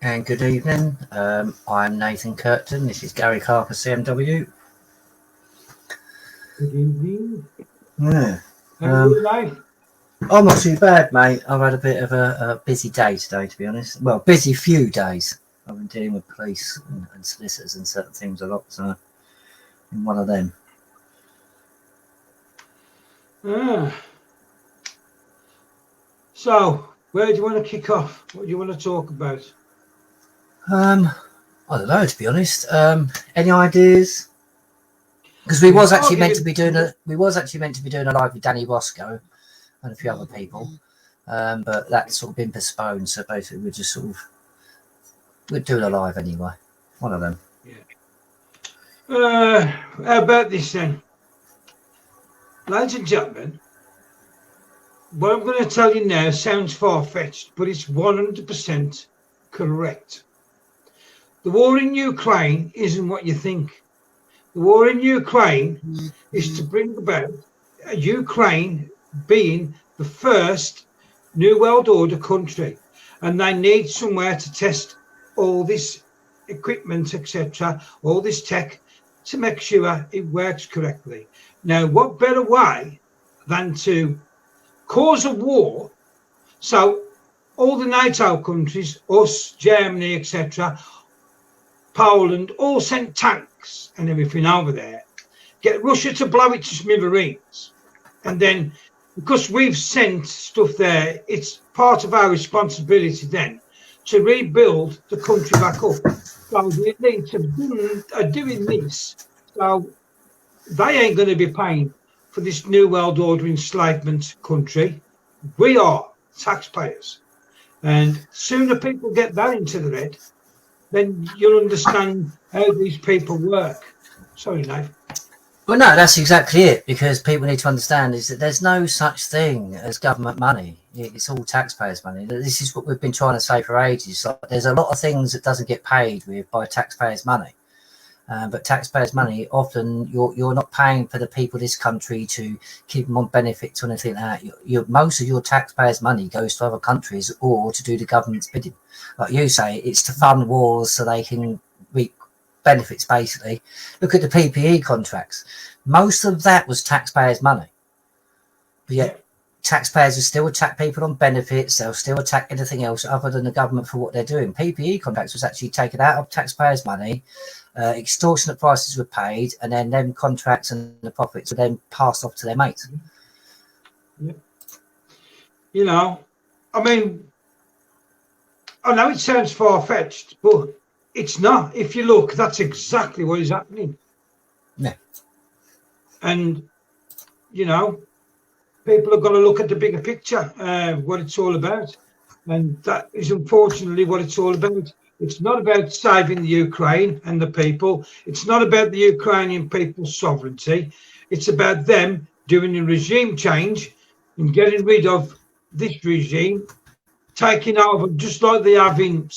And good evening. I'm Nathan Kirkden. This is Gary Clarke, CMW. Good evening. Yeah. How's your life? I'm not too bad, mate. I've had a bit of a busy day today, to be honest. Well, busy few days. I've been dealing with police and solicitors and certain things a lot, so I'm one of them. So, where do you want to kick off? What do you want to talk about? I don't know, to be honest. Any ideas? Because we was actually meant to be doing a live with Danny Bosco and a few other people, but that's sort of been postponed. So basically, we're doing a live anyway. One of them. Yeah. How about this then, ladies and gentlemen? What I'm going to tell you now sounds far-fetched, but it's 100% correct. The war in Ukraine isn't what you think. The war in Ukraine is to bring about Ukraine being the first New World Order country, and they need somewhere to test all this equipment, etc., all this tech, to make sure it works correctly. Now, what better way than to cause a war? So all the NATO countries, us, Germany, etc., Poland, all sent tanks and everything over there. Get Russia to blow it to smithereens. And then, because we've sent stuff there, it's part of our responsibility then to rebuild the country back up. So the elites are doing this. So they ain't going to be paying for this New World Order enslavement country. We are taxpayers. And sooner people get that into their head, then you'll understand how these people work. Sorry, Nate. Well, no, that's exactly it, because people need to understand is that there's no such thing as government money. It's all taxpayers' money. This is what we've been trying to say for ages. Like, there's a lot of things that doesn't get paid with by taxpayers' money. But taxpayers' money, often you're not paying for the people of this country to keep them on benefits or anything like that. Most of your taxpayers' money goes to other countries or to do the government's bidding. Like you say, it's to fund wars so they can reap benefits, basically. Look at the PPE contracts. Most of that was taxpayers' money. But yet taxpayers will still attack people on benefits. They'll still attack anything else other than the government for what they're doing. PPE contracts was actually taken out of taxpayers' money. Extortionate prices were paid, and then them contracts and the profits were then passed off to their mates. Yeah. You know, I mean, I know it sounds far-fetched, but it's not. If you look, that's exactly what is happening. Yeah. And, you know, people have got to look at the bigger picture, what it's all about. And that is unfortunately what it's all about. It's not about saving the Ukraine and the people. It's not about the Ukrainian people's sovereignty. It's about them doing a regime change and getting rid of this regime, taking over, just like they have in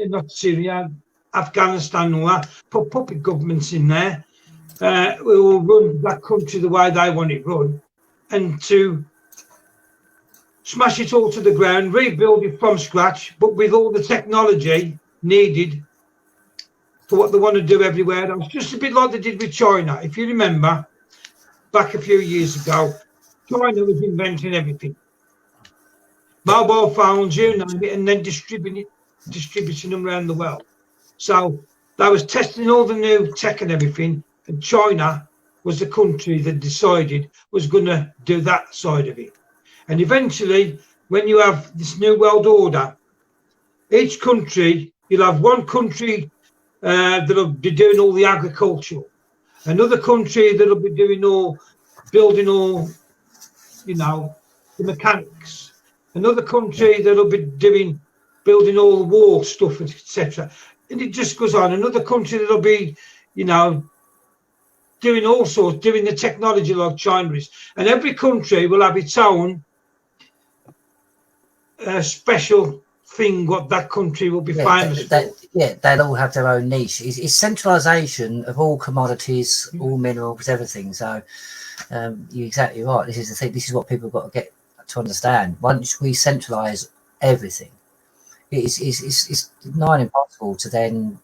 not Syria, Afghanistan, all that, put puppet governments in there who will run that country the way they want it run, and to smash it all to the ground, rebuild it from scratch, but with all the technology needed for what they want to do everywhere else. Just a bit like they did with China. If you remember, back a few years ago, China was inventing everything. Mobile phones, you know it, and then distributing them around the world. So they was testing all the new tech and everything, and China was the country that decided was going to do that side of it. And eventually, when you have this New World Order, each country, you'll have one country that'll be doing all the agriculture, another country that'll be building all, you know, the mechanics, another country that'll be building all the war stuff, etc. And it just goes on. Another country that'll be, you know, doing all sorts, doing the technology like China is. And every country will have its own special thing what that country will be famous for. They'll all have their own niche. It's centralisation of all commodities, all minerals, everything. So you're exactly right. This is the thing. This is what people have got to get to understand. Once we centralise everything, It's nigh impossible to then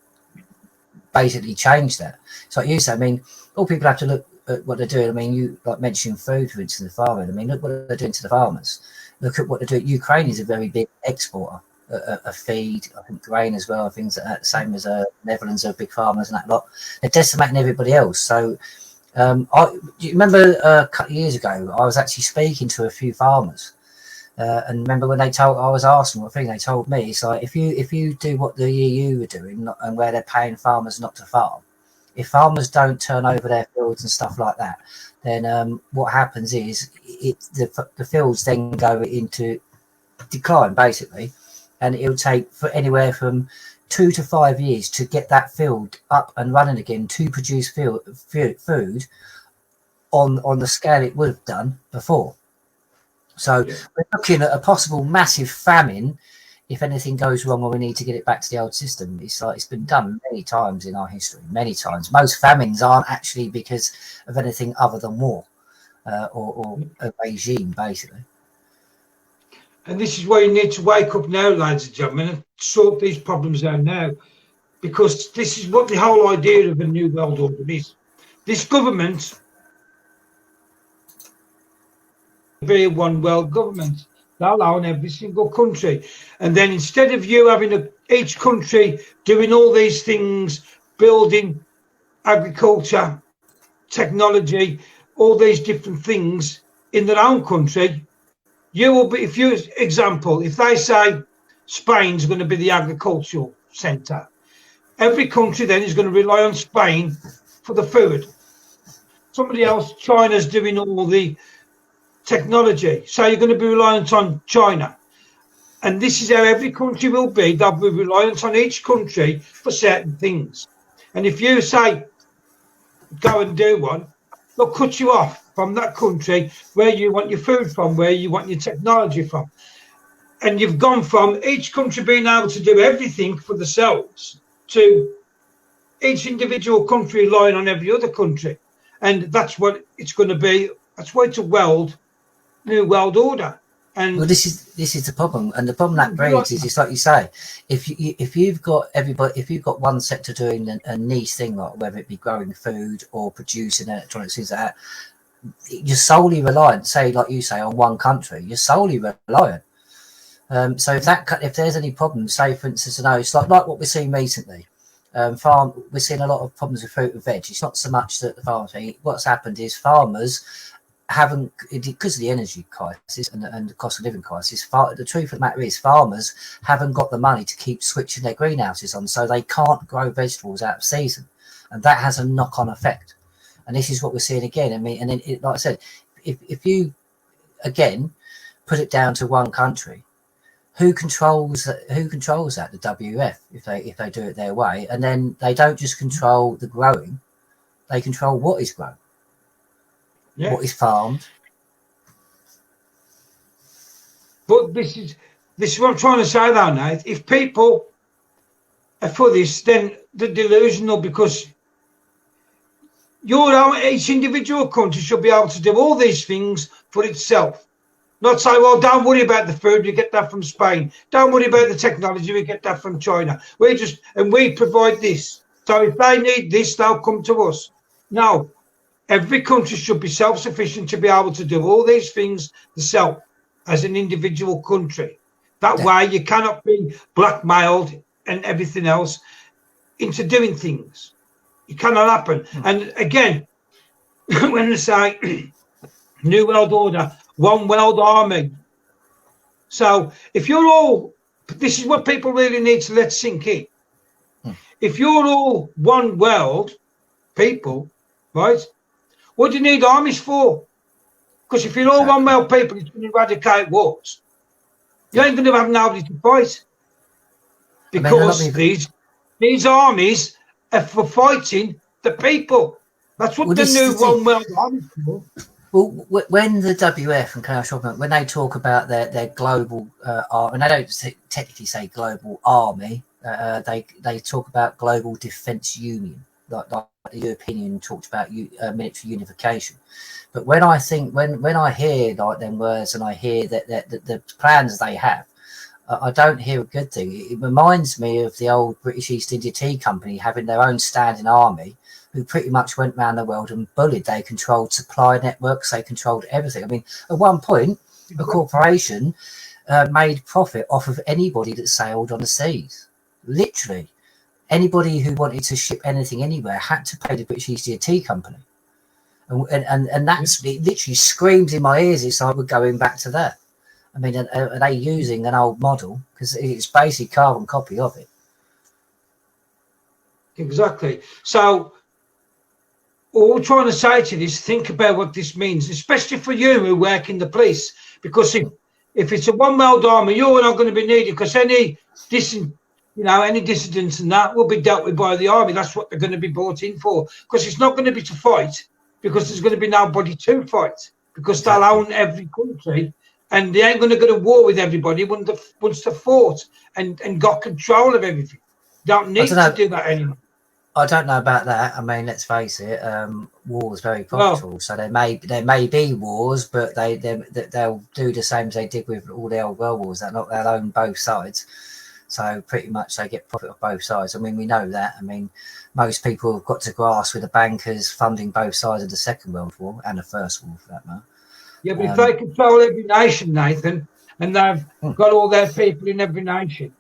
basically change that. So like you say, I mean, all people have to look at what they're doing. I mean, you like mentioned food, for instance, the farming. I mean, look what they're doing to the farmers. Look at what they're doing. Ukraine is a very big exporter of feed, I think grain as well, things like that. Same as Netherlands are big farmers and that lot. They're decimating everybody else. So do you remember a couple of years ago, I was actually speaking to a few farmers. And remember when I was asking what thing they told me, it's like if you do what the EU are doing and where they're paying farmers not to farm, if farmers don't turn over their fields and stuff like that, then what happens is the fields then go into decline basically, and it'll take for anywhere from 2 to 5 years to get that field up and running again to produce food on the scale it would have done before. So we're looking at a possible massive famine if anything goes wrong or we need to get it back to the old system. It's like it's been done many times in our history, many times. Most famines aren't actually because of anything other than war or a regime, basically. And this is why you need to wake up now, ladies and gentlemen, and sort these problems out now, because this is what the whole idea of a new world order is. This government be a one world government. They'll own every single country. And then instead of you having each country doing all these things, building agriculture, technology, all these different things in their own country, you will be, if they say Spain's going to be the agricultural centre, every country then is going to rely on Spain for the food. Somebody else, China's doing all the technology, so you're going to be reliant on China, and this is how every country will be. They'll be reliant on each country for certain things, and if you say go and do one, they'll cut you off from that country where you want your food from, where you want your technology from, and you've gone from each country being able to do everything for themselves to each individual country relying on every other country, and that's what it's going to be. That's why it's a new world order. And well, this is the problem, and the problem that brings is, it's like you say, if you've got one sector doing a niche thing, like whether it be growing food or producing electronics, things like that, you're solely reliant, say like you say, on one country. You're solely reliant. So if there's any problems, say for instance, it's like what we're seeing recently. We're seeing a lot of problems with fruit and veg. It's not so much that the farmers. What's happened is farmers haven't, because of the energy crisis and the cost of living crisis. The truth of the matter is, farmers haven't got the money to keep switching their greenhouses on, so they can't grow vegetables out of season, and that has a knock-on effect. And this is what we're seeing again. I mean, and then like I said, if you again put it down to one country, who controls that? The WF, if they do it their way, and then they don't just control the growing, they control what is grown. Yeah. What is farmed. But this is what I'm trying to say though, Nate. If people are for this, then they're delusional, because each individual country should be able to do all these things for itself. Not say, well, don't worry about the food, we get that from Spain. Don't worry about the technology, we get that from China. We provide this. So if they need this, they'll come to us. No. Every country should be self-sufficient to be able to do all these things themselves as an individual country. That way you cannot be blackmailed and everything else into doing things. It cannot happen. And again, when they say New World Order, one world army. So if you're all, this is what people really need to let sink in. If you're all one world people, right? What do you need armies for? Because if you're all one world people, it's going to eradicate wars. You ain't going to have nobody to fight. Because these armies are for fighting the people. That's what the new one world army is for. Well, when the WF and Klaus Schwab, when they talk about their global army, and they don't technically say global army, they talk about global defence union, like the European Union talked about military unification. But when I hear like them words, and I hear that the plans they have I don't hear a good thing. It reminds me of the old British East India Tea Company having their own standing army, who pretty much went around the world and bullied. They controlled supply networks. They controlled everything. I mean, at one point, a corporation made profit off of anybody that sailed on the seas. Literally, anybody who wanted to ship anything anywhere had to pay the British East India Tea Company. And that's, it literally screams in my ears. It's like we're going back to that. I mean, are they using an old model? Because it's basically carbon copy of it. Exactly. So all we're trying to say to you is think about what this means, especially for you who work in the police, because if it's a one-world army, you're not going to be needed, because any dissidents and that will be dealt with by the army. That's what they're going to be brought in for, because it's not going to be to fight, because there's going to be nobody to fight, because they'll own every country, and they ain't going to go to war with everybody once they've fought and got control of everything. They don't need to do that anymore. I don't know about that. I mean, let's face it, war is very profitable. So there may be wars, but they'll do the same as they did with all the old world wars. They'll own both sides. So pretty much they get profit off both sides. I mean, we know that. I mean, most people have got to grasp with the bankers funding both sides of the Second World War and the First War, for that matter. Yeah, but if they control every nation, Nathan, and they've got all their people in every nation,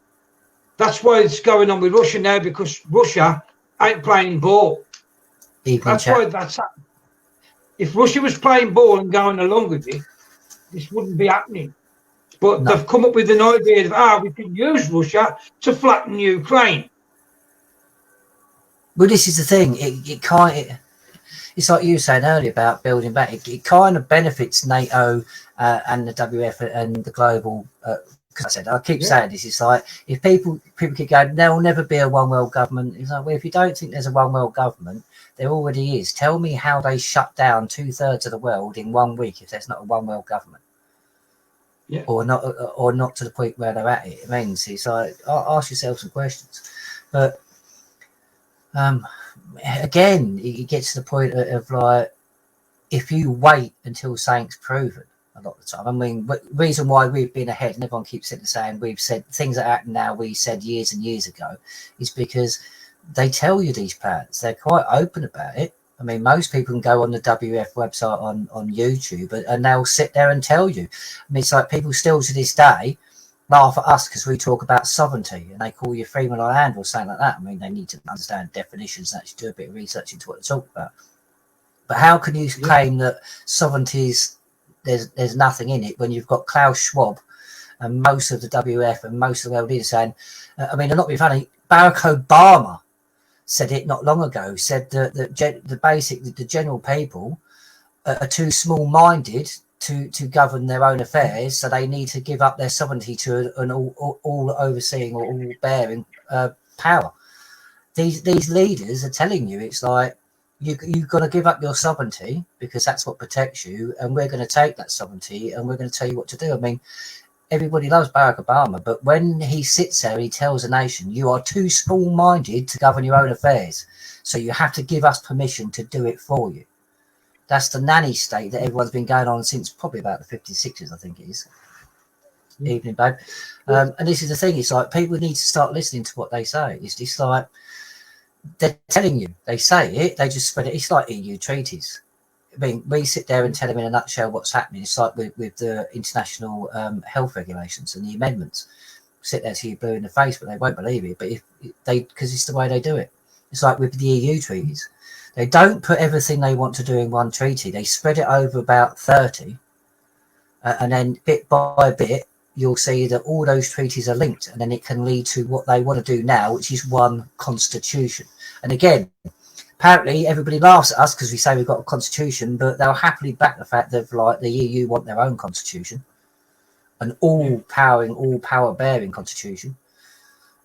that's why it's going on with Russia now, because Russia ain't playing ball. That's why that's happening. If Russia was playing ball and going along with it, this wouldn't be happening. But they've come up with an idea of, we can use Russia to flatten Ukraine. Well, this is the thing. It's like you were saying earlier about building back. It kind of benefits NATO and the WF and the global. Because I keep saying this. It's like if people keep going, there will never be a one world government. It's like, well, if you don't think there's a one world government, there already is. Tell me how they shut down 2/3 of the world in 1 week if there's not a one world government. Yeah. Or not to the point where they're at it. It means it's like, ask yourself some questions. But again, it gets to the point of like, if you wait until something's proven, a lot of the time. I mean, the reason why we've been ahead, and everyone keeps saying we've said things that happen now, we said years and years ago, is because they tell you these plans. They're quite open about it. I mean, most people can go on the WF website on YouTube and they'll sit there and tell you. I mean, it's like people still to this day laugh at us because we talk about sovereignty and they call you Freeman Island or something like that. I mean, they need to understand definitions and actually do a bit of research into what they talk about. But how can you claim that sovereignty is, there's nothing in it when you've got Klaus Schwab and most of the WF and most of the world leaders saying, I mean, I'm not being funny, Barack Obama said it not long ago, said that the general people are too small-minded to govern their own affairs, so they need to give up their sovereignty to an all overseeing or all bearing power. These leaders are telling you, it's like, you've got to give up your sovereignty because that's what protects you, and we're going to take that sovereignty and we're going to tell you what to do. I mean, everybody loves Barack Obama, but when he sits there and he tells a nation, you are too small-minded to govern your own affairs, so you have to give us permission to do it for you. That's the nanny state that everyone's been going on since probably about the 50s, 60s, I think it is. Evening, babe. And this is the thing, it's like people need to start listening to what they say. It's just like, they're telling you, they say it, they just spread it. It's like EU treaties. I mean, we sit there and tell them in a nutshell what's happening. It's like with the international health regulations and the amendments. Sit there till you're blue in the face, but they won't believe it. But because it's the way they do it. It's like with the EU treaties. They don't put everything they want to do in one treaty. They spread it over about 30. And then bit by bit, you'll see that all those treaties are linked. And then it can lead to what they want to do now, which is one constitution. And again, apparently everybody laughs at us because we say we've got a constitution, but they'll happily back the fact that like the EU want their own constitution, an all-powering, all-power-bearing constitution.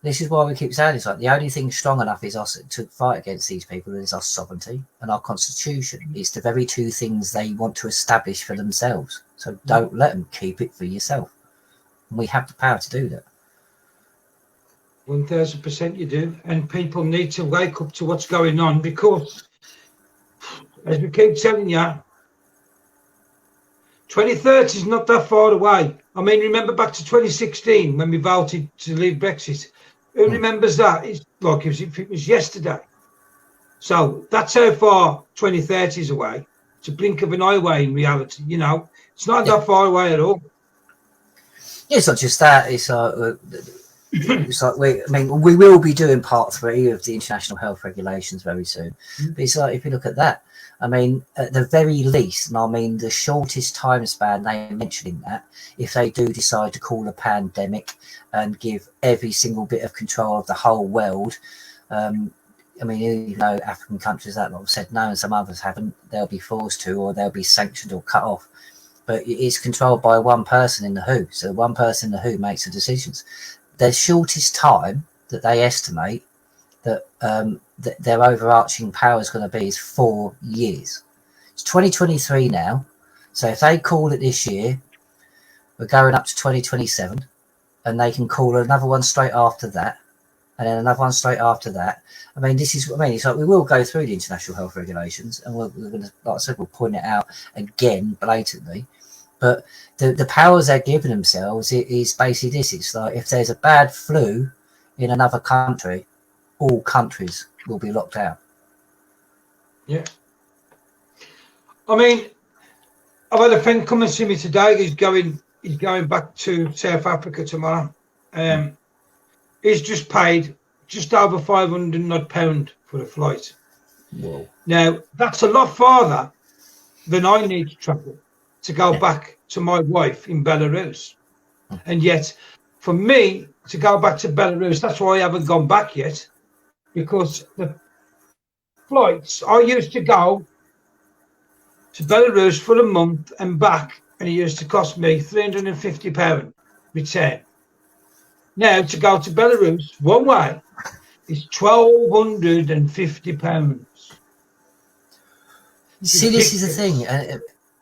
This is why we keep saying it's like the only thing strong enough is us to fight against these people is our sovereignty, and our constitution is the very two things they want to establish for themselves. So don't let them keep it for yourself. And we have the power to do that. 1000% you do, and people need to wake up to what's going on, because as we keep telling you, 2030 is not that far away. I mean, remember back to 2016 when we voted to leave Brexit. Who remembers that? It's like if it was yesterday. So that's how far 2030 is away. It's a blink of an eye away in reality. You know, it's not that far away at all. It's not just that. It's like we will be doing part 3 of the international health regulations very soon. But it's like, if you look at that, I mean, at the very least, and I mean the shortest time span they mentioning that, if they do decide to call a pandemic and give every single bit of control of the whole world, I mean, even though African countries that lot have said no and some others haven't, they'll be forced to, or they'll be sanctioned or cut off. But it's controlled by one person in the WHO. So one person in the WHO makes the decisions. The shortest time that they estimate that their overarching power is going to be is 4 years. It's 2023 now. So if they call it this year, we're going up to 2027, and they can call another one straight after that, and then another one straight after that. I mean, this is what I mean. It's like we will go through the international health regulations, and we're going to, like I said, we'll point it out again blatantly. But the powers they're giving themselves is basically this. It's like if there's a bad flu in another country, all countries will be locked out. Yeah. I mean, I've had a friend come and see me today. He's going back to South Africa tomorrow. He's just paid just over £500 for a flight. Whoa. Now, that's a lot farther than I need to travel to go back to my wife in Belarus. And yet, for me to go back to Belarus, that's why I haven't gone back yet, because the flights, I used to go to Belarus for a month and back, and it used to cost me £350 return. Now, to go to Belarus one way is £1,250. See, this is the thing.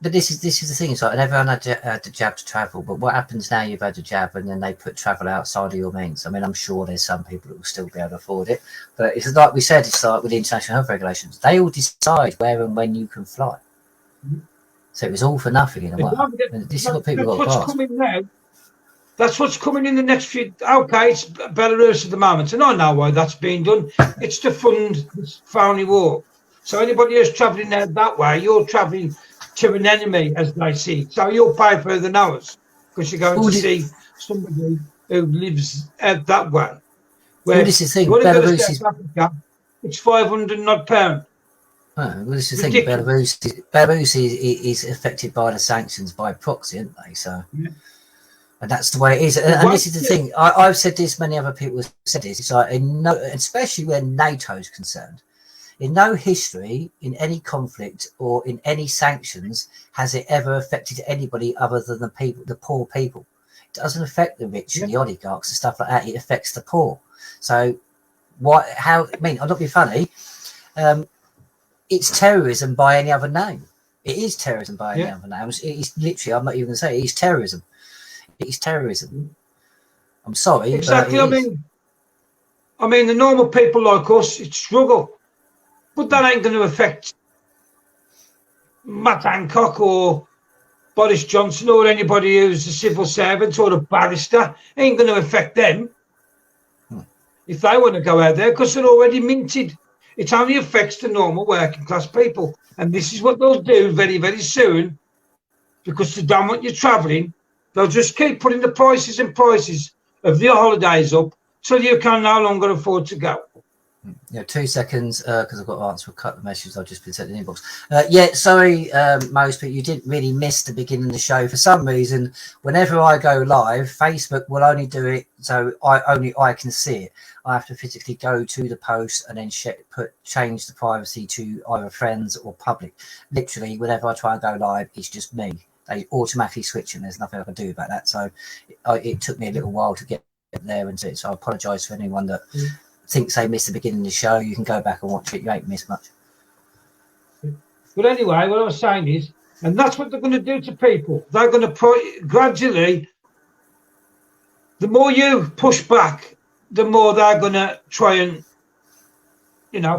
But this is the thing. It's like everyone had the jab to travel. But what happens now? You've had the jab, and then they put travel outside of your means. I mean, I'm sure there's some people that will still be able to afford it. But it's like we said. It's like with the international health regulations. They all decide where and when you can fly. So it was all for nothing in a way. This is what people got to grasp. Coming now. That's what's coming in the next few. Okay, it's Belarus at the moment, and I know why that's being done. It's to fund this phony war. So anybody who's travelling out that way, you're travelling to an enemy, as they see. So you'll pay further than ours because you're going to see somebody who lives out that way. Where this is the thing. Belarus is Africa, it's £500. Well, this is the thing. Belarus is affected by the sanctions by proxy, aren't they? So, and that's the way it is. And this is the thing. I've said this. Many other people have said this. It's like, especially when NATO is concerned. In no history, in any conflict or in any sanctions, has it ever affected anybody other than the people, the poor people. It doesn't affect the rich and the oligarchs and stuff like that. It affects the poor. So, I'm not being funny. It's terrorism by any other name. It is terrorism by any other name. It's literally, I'm not even going to say it is terrorism. It is terrorism. I'm sorry. Exactly. I mean, the normal people like us, it's struggle. But that ain't going to affect Matt Hancock or Boris Johnson or anybody who's a civil servant or a barrister. It ain't going to affect them if they want to go out there because they're already minted. It only affects the normal working class people. And this is what they'll do very, very soon because they don't want you travelling. They'll just keep putting the prices and prices of your holidays up so you can no longer afford to go. 2 seconds, because I've got to answer a couple of messages I've just been sent in the inbox. Sorry, most people, you didn't really miss the beginning of the show. For some reason, whenever I go live, Facebook will only do it so I can see it. I have to physically go to the post and then change the privacy to either friends or public. Literally, whenever I try and go live, it's just me. They automatically switch and there's nothing I can do about that. So it took me a little while to get there and do it. So I apologise for anyone that thinks they missed the beginning of the show. You can go back and watch it. You ain't missed much. But anyway, what I was saying is, and that's what they're going to do to people. They're going to gradually, the more you push back, the more they're going to try and,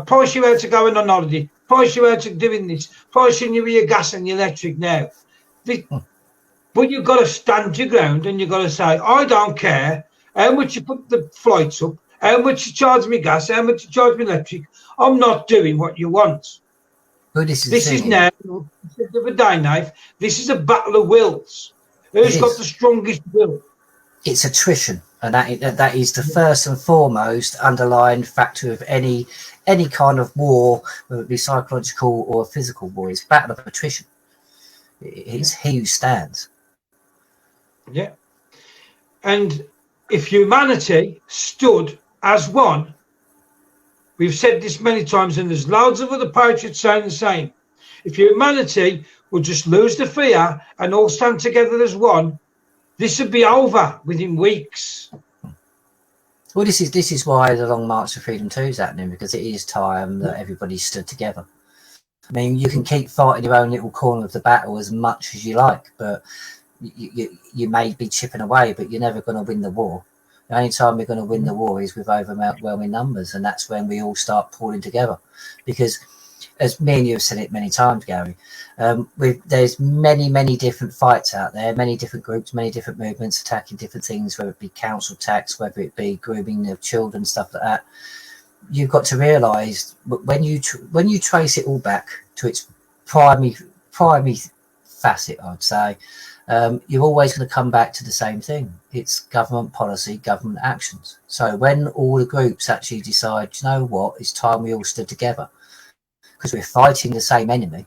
price you out to going on holiday, price you out to doing this, pricing you with your gas and your electric now. But you've got to stand your ground and you've got to say, I don't care how much you put the flights up, how much you charge me gas, how much you charge me electric. I'm not doing what you want. But this is now, instead of a day knife, this is a battle of wills. Who's got the strongest will? It's attrition, and that is the first and foremost underlying factor of any kind of war, whether it be psychological or physical war. It's battle of attrition. It's he who stands. Yeah. And if humanity stood as one, we've said this many times, and there's loads of other patriots saying the same. If humanity would just lose the fear and all stand together as one, this would be over within weeks. Well, this is why the Long March to Freedom 2 is happening, because it is time that everybody stood together. I mean, you can keep fighting your own little corner of the battle as much as you like, but you may be chipping away, but you're never going to win the war. The only time we're going to win the war is with overwhelming numbers, and that's when we all start pulling together. Because, as me and you have said it many times, Gary, there's many different fights out there, many different groups, many different movements attacking different things, whether it be council tax, whether it be grooming of children, stuff like that. You've got to realise when you trace it all back to its primary facet, I'd say, you're always going to come back to the same thing. It's government policy, government actions. So when all the groups actually decide, you know what, it's time we all stood together, because we're fighting the same enemy,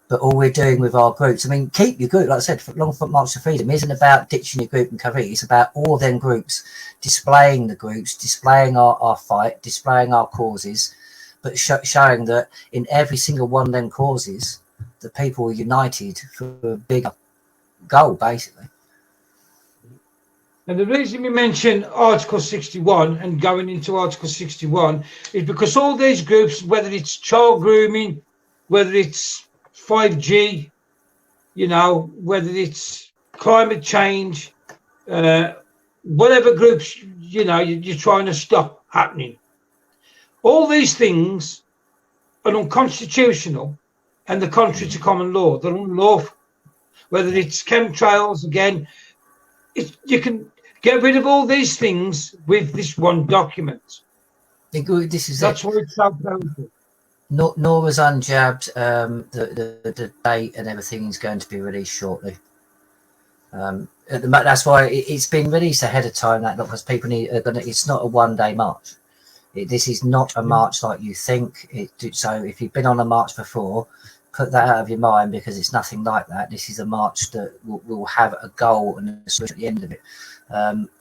but all we're doing with our groups, I mean, keep your group, like I said, Long March to Freedom isn't about ditching your group and cover it. It's about all them groups, displaying the groups, displaying our fight, displaying our causes, but showing that in every single one of them causes, the people are united for a bigger goal, basically. And the reason we mention Article 61 and going into Article 61 is because all these groups, whether it's child grooming, whether it's 5G, you know, whether it's climate change, whatever groups, you know, you're trying to stop happening. All these things are unconstitutional and they're contrary to common law. They're unlawful. Whether it's chemtrails, again, you can get rid of all these things with this one document. That's why it's so powerful. Nora's unjabbed. The date and everything is going to be released shortly. That's why it's been released ahead of time. That because people it's not a one-day march. This is not a march like you think. So if you've been on a march before, put that out of your mind, because it's nothing like that. This is a march that will have a goal and a solution at the end of it.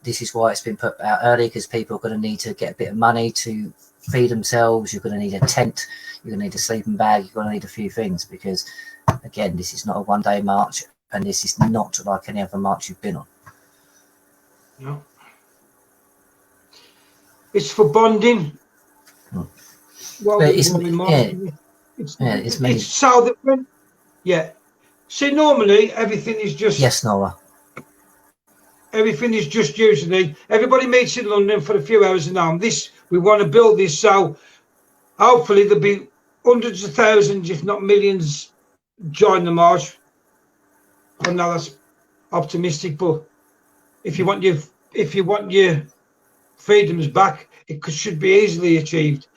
This is why it's been put out early, because people are going to need to get a bit of money to feed themselves. You're going to need a tent, you're going to need a sleeping bag, you're going to need a few things, because again, this is not a one-day march, and this is not like any other march you've been on. No. It's for bonding. Well, it's so that when, see, normally everything is just, yes, Nora, everything is just usually everybody meets in London for a few hours and on this. We want to build this, so hopefully there'll be hundreds of thousands, if not millions, join the march. I know that's optimistic, but if you want your freedoms back, it should be easily achieved.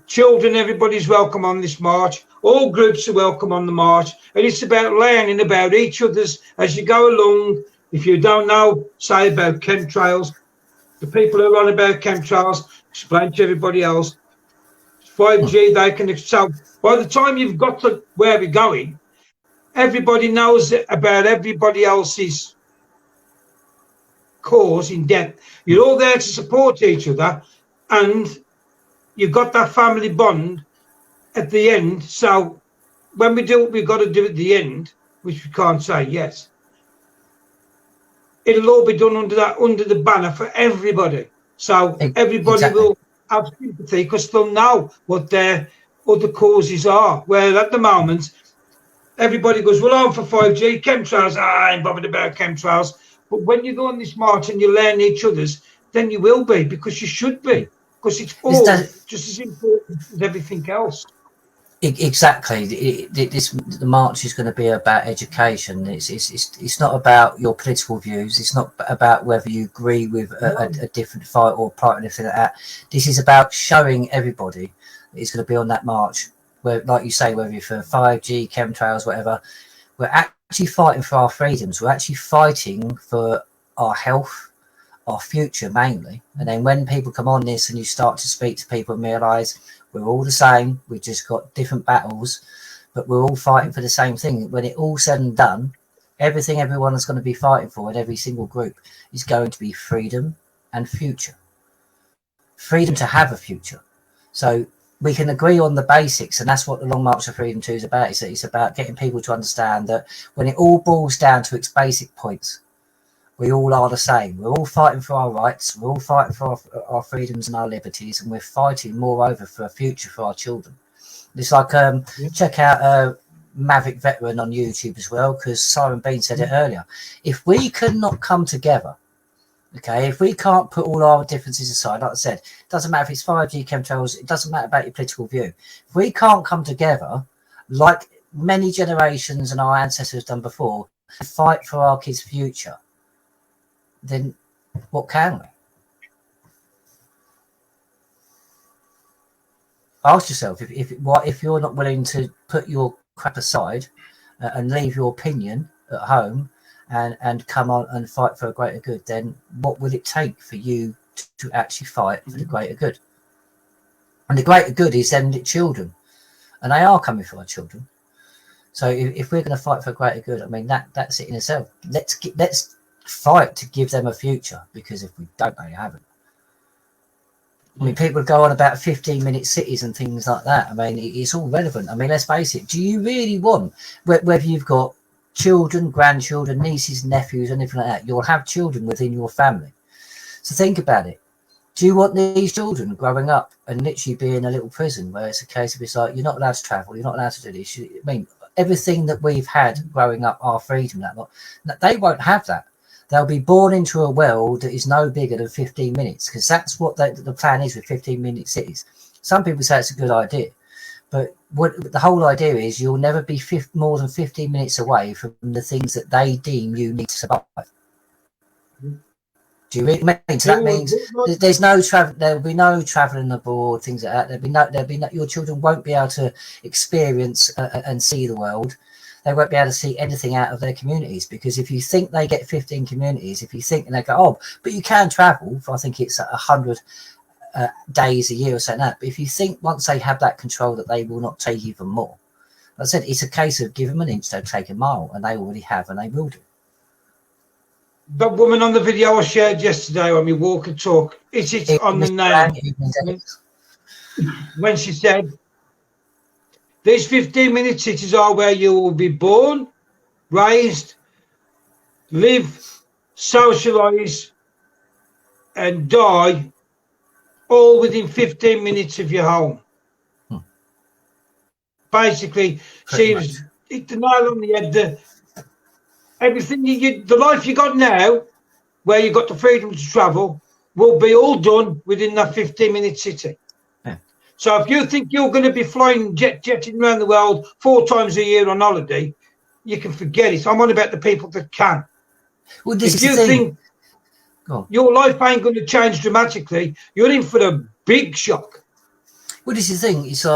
Children, everybody's welcome on this march. All groups are welcome on the march, and it's about learning about each other's as you go along. If you don't know, say about chemtrails, the people who are on about chemtrails, explain to everybody else. 5G, they can. So by the time you've got to where we're going, everybody knows about everybody else's cause in depth. You're all there to support each other, and you've got that family bond at the end. So when we do what we've got to do at the end, which we can't say yes, it'll all be done under the banner for everybody. So everybody will have sympathy, because they'll know what their other causes are. Where at the moment, everybody goes, well, I'm for 5G, chemtrails, I ain't bothered about chemtrails. But when you go on this march and you learn each other's, then you will be, because you should be, because it's all just as important as everything else. Exactly. The march is going to be about education. It's not about your political views. It's not about whether you agree with a different fight or part or anything like that. This is about showing everybody that is going to be on that march. Where, like you say, whether you're for 5G, chemtrails, whatever, we're actually fighting for our freedoms. We're actually fighting for our health, our future mainly. And then when people come on this and you start to speak to people and realise we're all the same, we've just got different battles, but we're all fighting for the same thing. When it all said and done, everything everyone is going to be fighting for in every single group is going to be freedom and future. Freedom to have a future. So we can agree on the basics, and that's what the Long March of Freedom 2 is about. It's about getting people to understand that when it all boils down to its basic points, we all are the same. We're all fighting for our rights. We're all fighting for our freedoms and our liberties, and we're fighting, moreover, for a future for our children. It's like check out Maverick Veteran on YouTube as well, because Simon Bean said it earlier. If we cannot come together, okay, if we can't put all our differences aside, like I said, it doesn't matter if it's 5G, chemtrails, it doesn't matter about your political view. If we can't come together, like many generations and our ancestors done before, and fight for our kids' future, then what can we? Ask yourself, if you're not willing to put your crap aside and leave your opinion at home and come on and fight for a greater good, then what will it take for you to actually fight for the greater good? And the greater good is them children, and they are coming for our children. So if we're going to fight for a greater good, I mean that's it in itself. Let's fight to give them a future, because if we don't, they haven't. I mean, people go on about 15-minute cities and things like that. I mean, it's all relevant. I mean, let's face it. Do you really want, whether you've got children, grandchildren, nieces, nephews, anything like that, you'll have children within your family. So think about it. Do you want these children growing up and literally be in a little prison where it's a case of, it's like, you're not allowed to travel, you're not allowed to do this? I mean, everything that we've had growing up, our freedom, that lot, they won't have that. They'll be born into a world that is no bigger than 15 minutes, because that's what the plan is with 15-minute cities. Some people say it's a good idea, but what the whole idea is, you'll never be more than 15 minutes away from the things that they deem you need to survive. Do you really mean? So that means there's no travel. There will be no travelling abroad, things like that. There'll be no. Your children won't be able to experience and see the world. They won't be able to see anything out of their communities, because if you think they get 15 communities, if you think, and they go, oh, but you can travel for, I think it's 100 days a year or something like that. But if you think once they have that control that they will not take even more, like I said, it's a case of give them an inch, they'll take a mile, and they already have, and they will do. That woman on the video I shared yesterday when we walk and talk, it's on the nail. When she said, these 15-minute cities are where you will be born, raised, live, socialise, and die, all within 15 minutes of your home. Basically, she was hit the nail on the head. Everything the life you got now, where you got the freedom to travel, will be all done within that 15-minute city. Yeah. So if you think you're going to be flying jetting around the world 4 times a year on holiday, you can forget it. I'm on about the people that can. Well, this if you think your life ain't going to change dramatically, you're in for a big shock. Well, this is the thing. It's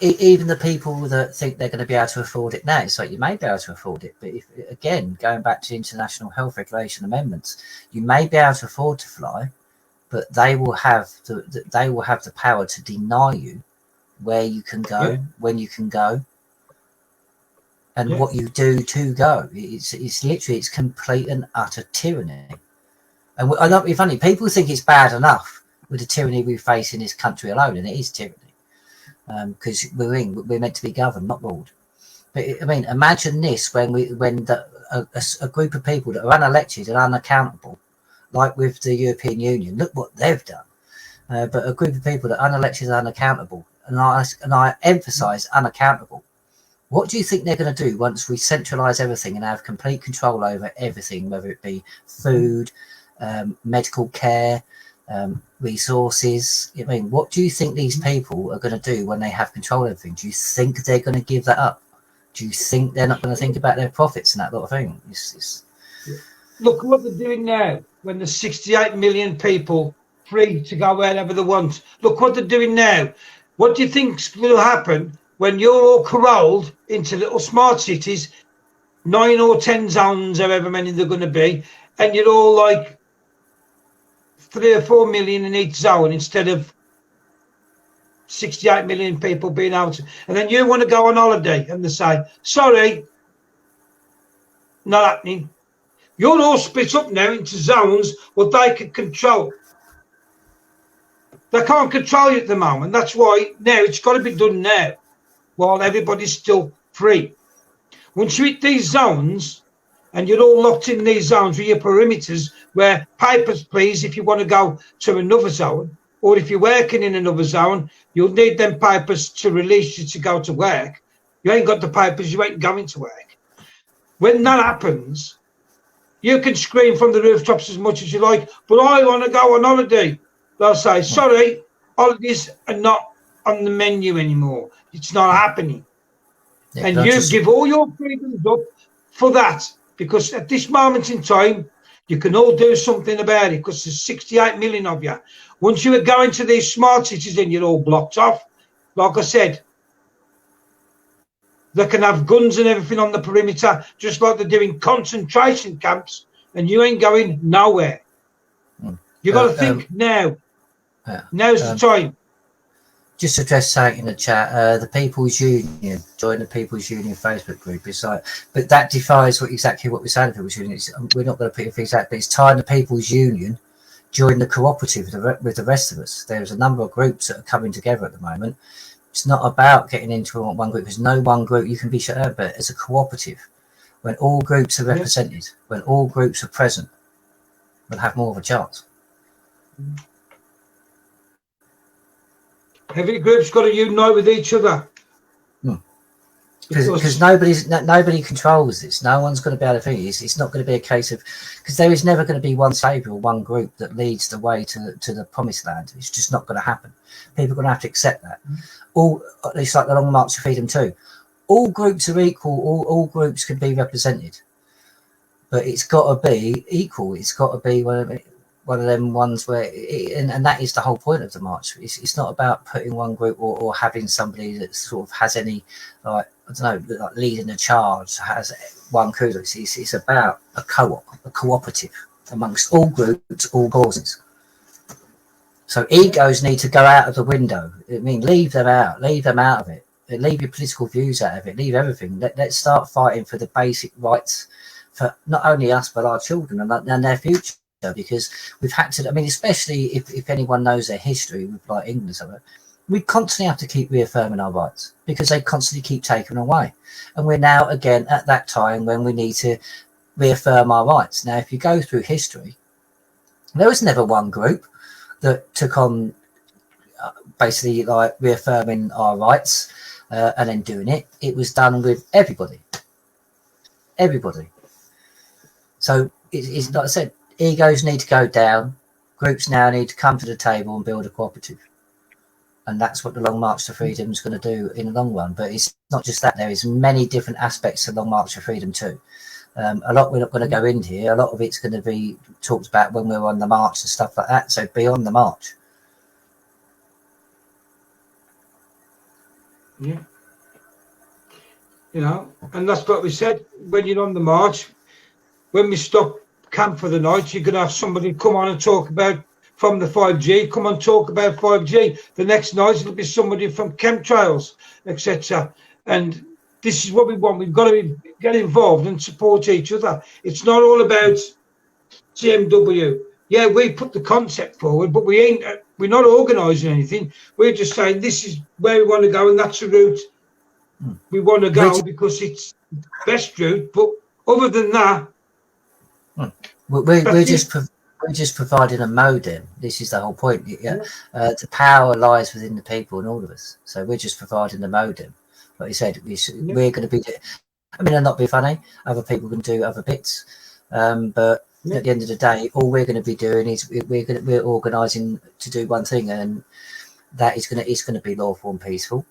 even the people that think they're going to be able to afford it now, it's like, you may be able to afford it, but if, again, going back to international health regulation amendments, you may be able to afford to fly, but they will have the power to deny you where you can go, when you can go, and what you do to go. It's literally, it's complete and utter tyranny. And I don't be funny, people think it's bad enough with the tyranny we face in this country alone, and it is tyranny. Because we're meant to be governed, not ruled. But I mean, imagine this when a group of people that are unelected and unaccountable, like with the European Union, look what they've done. But a group of people that are unelected and unaccountable, and I emphasise unaccountable. What do you think they're going to do once we centralise everything and have complete control over everything, whether it be food, medical care, resources. I mean, what do you think these people are going to do when they have control of everything? Do you think they're going to give that up? Do you think they're not going to think about their profits and that sort of thing? Look what they're doing now when there's 68 million people free to go wherever they want. Look what they're doing now. What do you think's going to happen when you're all corralled into little smart cities, 9 or 10 zones, however many they're going to be, and you're all like 3 or 4 million in each zone instead of 68 million people being out, and then you want to go on holiday and they say, sorry, not happening. You're all split up now into zones what they can control. They can't control you at the moment. That's why now it's got to be done now while everybody's still free. Once you hit these zones and you're all locked in these zones with your perimeters where papers please if you want to go to another zone, or if you're working in another zone, you'll need them papers to release you to go to work. You ain't got the papers, you ain't going to work. When that happens, you can scream from the rooftops as much as you like, but I want to go on holiday. They'll say, sorry, holidays are not on the menu anymore. It's not happening. Yeah, and you give all your freedoms up for that, because at this moment in time, you can all do something about it because there's 68 million of you. Once you go into these smart cities, then you're all blocked off. Like I said, they can have guns and everything on the perimeter, just like they're doing concentration camps, and you ain't going nowhere. You got to think now. Now's the time. Just to address something in the chat, the People's Union, join the People's Union Facebook group. It's like, but that defies exactly what we're saying. The People's Union. We're not going to put it for exactly. It's tying the People's Union, join the cooperative with the rest of us. There's a number of groups that are coming together at the moment. It's not about getting into one group. There's no one group you can be shut out, but as a cooperative, when all groups are represented, when all groups are present, we'll have more of a chance. Every group's got to unite with each other. Because nobody controls this. No one's going to be able to think it's not going to be a case of, because there is never going to be one saviour or one group that leads the way to the promised land. It's just not going to happen. People are going to have to accept that. It's like the Long March to Freedom too. All groups are equal. All groups can be represented, but it's got to be equal. It's got to be one of them ones where, and that is the whole point of the march. It's not about putting one group or having somebody that sort of has any, like, I don't know, like leading a charge, has one cause. It's about a cooperative amongst all groups, all causes. So egos need to go out of the window. I mean, leave them out of it. Leave your political views out of it. Leave everything. Let's start fighting for the basic rights for not only us but our children and their future. Because we've had to, I mean, especially if anyone knows their history with like England or something, we constantly have to keep reaffirming our rights because they constantly keep taken away. And we're now again at that time when we need to reaffirm our rights. Now, if you go through history, there was never one group that took on basically like reaffirming our rights and then doing it. It was done with everybody. So it's like I said, egos need to go down. Groups now need to come to the table and build a cooperative. And that's what the Long March to Freedom is going to do in the long run. But it's not just that. There is many different aspects to Long March to Freedom too. A lot we're not going to go into here. A lot of it's going to be talked about when we're on the march and stuff like that. So be on the march. Yeah. You know, and that's what we said. When you're on the march, when we stop camp for the night, you're going to have somebody come on and talk about from the 5G, come on talk about 5G. The next night it'll be somebody from chemtrails, etc. And this is what we want. We've got to get involved and support each other. It's not all about GMW. Yeah, we put the concept forward, but we're not organising anything. We're just saying this is where we want to go and that's the route we want to go because it's the best route. But other than that, we're just providing a modem. This is the whole point. The power lies within the people and all of us. So we're just providing the modem. Like you said, we're going to be. I mean, I'm not being funny. Other people can do other bits, but Yeah. At the end of the day, all we're going to be doing is we're organising to do one thing, and that is going to be lawful and peaceful.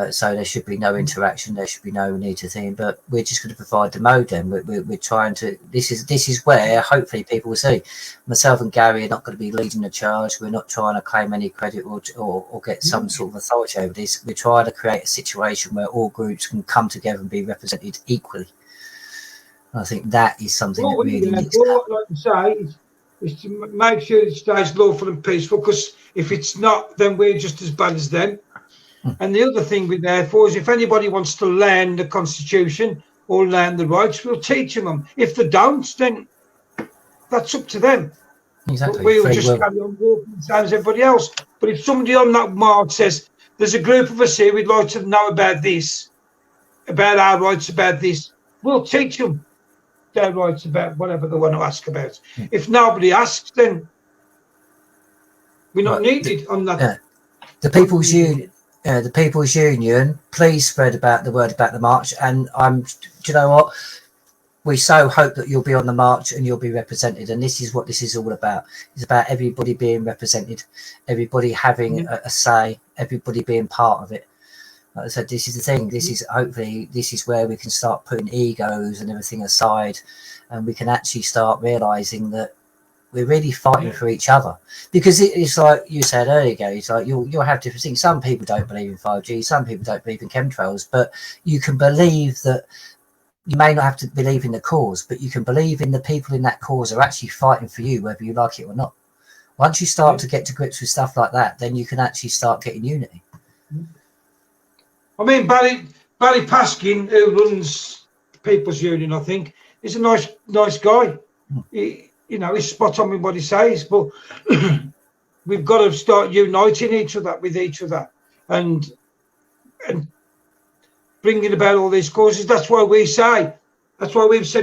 So there should be no interaction. There should be no need to think. But we're just going to provide the modem. We're trying to. This is where hopefully people will see. Myself and Gary are not going to be leading the charge. We're not trying to claim any credit or get some sort of authority over this. We're trying to create a situation where all groups can come together and be represented equally. And I think that is something that really needs to happen. Like you say, is to make sure it stays lawful and peaceful. Because if it's not, then we're just as bad as them. And the other thing we're there for is if anybody wants to learn the Constitution or learn the rights, we'll teach them. If they don't, then that's up to them. Exactly. But we'll just carry on walking the same as everybody else. But if somebody on that march says, there's a group of us here, we'd like to know about this, about our rights, about this, we'll teach them their rights about whatever they want to ask about. If nobody asks, then we're not needed on that. Yeah. The People's Union, please spread the word about the march. And do you know what? We so hope that you'll be on the march and you'll be represented. And this is what this is all about. It's about everybody being represented, everybody having a say, everybody being part of it. Like I said, this is the thing. This is where we can start putting egos and everything aside, and we can actually start realizing that we're really fighting for each other. Because it's like you said earlier, Gary, it's like you'll have different things. Some people don't believe in 5G, some people don't believe in chemtrails, but you can believe that. You may not have to believe in the cause, but you can believe in the people in that cause are actually fighting for you, whether you like it or not. Once you start to get to grips with stuff like that, then you can actually start getting unity. I mean, Barry Paskin, who runs People's Union, I think, is a nice guy. He's spot on with what he says, but we've got to start uniting with each other and bringing about all these causes. That's why we've said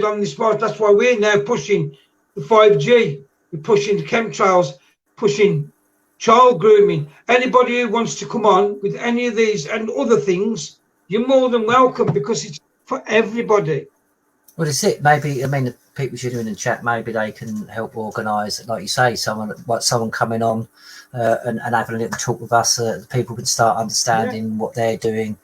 on this part, that's why we're now pushing the 5G, we're pushing the chemtrails, pushing child grooming. Anybody who wants to come on with any of these and other things, you're more than welcome, because it's for everybody. Well, that's it. Maybe, the People's Union in chat, maybe they can help organise, like you say, someone coming on and having a little talk with us. People can start understanding what they're doing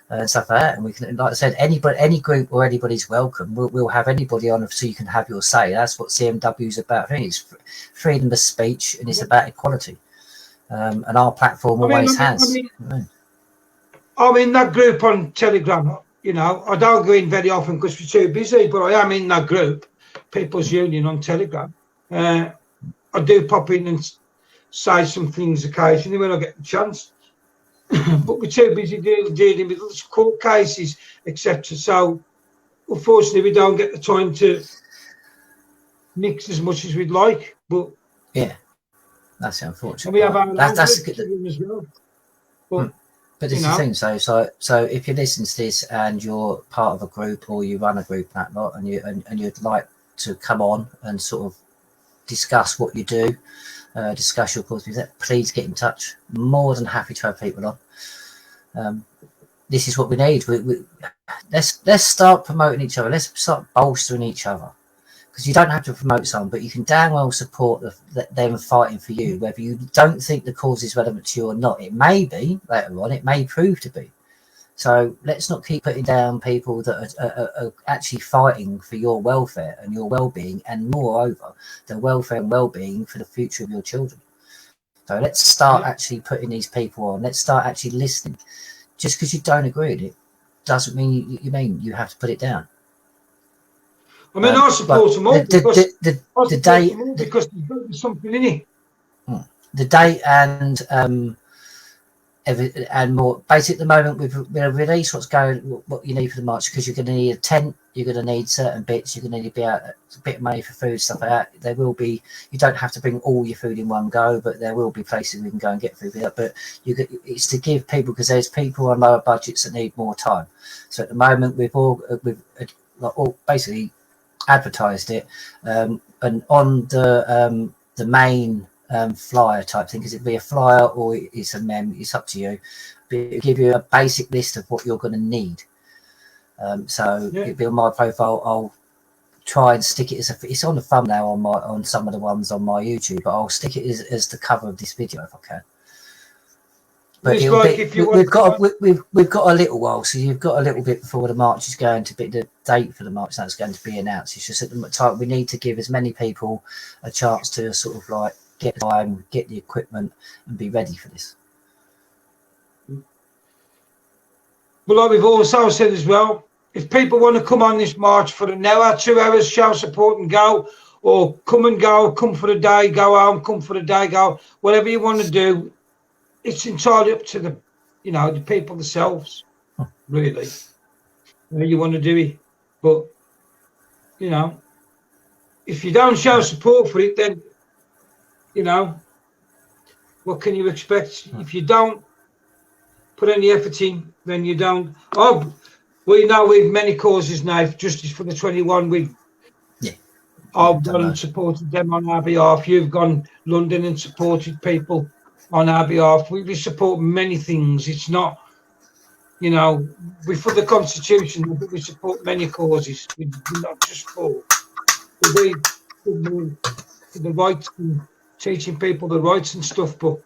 and stuff like that. And we can, like I said, any group or anybody's welcome. We'll have anybody on so you can have your say. That's what CMW is about. I think it's freedom of speech, and it's about equality. And our platform always has. I'm in that group on Telegram. I don't go in very often because we're too busy, but I am in that group, People's Union on Telegram. I do pop in and say some things occasionally when I get the chance. But we're too busy dealing with court cases, etc. So, unfortunately, we don't get the time to mix as much as we'd like. But yeah, that's unfortunate. We have our that's good as well. But this is the thing. So if you listen to this and you're part of a group or you run a group that lot, and you'd like to come on and sort of discuss what you do, discuss your cause, please get in touch. More than happy to have people on. This is what we need. Let's start promoting each other. Let's start bolstering each other. Because you don't have to promote someone, but you can damn well support them fighting for you, whether you don't think the cause is relevant to you or not. It may be later on, it may prove to be. So let's not keep putting down people that are actually fighting for your welfare and your well-being, and moreover, the welfare and well-being for the future of your children. So let's start actually putting these people on. Let's start actually listening. Just because you don't agree with it doesn't mean you have to put it down. I support them all because there's something in it. The date and more. Basically, at the moment, we've released what you need for the march, because you're going to need a tent, you're going to need certain bits, you're going to need a bit of money for food, stuff like that. There will be. You don't have to bring all your food in one go, but there will be places we can go and get food. But it's to give people, because there's people on lower budgets that need more time. So at the moment, we've basically advertised it, and on the main flyer type thing, because it'd be a flyer or it's a mem, it's up to you, but it'll give you a basic list of what you're going to need. It'd be on my profile. I'll try and stick it as it's on the thumbnail on some of the ones on my YouTube, but I'll stick it as the cover of this video if I can. But it's like if you we've got a little while, so you've got a little bit before the march is going to be, the date for the march that's going to be announced. It's just at the time we need to give as many people a chance to sort of like get the time, get the equipment, and be ready for this. But like we've also said as well, if people want to come on this march for an hour, 2 hours, show support and go, or come and go, come for the day, go home, come for the day, go, whatever you want to do, it's entirely up to the, you know, the people themselves, really. You want to do it. But, you know, if you don't show support for it, then, you know, what can you expect? If you don't put any effort in, then you don't. Oh, we know we've many causes now, Justice for the 21, I've gone and supported them on our behalf. You've gone London and supported people on our behalf. We support many things. It's not, you know, we for the Constitution, but we support many causes. We're not just for the rights and teaching people the rights and stuff, but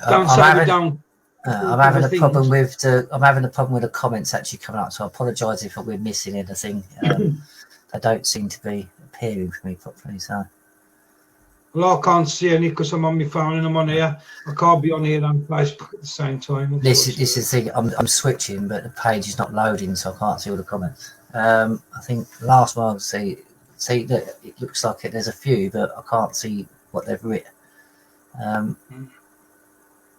don't say we don't. I'm having a problem with the comments actually coming up, so I apologise if we're missing anything. They don't seem to be appearing for me properly, so. Well, I can't see any because I'm on my phone and I'm on here. I can't be on here and Facebook at the same time. This is the thing. I'm switching, but the page is not loading, so I can't see all the comments. I think the last one I'll see that it looks like there's a few, but I can't see what they've written.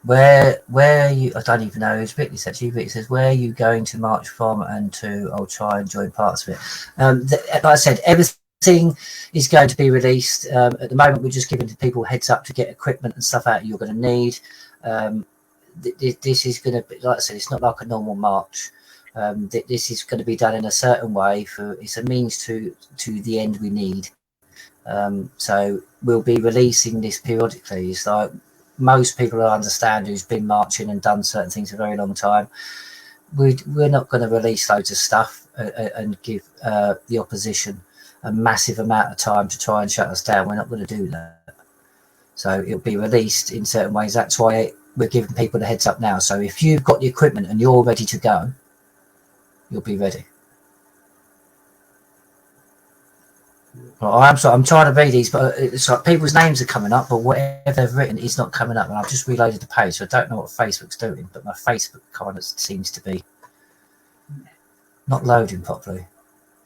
Where are you? I don't even know who's written this actually, but it says, where are you going to march from and to? I'll try and join parts of it. Like I said, everything is going to be released. At the moment, we're just giving people heads up to get equipment and stuff out you're going to need. This is going to be, like I said, it's not like a normal march. This is going to be done in a certain way. It's a means to the end we need. So we'll be releasing this periodically. It's like most people understand who's been marching and done certain things for a very long time. We're not going to release loads of stuff and give the opposition a massive amount of time to try and shut us down. We're not going to do that. So it'll be released in certain ways. That's why we're giving people the heads up now. So if you've got the equipment and you're ready to go, you'll be ready. Well, I'm sorry, I'm trying to read these, but it's like people's names are coming up, but whatever they've written is not coming up. And I've just reloaded the page, so I don't know what Facebook's doing, but my Facebook kind of seems to be not loading properly.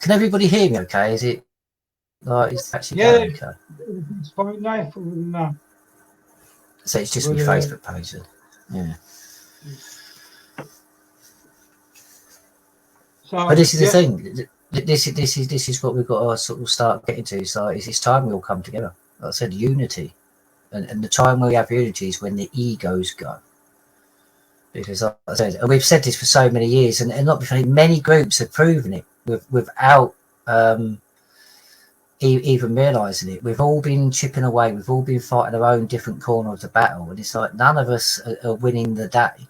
Can everybody hear me okay? Is it like it's actually going okay? It's fine now. So it's just my Facebook page then. Yeah. So, but this is the thing. This is what we've got to sort of start getting to. So it's time we all come together. Like I said, unity, and the time we have unity is when the egos go. Because like I said, and we've said this for so many years, and not funny, many groups have proven it without even realising it. We've all been chipping away. We've all been fighting our own different corner of the battle, and it's like none of us are winning the day.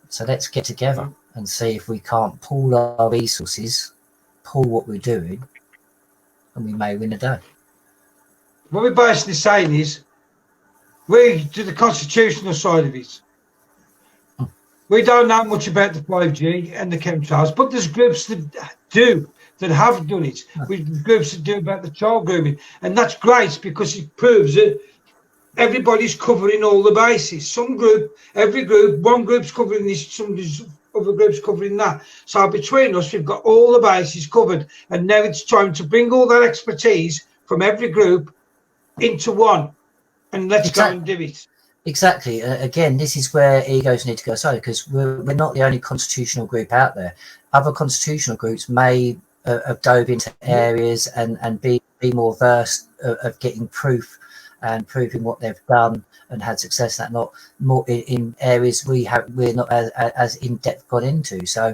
So let's get together and see if we can't pool our resources, pull what we're doing, and we may win the day. What we're basically saying is, we do the constitutional side of it. We don't know much about the 5G and the chemtrails, but there's groups that have done it. With groups that do about the child grooming, and that's great because it proves that everybody's covering all the bases. One group's covering this, some other groups covering that. So between us, we've got all the bases covered, and now it's time to bring all that expertise from every group into one, and let's go and do it. Exactly. Again, this is where egos need to go aside, because we're not the only constitutional group out there. Other constitutional groups may have dove into areas and be more versed of getting proof and proving what they've done and had success. That not more in areas we're not as in depth gone into. So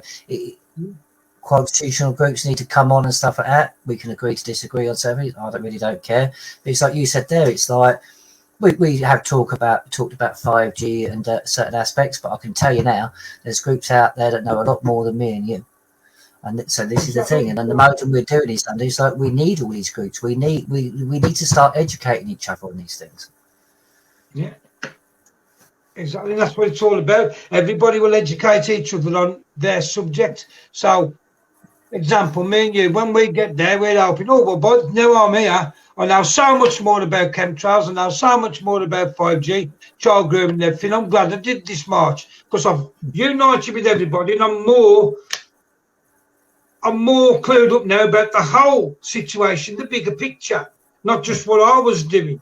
constitutional groups need to come on and stuff like that. We can agree to disagree on something. I don't care. But it's like you said there. It's like we have talked about 5G and certain aspects, but I can tell you now, there's groups out there that know a lot more than me and you. And so this is the thing. And then the moment we're doing this, and it's like we need all these groups. We need to start educating each other on these things. Yeah, exactly. That's what it's all about. Everybody will educate each other on their subject. So, example, me and you, when we get there, we're hoping, oh, well, but now I'm here. I know so much more about chemtrails. I know so much more about 5G, child grooming and everything. I'm glad I did this march because I've united with everybody, and I'm more clued up now about the whole situation, the bigger picture, not just what I was doing.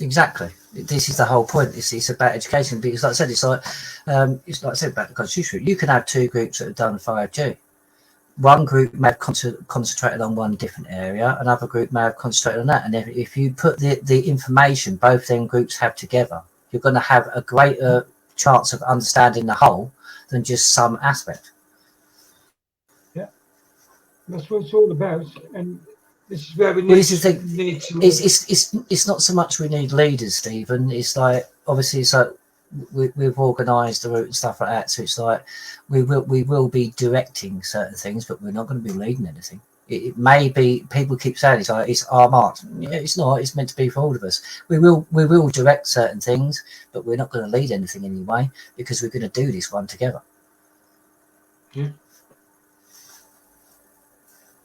Exactly. This is the whole point. It's about education, because like I said, it's like I said about the constitution. You can have two groups that have done 5G. One group may have concentrated on one different area, another group may have concentrated on that. And if you put the information both them groups have together, you're going to have a greater chance of understanding the whole than just some aspect. Yeah, that's what it's all about. And this is where we need to. It's not so much we need leaders, Stephen. It's like, obviously, it's like we've organised the route and stuff like that. So it's like we will be directing certain things, but we're not going to be leading anything. It may be, people keep saying it's like it's our march. Yeah, it's not. It's meant to be for all of us. We will direct certain things, but we're not going to lead anything anyway, because we're going to do this one together. Yeah.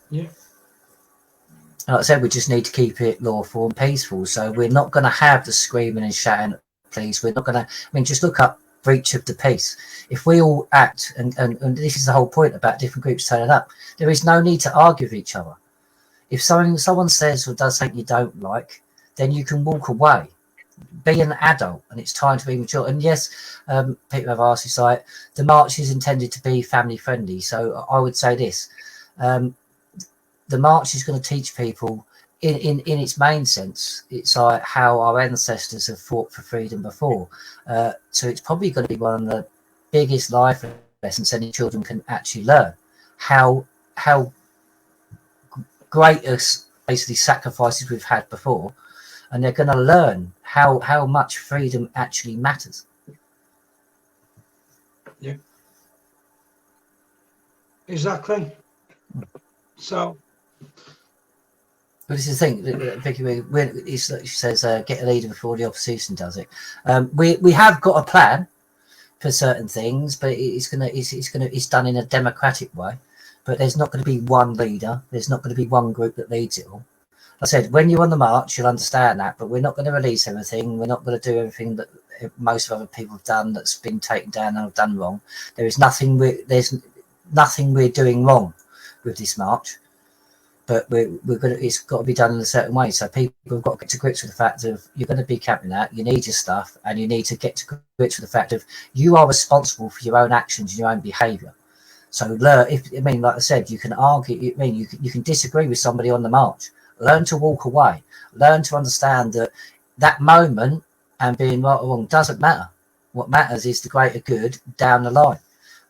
Yeah. Like I said, we just need to keep it lawful and peaceful. So we're not going to have the screaming and shouting at police. We're not going to. I mean, just look up breach of the peace. If we all act, and this is the whole point about different groups turning up, there is no need to argue with each other. If someone says or does something you don't like, then you can walk away. Be an adult, and it's time to be mature. And yes, people have asked, it's like the march is intended to be family friendly. So I would say this. The march is going to teach people, in its main sense, it's like how our ancestors have fought for freedom before. So it's probably going to be one of the biggest life lessons any children can actually learn. How great basically sacrifices we've had before, and they're going to learn how much freedom actually matters. Yeah, exactly. So. But this is the thing, Vicky. She says, "Get a leader before the opposition does it." We have got a plan for certain things, but it's done in a democratic way. But there's not going to be one leader. There's not going to be one group that leads it all. I said, when you're on the march, you'll understand that. But we're not going to release everything. We're not going to do everything that most of other people have done that's been taken down and have done wrong. There's nothing we're doing wrong with this march. But it's got to be done in a certain way. So people have got to get to grips with the fact of you're going to be camping out, you need your stuff, and you need to get to grips with the fact of you are responsible for your own actions and your own behaviour. So learn. Like I said, you can argue. You can disagree with somebody on the march. Learn to walk away. Learn to understand that moment and being right or wrong doesn't matter. What matters is the greater good down the line.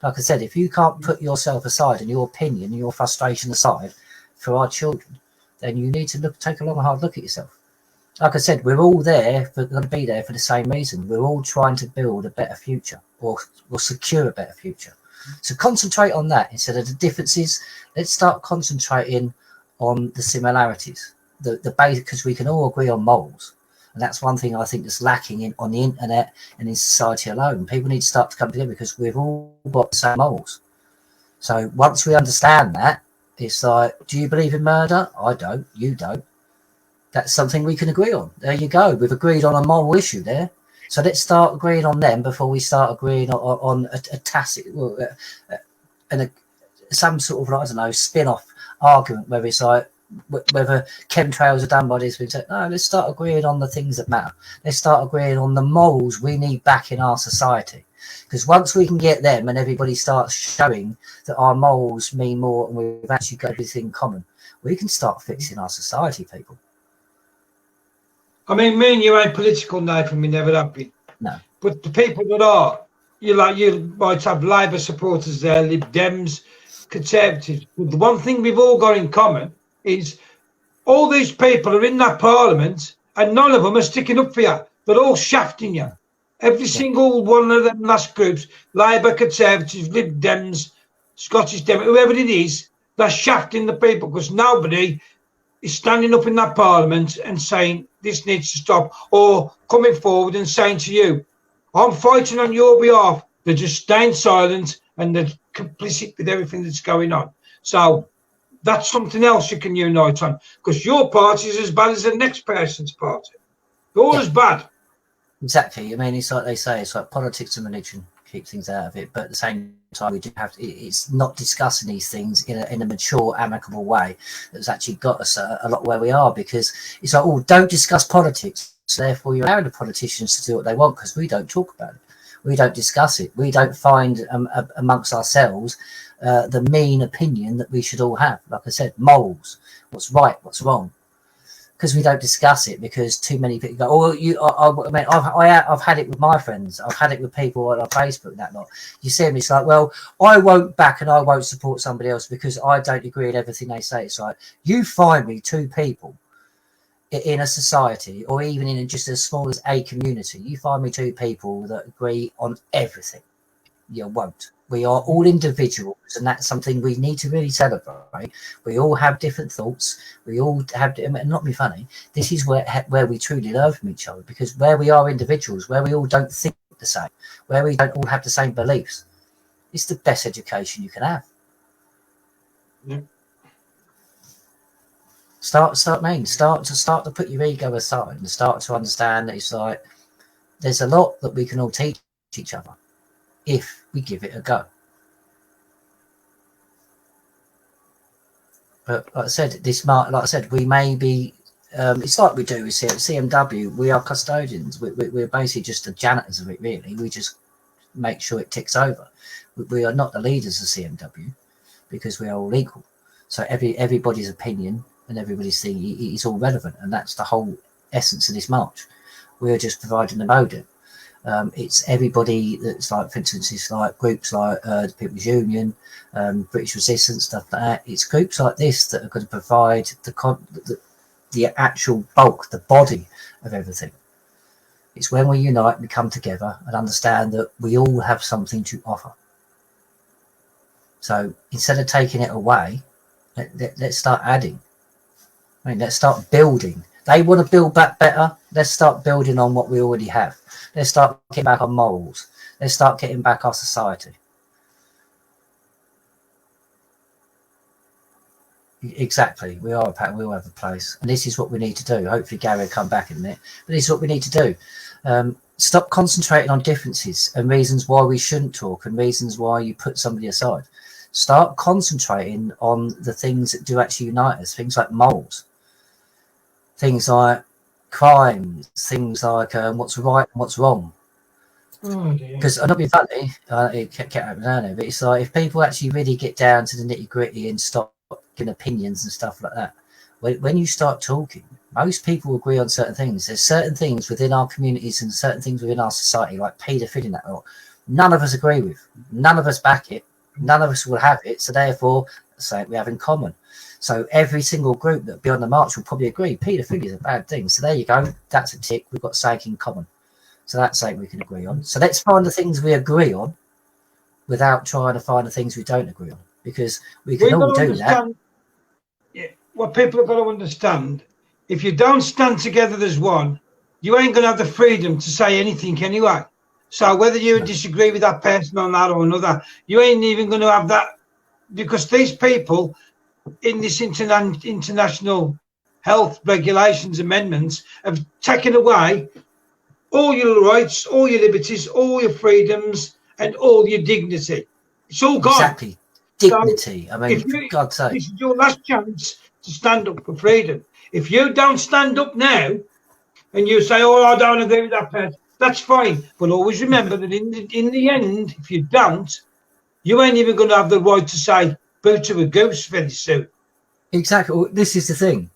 Like I said, if you can't put yourself aside and your opinion and your frustration aside for our children, then you need to take a long hard look at yourself. Like I said, we're all going to be there for the same reason. We're all trying to build a better future or secure a better future. So concentrate on that instead of the differences. Let's start concentrating on the similarities, the basic, because we can all agree on morals. And that's one thing I think that's lacking on the internet and in society alone. People need to start to come together because we've all got the same morals. So once we understand that, it's like, do you believe in murder? I don't. You don't. That's something we can agree on. There you go. We've agreed on a moral issue there. So let's start agreeing on them before we start agreeing on a tacit and some sort of, I don't know, spin-off argument where it's like whether chemtrails are done by this. We say, no, let's start agreeing on the things that matter. Let's start agreeing on the morals we need back in our society. Because once we can get them and everybody starts showing that our morals mean more and we've actually got everything in common, we can start fixing our society, people. I mean, me and you ain't political, Nathan, we never have been. No. But the people that are, you might have Labour supporters there, Lib Dems, Conservatives. But the one thing we've all got in common is all these people are in that parliament and none of them are sticking up for you. They're all shafting you. Every single one of them last groups, Labour, Conservatives, Lib Dems, Scottish Democrat, whoever it is, that's shafting the people, because nobody is standing up in that parliament and saying this needs to stop, or coming forward and saying to you, I'm fighting on your behalf. They're just staying silent and they're complicit with everything that's going on. So that's something else you can unite on, because your party is as bad as the next person's party. They're all as bad. Exactly. I mean, it's like they say, it's like politics and religion, keep things out of it. But at the same time, we do have to, it's not discussing these things in a mature, amicable way that's actually got us a lot where we are, because it's like, oh, don't discuss politics. So therefore, you're allowing the politicians to do what they want, because we don't talk about it. We don't discuss it. We don't find amongst ourselves the mean opinion that we should all have. Like I said, morals, what's right, what's wrong. Because we don't discuss it, because too many people go, oh, I mean, I've had it with my friends. I've had it with people on Facebook and that lot. You see them, it's like, well, I won't back and I won't support somebody else because I don't agree with everything they say. It's like, you find me two people in a society, or even in just as small as a community, you find me two people that agree on everything. You won't. We are all individuals, and that's something we need to really celebrate. We all have different thoughts. We all have, and not be funny, this is where we truly learn from each other, because where we are individuals, where we all don't think the same, where we don't all have the same beliefs, it's the best education you can have. Yeah. Start to put your ego aside and start to understand that it's like there's a lot that we can all teach each other if we give it a go. But like I said, we may be. It's like we do with CMW. We are custodians. We're basically just the janitors of it, really. We just make sure it ticks over. We are not the leaders of CMW, because we are all equal. So everybody's opinion and everybody's thing is all relevant, and that's the whole essence of this march. We're just providing the modem. It's everybody that's like, for instance, it's like groups like the People's Union, British Resistance, stuff like that. It's groups like this that are going to provide the actual bulk, the body of everything. It's when we unite, we come together and understand that we all have something to offer. So instead of taking it away, let's start adding. I mean, let's start building. They want to build back better. Let's start building on what we already have. Let's start getting back our morals. Let's start getting back our society. Exactly. We all have a place. And this is what we need to do. Hopefully Gary will come back in a minute. But this is what we need to do. Stop concentrating on differences and reasons why we shouldn't talk and reasons why you put somebody aside. Start concentrating on the things that do actually unite us. Things like morals. Things like crime, things like what's right and what's wrong. Because I'm not being funny, it kept happening earlier, but it's like if people actually really get down to the nitty gritty and stop giving opinions and stuff like that, when you start talking, most people agree on certain things. There's certain things within our communities and certain things within our society, like paedophilia, that lot, none of us agree with, none of us back it, none of us will have it. So therefore, something we have in common. So every single group that be on the march will probably agree paedophilia is a bad thing. So there you go. That's a tick. We've got something in common. So that's something we can agree on. So let's find the things we agree on without trying to find the things we don't agree on, because we can all do that. Yeah, what people have got to understand, if you don't stand together as one, you ain't going to have the freedom to say anything anyway. So whether you disagree with that person or that or another, you ain't even going to have that, because these people in this international health regulations amendments have taken away all your rights, all your liberties, all your freedoms, and all your dignity. It's all gone. Exactly. Dignity. So, I mean, for God's sake. This is your last chance to stand up for freedom. If you don't stand up now and you say, oh, I don't agree with that person, that's fine. But always remember that in the end, if you don't, you ain't even going to have the right to say boo to a goose very soon. Exactly. Well, this is the thing.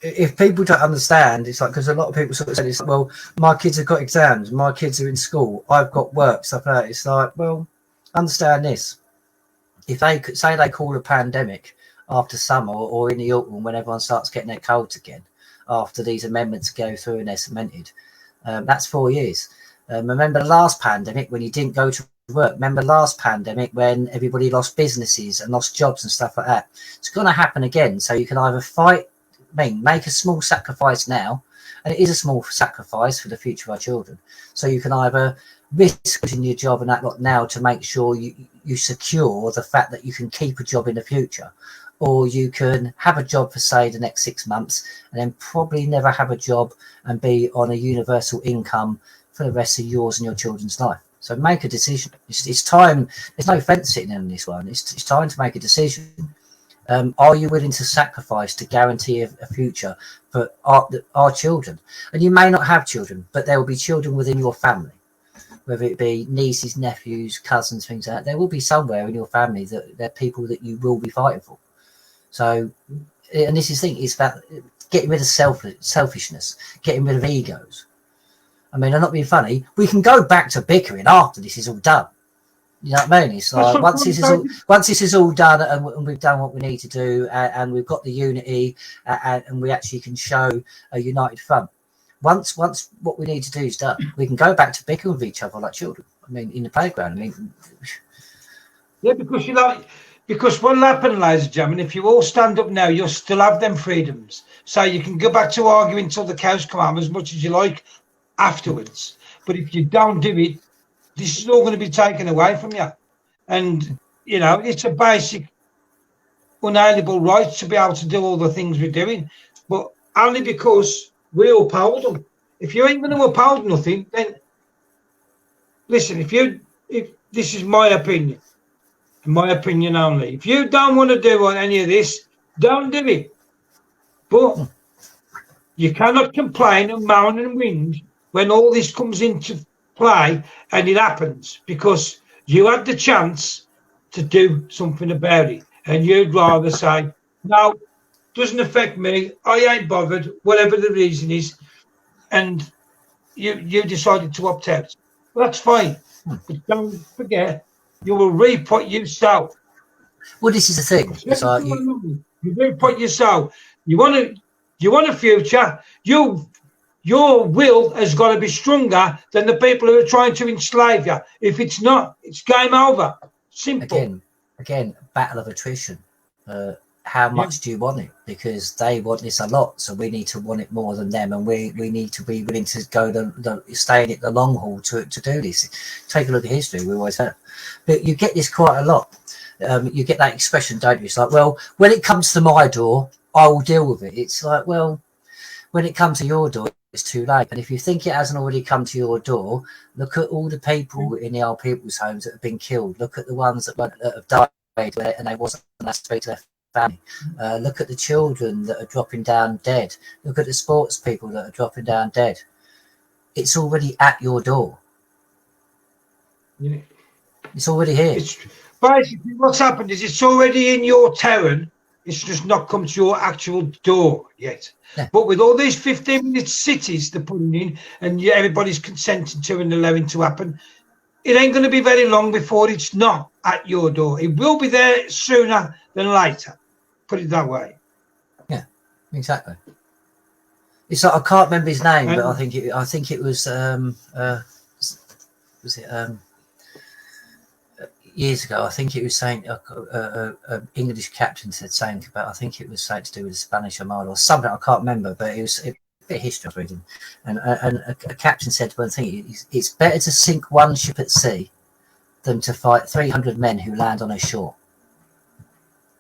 If people don't understand, it's like, because a lot of people sort of say, it's like, well, my kids have got exams, my kids are in school, I've got work, stuff like that. It's like, well, understand this. If they could say they call a pandemic after summer or in the autumn when everyone starts getting their colds again, after these amendments go through and they're cemented, that's 4 years. Remember the last pandemic when you didn't go to work. Remember last pandemic when everybody lost businesses and lost jobs and stuff like that? It's going to happen again. So you can either make a small sacrifice now, and it is a small sacrifice for the future of our children. So you can either risk losing your job and that lot now to make sure you secure the fact that you can keep a job in the future, or you can have a job for, say, the next 6 months and then probably never have a job and be on a universal income for the rest of yours and your children's life. So make a decision. It's time. There's no fence sitting in this one. It's time to make a decision. Are you willing to sacrifice to guarantee a future for our children? And you may not have children, but there will be children within your family, whether it be nieces, nephews, cousins, things like that. There will be somewhere in your family that they're people that you will be fighting for. So, and this is the thing, it's about getting rid of selfishness, getting rid of egos. I mean, I'm not being funny. We can go back to bickering after this is all done. You know what I mean? It's like once this is all done and we've done what we need to do and we've got the unity and we actually can show a united front. Once what we need to do is done, we can go back to bickering with each other like children. I mean, in the playground. I mean, yeah, because what'll happen, ladies and gentlemen, if you all stand up now, you'll still have them freedoms. So you can go back to arguing until the cows come home as much as you like afterwards. But if you don't do it, this is all going to be taken away from you. And, you know, it's a basic, unalienable right to be able to do all the things we're doing, but only because we uphold them. If you ain't going to uphold nothing, then listen, if this is my opinion only. If you don't want to do any of this, don't do it. But you cannot complain and moan and whinge when all this comes into play and it happens, because you had the chance to do something about it and you'd rather say, no, doesn't affect me, I ain't bothered, whatever the reason is, and you decided to opt out. Well, that's fine, but don't forget, you will reap what you sow. Well, this is the thing. It's like you reap what you sow. You want a future. Your will has got to be stronger than the people who are trying to enslave you. If it's not, it's game over. Simple. Again, battle of attrition. How much do you want it? Because they want this a lot, so we need to want it more than them, and we need to be willing to go stay in it the long haul to do this. Take a look at history. We always have, but you get this quite a lot. You get that expression, don't you? It's like, well, when it comes to my door, I will deal with it. It's like, well, when it comes to your door, it's too late. And if you think it hasn't already come to your door, look at all the people in the old people's homes that have been killed. Look at the ones that have died and they wasn't allowed to speak to their family. Look at the children that are dropping down dead. Look at the sports people that are dropping down dead. It's already at your door. Yeah. It's already here. Basically, what's happened is it's already in your terrain. It's just not come to your actual door yet. Yeah. But with all these 15-minute cities they're putting in and everybody's consenting to and allowing to happen, it ain't going to be very long before it's not at your door. It will be there sooner than later. Put it that way. Yeah, exactly. It's like, I can't remember his name, but I think it was years ago. I think it was saying an English captain said something about, I think it was something to do with the Spanish Armada or something. I can't remember, but it was a bit of history I was reading. And a captain said one thing: it's better to sink one ship at sea than to fight 300 men who land on a shore.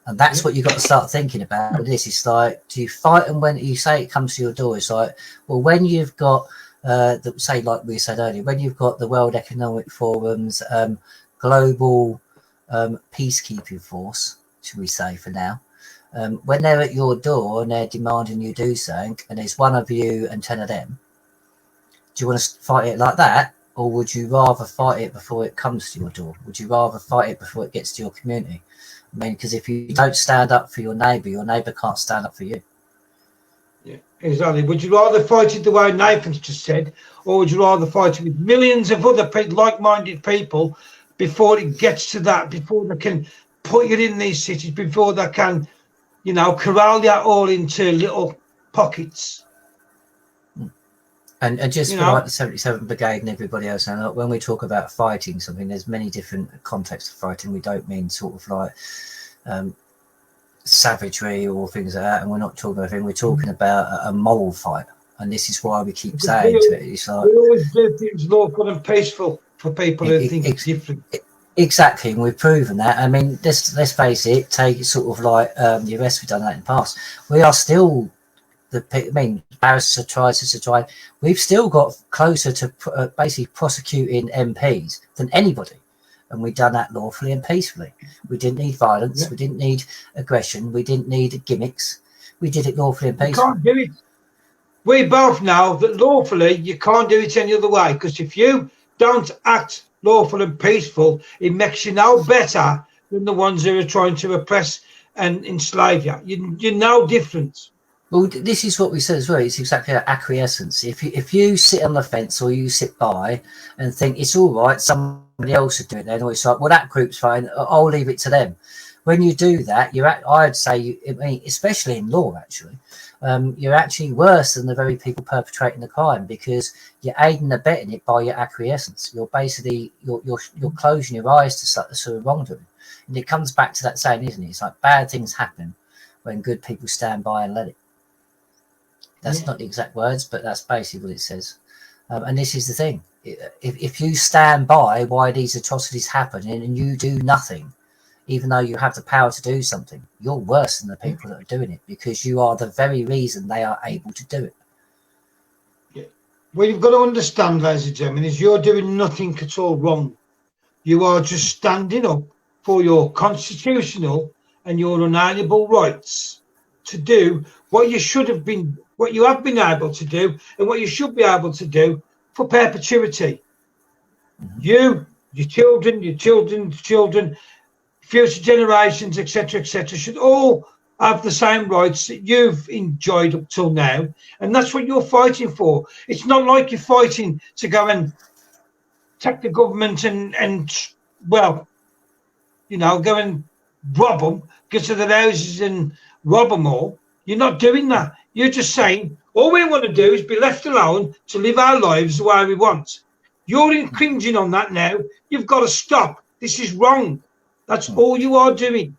And that's what you've got to start thinking about with this. It's like, do you fight them when you say it comes to your door? It's like, well, when you've got, say, like we said earlier, when you've got the World Economic Forum's global peacekeeping force, should we say for now, when they're at your door and they're demanding you do something, and there's one of you and 10 of them, do you want to fight it like that? Or would you rather fight it before it comes to your door? Would you rather fight it before it gets to your community? I mean, because if you don't stand up for your neighbour can't stand up for you. Yeah, exactly. Would you rather fight it the way Nathan's just said, or would you rather fight it with millions of other like-minded people before it gets to that, before they can put you in these cities, before they can, corral you all into little pockets? And just You for know, like the 77th Brigade and everybody else, and when we talk about fighting something, there's many different contexts of fighting. We don't mean sort of like savagery or things like that, and we're not talking about anything. We're talking about a moral fight, and this is why we keep saying to it. It's like we always do things lawful and peaceful for people who think different. Exactly, and we've proven that. I mean, let's face it. Take it sort of like the US. We've done that in the past. We are still barristers have tried. We've still got closer to basically prosecuting MPs than anybody, and we've done that lawfully and peacefully. We didn't need violence. Yeah. We didn't need aggression. We didn't need gimmicks. We did it lawfully and peacefully. You can't do it. We both know that lawfully you can't do it any other way, because if you don't act lawful and peaceful, it makes you no better than the ones who are trying to oppress and enslave you. You're no different. Well, this is what we said as well. It's exactly like acquiescence. If you sit on the fence or you sit by and think it's all right, somebody else should do it, then or it's like, well, that group's fine, I'll leave it to them. When you do that, I'd say, especially in law, actually, you're actually worse than the very people perpetrating the crime, because you're aiding and abetting it by your acquiescence. You're basically you're closing your eyes to sort of wrongdoing, and it comes back to that saying, isn't it? It's like bad things happen when good people stand by and let it. That's not the exact words, but that's basically what it says. And this is the thing: if you stand by why these atrocities happen and you do nothing, even though you have the power to do something, you're worse than the people that are doing it, because you are the very reason they are able to do it. Yeah. What you've got to understand, ladies and gentlemen, is you're doing nothing at all wrong. You are just standing up for your constitutional and your unalienable rights to do what you should have been, what you have been able to do, and what you should be able to do for perpetuity. Mm-hmm. You, your children's children, future generations, etc., should all have the same rights that you've enjoyed up till now, and that's what you're fighting for. It's not like you're fighting to go and take the government and well, you know, go and rob them, get to their houses and rob them all. You're not doing that. You're just saying all we want to do is be left alone to live our lives the way we want. You're infringing on that now. You've got to stop. This is wrong. That's all you are doing.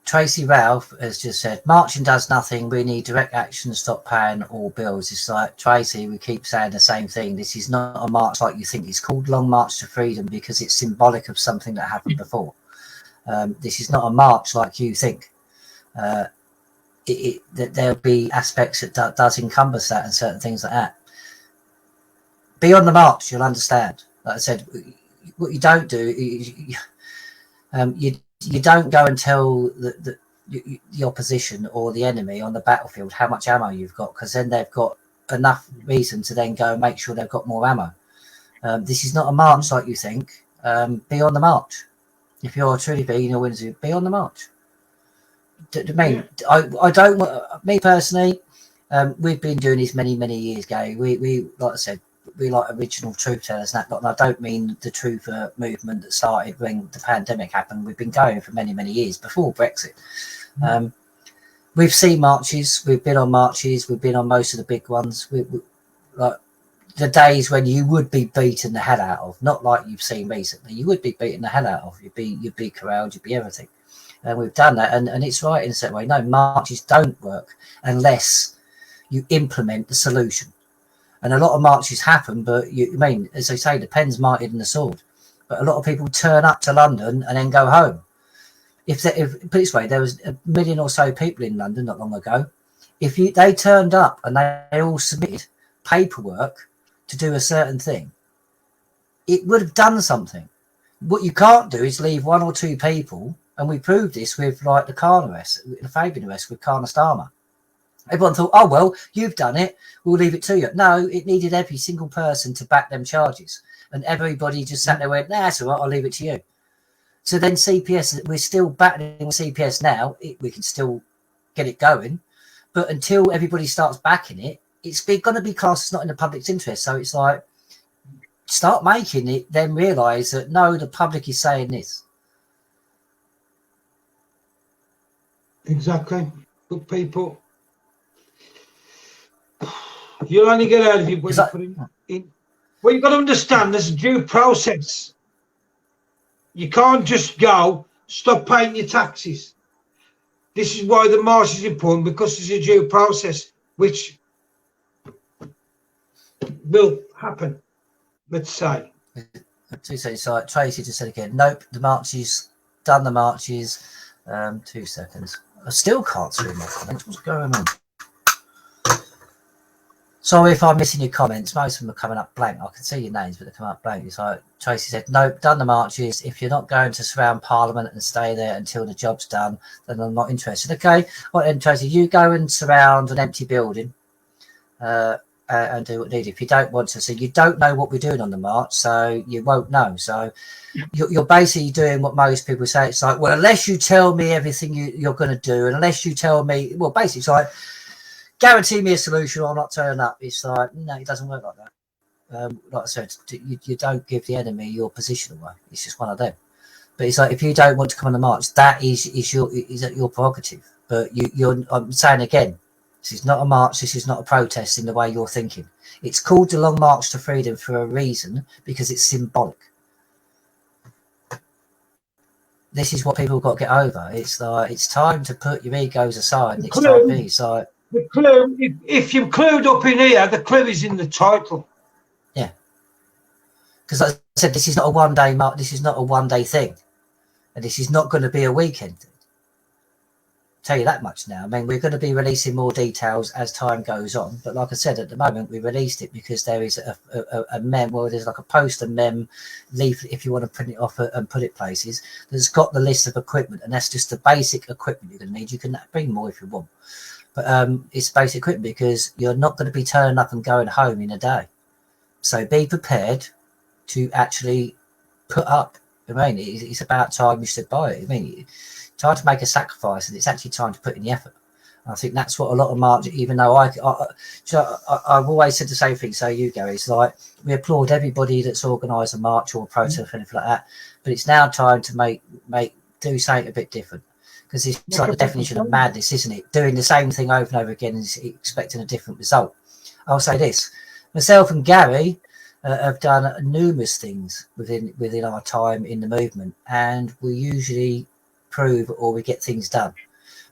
Tracy Ralph has just said, marching does nothing. We need direct action to stop paying all bills. It's like, Tracy, we keep saying the same thing. This is not a march like you think. It's called Long March to Freedom because it's symbolic of something that happened before. This is not a march like you think. That there'll be aspects that does encompass that and certain things like that. Be on the march, you'll understand. Like I said, what you don't do, you don't go and tell the opposition or the enemy on the battlefield how much ammo you've got, because then they've got enough reason to then go and make sure they've got more ammo. This is not a march like you think. Be on the march. If you're truly being a winner, be on the march. I don't want, me personally, we've been doing this many years, Gary. We like I said, we like original truth tellers, and I don't mean the truth movement that started when the pandemic happened. We've been going for many years before Brexit. We've seen marches, we've been on marches, we've been on most of the big ones. We like the days when you would be beaten the hell out of, not like you've seen recently. You would be beaten the hell out of. You'd be corralled, you'd be everything. And we've done that, and it's right in a certain way. No, marches don't work unless you implement the solution. And a lot of marches happen, but as they say, the pen's mightier than the sword. But a lot of people turn up to London and then go home. If put it this way, there was 1 million or so people in London not long ago. If they turned up and they all submitted paperwork to do a certain thing, it would have done something. What you can't do is leave one or two people, and we proved this with like the Khan arrest, the Fabian arrest with Khan Starmer. Everyone thought, oh, well, you've done it, we'll leave it to you. No, it needed every single person to back them charges. And everybody just sat there and went, nah, that's all right, I'll leave it to you. So then CPS, we're still battling with CPS now. We can still get it going. But until everybody starts backing it, it's going to be classed as not in the public's interest. So it's like, start making it, then realise that, no, the public is saying this. Exactly. But people... You'll only get out of it when you put in. Well, you've got to understand there's a due process. You can't just go, stop paying your taxes. This is why the march is important, because there's a due process which will happen, let's say. So Tracy just said again, nope, the marches, done the marches. 2 seconds. I still can't see my comments. What's going on? Sorry if I'm missing your comments. Most of them are coming up blank. I can see your names, but they're coming up blank. It's like Tracy said, nope, done the marches. If you're not going to surround Parliament and stay there until the job's done, then I'm not interested. Okay, well then, Tracy, you go and surround an empty building and do what needed. If you don't want to, so you don't know what we're doing on the march, so you won't know. So you're basically doing what most people say. It's like, well, unless you tell me everything you're going to do, and unless you tell me, well, basically it's like, guarantee me a solution or I'm not turning up. It's like, no, it doesn't work like that. Like I said, you don't give the enemy your position away. It's just one of them. But it's like, if you don't want to come on the march, that is your prerogative. But I'm saying again, this is not a march. This is not a protest in the way you're thinking. It's called the Long March to Freedom for a reason, because it's symbolic. This is what people have got to get over. It's like, it's time to put your egos aside. It's time to be. It's like, the clue, if you're clued up in here, the clue is in the title. Yeah. Because like I said, this is not a one-day march. This is not a one-day thing. And this is not going to be a weekend thing. Tell you that much now. I mean, we're going to be releasing more details as time goes on. But like I said, at the moment, we released it because there is a mem, well, there's like a poster mem leaflet, if you want to print it off and put it places, that's got the list of equipment. And that's just the basic equipment you're going to need. You can bring more if you want. But it's basic equipment, because you're not going to be turning up and going home in a day. So be prepared to actually put up. I mean, it's about time you stood by it. I mean, time to make a sacrifice, and it's actually time to put in the effort. And I think that's what a lot of march, even though I've always said the same thing. So you, Gary, it's like, we applaud everybody that's organised a march or a protest or anything like that. But it's now time to do something a bit different. Because it's like the definition of madness, isn't it? Doing the same thing over and over again and expecting a different result. I'll say this. Myself and Gary have done numerous things within our time in the movement. And we usually prove or we get things done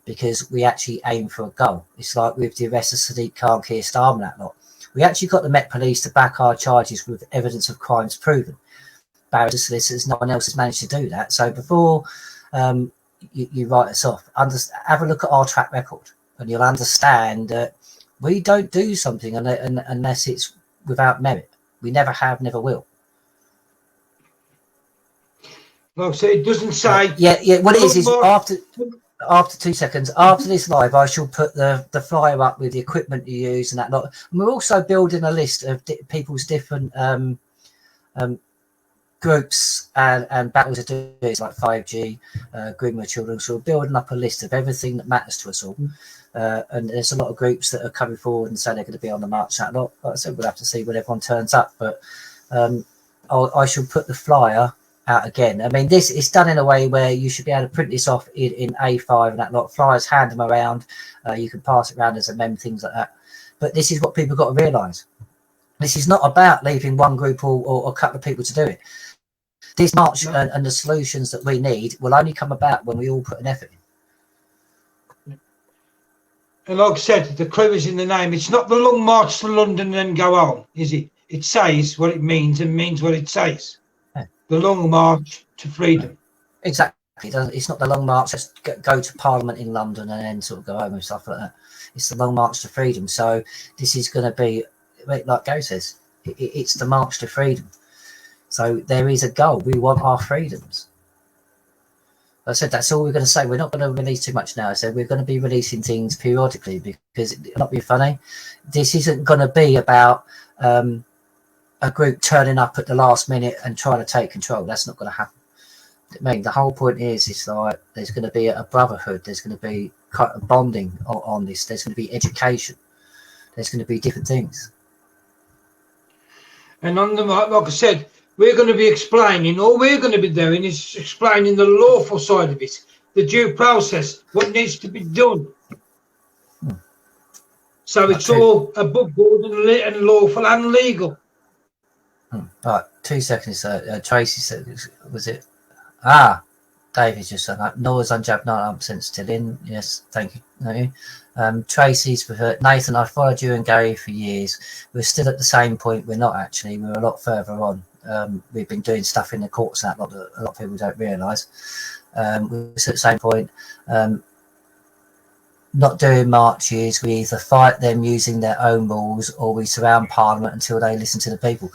because we actually aim for a goal. It's like with the arrest of Sadiq Khan, Keir Starmer, that lot. We actually got the Met Police to back our charges with evidence of crimes proven. Barristers, solicitors, no one else has managed to do that. So before... you write us off. Have a look at our track record, and you'll understand that we don't do something unless it's without merit. We never have, never will. No, so it doesn't say. Yeah. What it is after 2 seconds after this live, I shall put the flyer up with the equipment you use and that lot. And we're also building a list of people's different groups and battles to do, it's like 5G, grooming of children. So we're building up a list of everything that matters to us all. And there's a lot of groups that are coming forward and saying they're going to be on the march. That lot, like I said, we'll have to see when everyone turns up. But I shall put the flyer out again. I mean, this is done in a way where you should be able to print this off in A5 and that lot. Flyers, hand them around. You can pass it around as a mem, things like that. But this is what people got to realise. This is not about leaving one group or a couple of people to do it. This march and the solutions that we need will only come about when we all put an effort in. And like I said, the clue is in the name. It's not the long march to London and then go home, is it? It says what it means and means what it says. Yeah. The long march to freedom. Exactly. It's not the long march, just go to Parliament in London and then sort of go home and stuff like that. It's the long march to freedom. So this is going to be, like Gary says, it's the march to freedom. So there is a goal. We want our freedoms. I said that's all we're going to say. We're not going to release too much now. So we're going to be releasing things periodically because it'll not be funny. This isn't going to be about a group turning up at the last minute and trying to take control. That's not going to happen. I mean, the whole point is like there's going to be a brotherhood. There's going to be bonding on this. There's going to be education. There's going to be different things. And on the like I said, we're going to be explaining, all we're going to be doing is explaining the lawful side of it, the due process, what needs to be done. So it's all above board and lawful and legal. Right, 2 seconds. Tracy said, was it? David just said that. Noah's unjabbed 99% still in. Yes, thank you. No. Tracy's preferred. Nathan, I followed you and Gary for years. We're still at the same point. We're not actually. We're a lot further on. We've been doing stuff in the courts that a lot of people don't realise. We're still at the same point. Not doing marches. We either fight them using their own rules, or we surround Parliament until they listen to the people.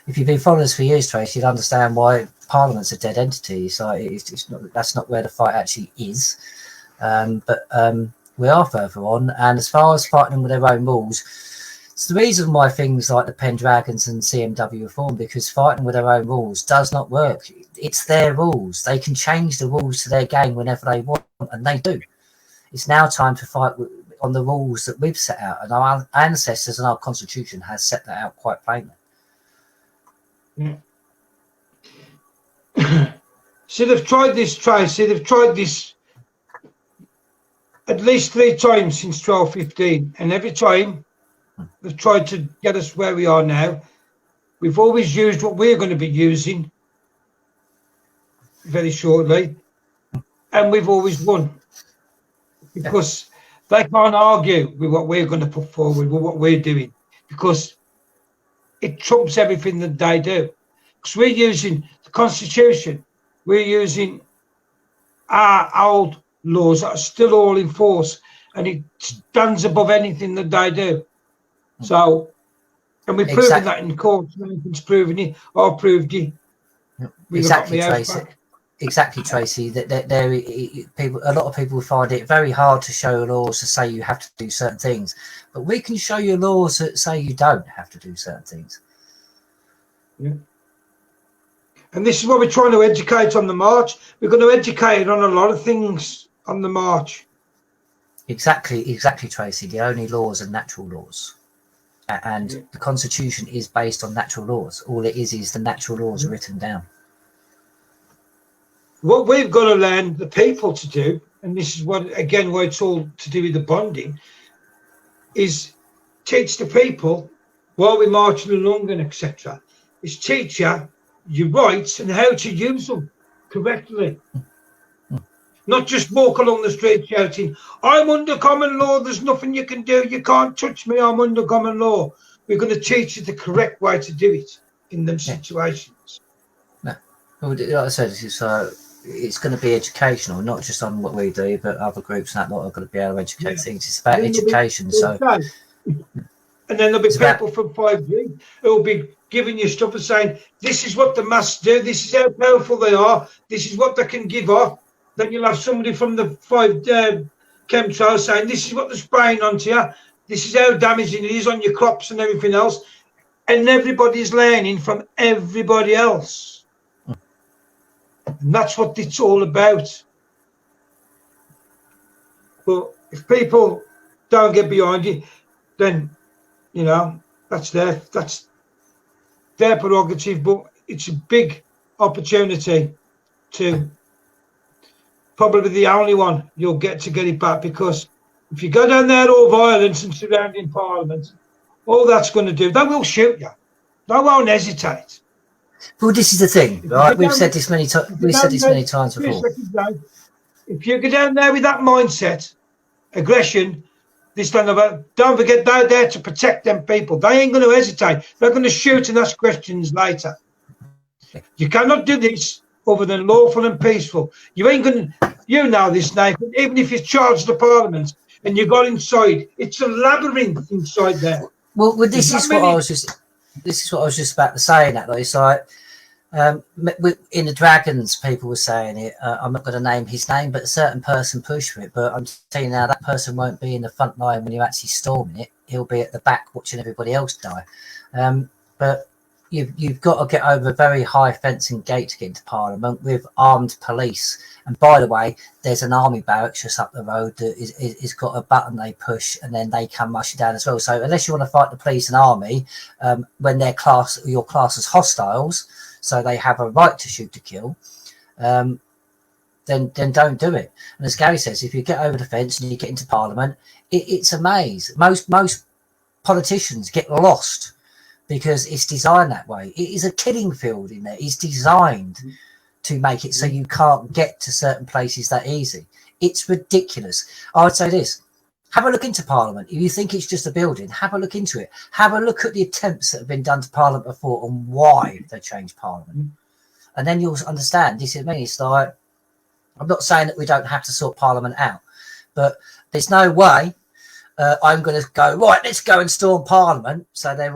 If you've been following us for years, Tracy, you'd understand why Parliament's a dead entity. So it's not, that's not where the fight actually is. But we are further on. And as far as fighting them with their own rules, it's the reason why things like the Pendragons and CMW are formed, because fighting with their own rules does not work. It's their rules. They can change the rules to their game whenever they want, and they do. It's now time to fight on the rules that we've set out, and our ancestors and our constitution has set that out quite plainly. Yeah. So they've tried this, Tracy. They've tried this at least 3 times since 1215, and every time they've tried to get us where we are now. We've always used what we're going to be using very shortly, and we've always won, because they can't argue with what we're going to put forward, with what we're doing, because it trumps everything that they do. Because we're using the Constitution, we're using our old laws that are still all in force, and it stands above anything that they do. So, and we've proven that in court. Nathan's proven it. I've proved it. Exactly, Tracy. Exactly, Tracy. That people, a lot of people find it very hard to show laws to say you have to do certain things, but we can show you laws that say you don't have to do certain things. Yeah. And this is what we're trying to educate on the march. We're going to educate on a lot of things on the march. Exactly, Tracy. The only laws are natural laws, and the Constitution is based on natural laws. All it is the natural laws written down. What we've got to learn the people to do, and this is what, again, why it's all to do with the bonding, is teach the people while we're marching along and etc. is teach you your rights and how to use them correctly. Not just walk along the street shouting, I'm under common law, there's nothing you can do, you can't touch me, I'm under common law. We're going to teach you the correct way to do it in them situations. No. Well, like I said, it's going to be educational, not just on what we do, but other groups and that lot are going to be able to educate things. It's about education. And then there'll be people from 5G who will be giving you stuff and saying, this is what the masks do, this is how powerful they are, this is what they can give off. Then you'll have somebody from the 5 chemtrails saying, this is what they're spraying onto you, this is how damaging it is on your crops and everything else. And everybody's learning from everybody else. And that's what it's all about. But if people don't get behind it, then, you know, that's their prerogative. But it's a big opportunity to probably the only one you'll get to get it back, because if you go down there all violence and surrounding Parliament, all that's going to do, they will shoot you. They won't hesitate. Well, this is the thing, right? We've said this many times. We've said this many times before. If you go down there with that mindset, aggression, this kind of don't forget they're there to protect them people. They ain't going to hesitate. They're going to shoot and ask questions later. You cannot do this other than lawful and peaceful. You ain't going to, you know this, Nathan, even if you charge the Parliament and you got inside, it's a labyrinth inside there. Well, this is what I was just about to say. That though, it's like in the Dragons, people were saying it. I'm not going to name his name, but a certain person pushed for it. But I'm telling you now, that person won't be in the front line when you're actually storming it. He'll be at the back watching everybody else die. But you've got to get over a very high fencing gate to get into Parliament with armed police. And by the way, there's an army barracks just up the road that is got a button they push, and then they come rushing down as well. So unless you want to fight the police and army, when your class as hostiles, so they have a right to shoot to kill, then don't do it. And as Gary says, if you get over the fence and you get into Parliament, it's a maze. Most politicians get lost because it's designed that way. It is a killing field in there. It's designed to make it so you can't get to certain places that easy. It's ridiculous. I would say this. Have a look into Parliament. If you think it's just a building, have a look into it. Have a look at the attempts that have been done to Parliament before and why they changed Parliament. And then you'll understand. This is me. It's like, I'm not saying that we don't have to sort Parliament out, but there's no way I'm going to go, right, let's go and storm Parliament. So they're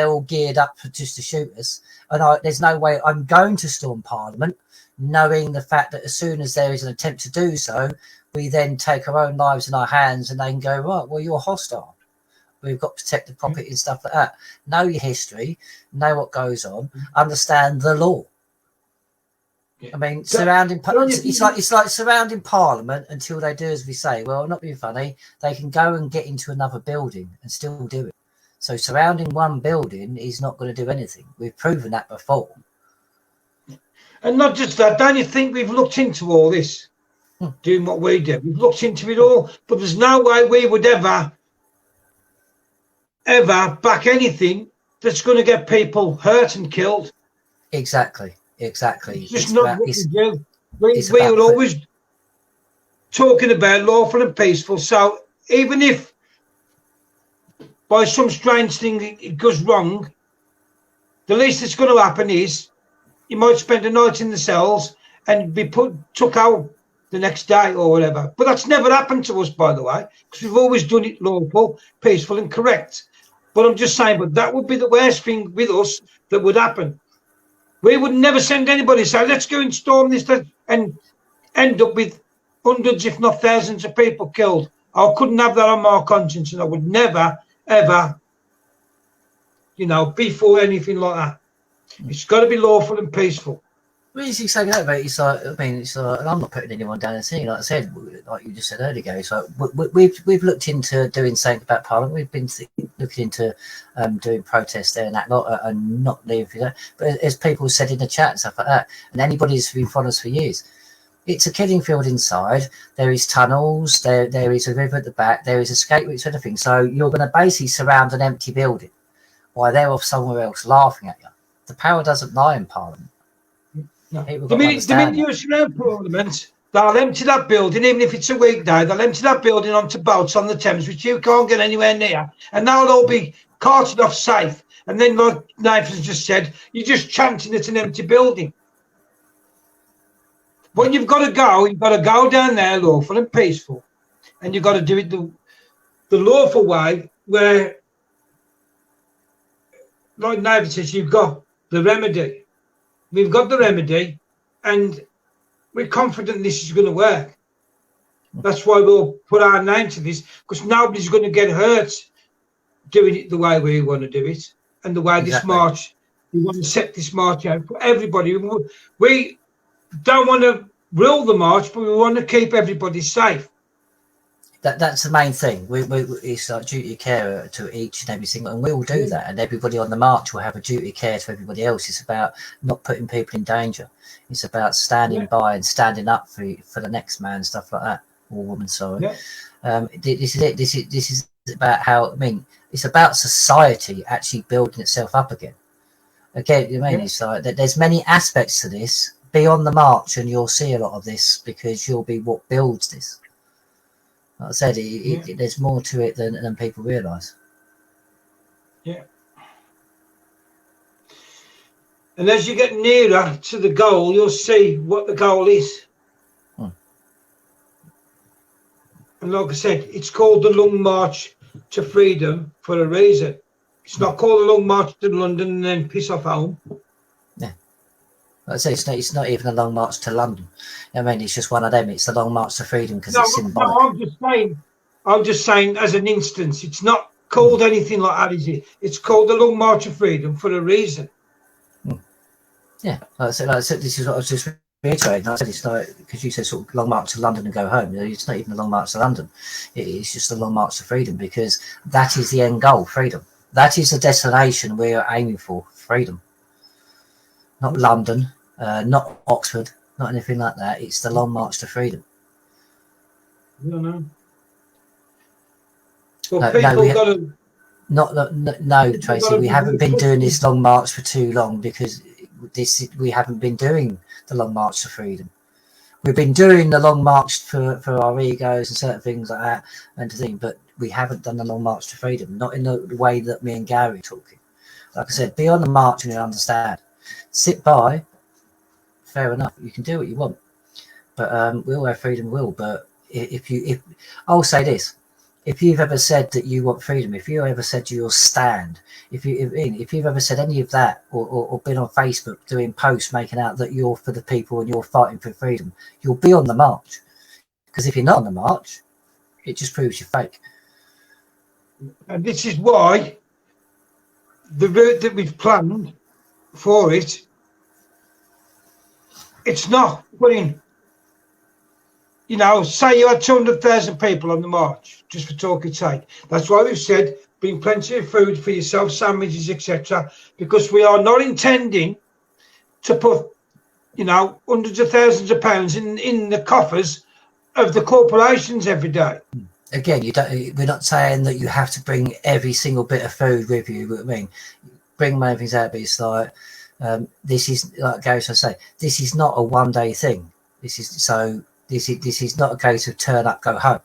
all geared up just to shoot us. And there's no way I'm going to storm Parliament, knowing the fact that as soon as there is an attempt to do so, we then take our own lives in our hands and they can go, right, well, you're hostile. We've got protected property and stuff like that. Know your history, know what goes on, understand the law. I mean, it's like surrounding Parliament until they do as we say. Well, not being funny, they can go and get into another building and still do it. So surrounding one building is not going to do anything. We've proven that before. And not just that, don't you think we've looked into all this, doing what we do? We've looked into it all, but there's no way we would ever back anything that's going to get people hurt and killed. Exactly. It's just not what we do. We are always talking about lawful and peaceful. So even if by some strange thing it goes wrong, the least that's going to happen is you might spend a night in the cells and be took out the next day or whatever. But that's never happened to us, by the way, because we've always done it lawful, peaceful and correct. But I'm just saying, but that would be the worst thing with us that would happen. We would never send anybody say, let's go and storm this and end up with hundreds, if not thousands of people killed. I couldn't have that on my conscience, and I would never, ever, be for anything like that. It's got to be lawful and peaceful. Well, it's exactly that, mate. It's like, and I'm not putting anyone down and saying, like I said, like you just said earlier ago, it's like we've looked into doing something about Parliament. We've been looking into doing protests there and that lot, and not leaving that. But as people said in the chat and stuff like that, and anybody who's been following us for years, it's a killing field inside. There is tunnels. There is a river at the back. There is escape routes, sort of thing. So you're going to basically surround an empty building while they're off somewhere else laughing at you. The power doesn't lie in Parliament. No. The minute you surround Parliament, they'll empty that building, even if it's a weekday, they'll empty that building onto boats on the Thames, which you can't get anywhere near, and they'll all be carted off safe. And then, like Nathan's just said, you're just chanting it's an empty building. When you've got to go down there lawful and peaceful, and you've got to do it the lawful way, where, like Nathan says, you've got the remedy. We've got the remedy, and we're confident this is going to work. That's why we'll put our name to this, because nobody's going to get hurt doing it the way we want to do it, and the way this march, we want to set this march out for everybody. We don't want to rule the march, but we want to keep everybody safe. That's the main thing. It's like duty of care to each and every single, and we will do that. And everybody on the march will have a duty of care to everybody else. It's about not putting people in danger. It's about standing by and standing up for the next man, stuff like that, or woman. Sorry. Yeah. This is it. This is about how. It's about society actually building itself up again. Again, it's like that. There's many aspects to this. Be on the march, and you'll see a lot of this, because you'll be what builds this. Like I said, there's more to it than people realise. Yeah. And as you get nearer to the goal, you'll see what the goal is. And like I said, it's called the Long March to Freedom for a reason. It's not called the Long March to London and then piss off home. Yeah. Like I say, it's not even a long march to London. It's just one of them. It's the Long March to Freedom because it's symbolic. No, I'm just saying as an instance, it's not called anything like that, is it? It's called the Long March of Freedom for a reason. Yeah, like I said, this is what I was just reiterating. Like I said, it's like, because you said sort of long march to London and go home. It's not even a long march to London. It's just a long march to freedom, because that is the end goal, freedom. That is the destination we are aiming for, freedom. Not London, not Oxford, not anything like that. It's the Long March to Freedom. I don't know. But people got to... No, Tracy, we haven't been doing this Long March for too long, because we haven't been doing the Long March to Freedom. We've been doing the Long March for our egos and certain things like that, and the thing, but we haven't done the Long March to Freedom, not in the way that me and Gary are talking. Like I said, be on the march and you'll understand. Sit by, fair enough, you can do what you want, but we all have freedom of will. But if I'll say this, if you've ever said that you want freedom, if you ever said you'll stand, if you've ever said any of that, or been on Facebook doing posts making out that you're for the people and you're fighting for freedom, you'll be on the march. Because if you're not on the march, it just proves you're fake. And this is why the route that we've planned for it, it's not putting, you know, say you had 200,000 people on the march, just for talking sake. That's why we've said bring plenty of food for yourself, sandwiches, etc. Because we are not intending to put, you know, hundreds of thousands of pounds in the coffers of the corporations every day. Again, we're not saying that you have to bring every single bit of food with you. I mean, bring many things out, but it's like, this is, like Gary was saying, this is not a one-day thing. This is not a case of turn up, go home.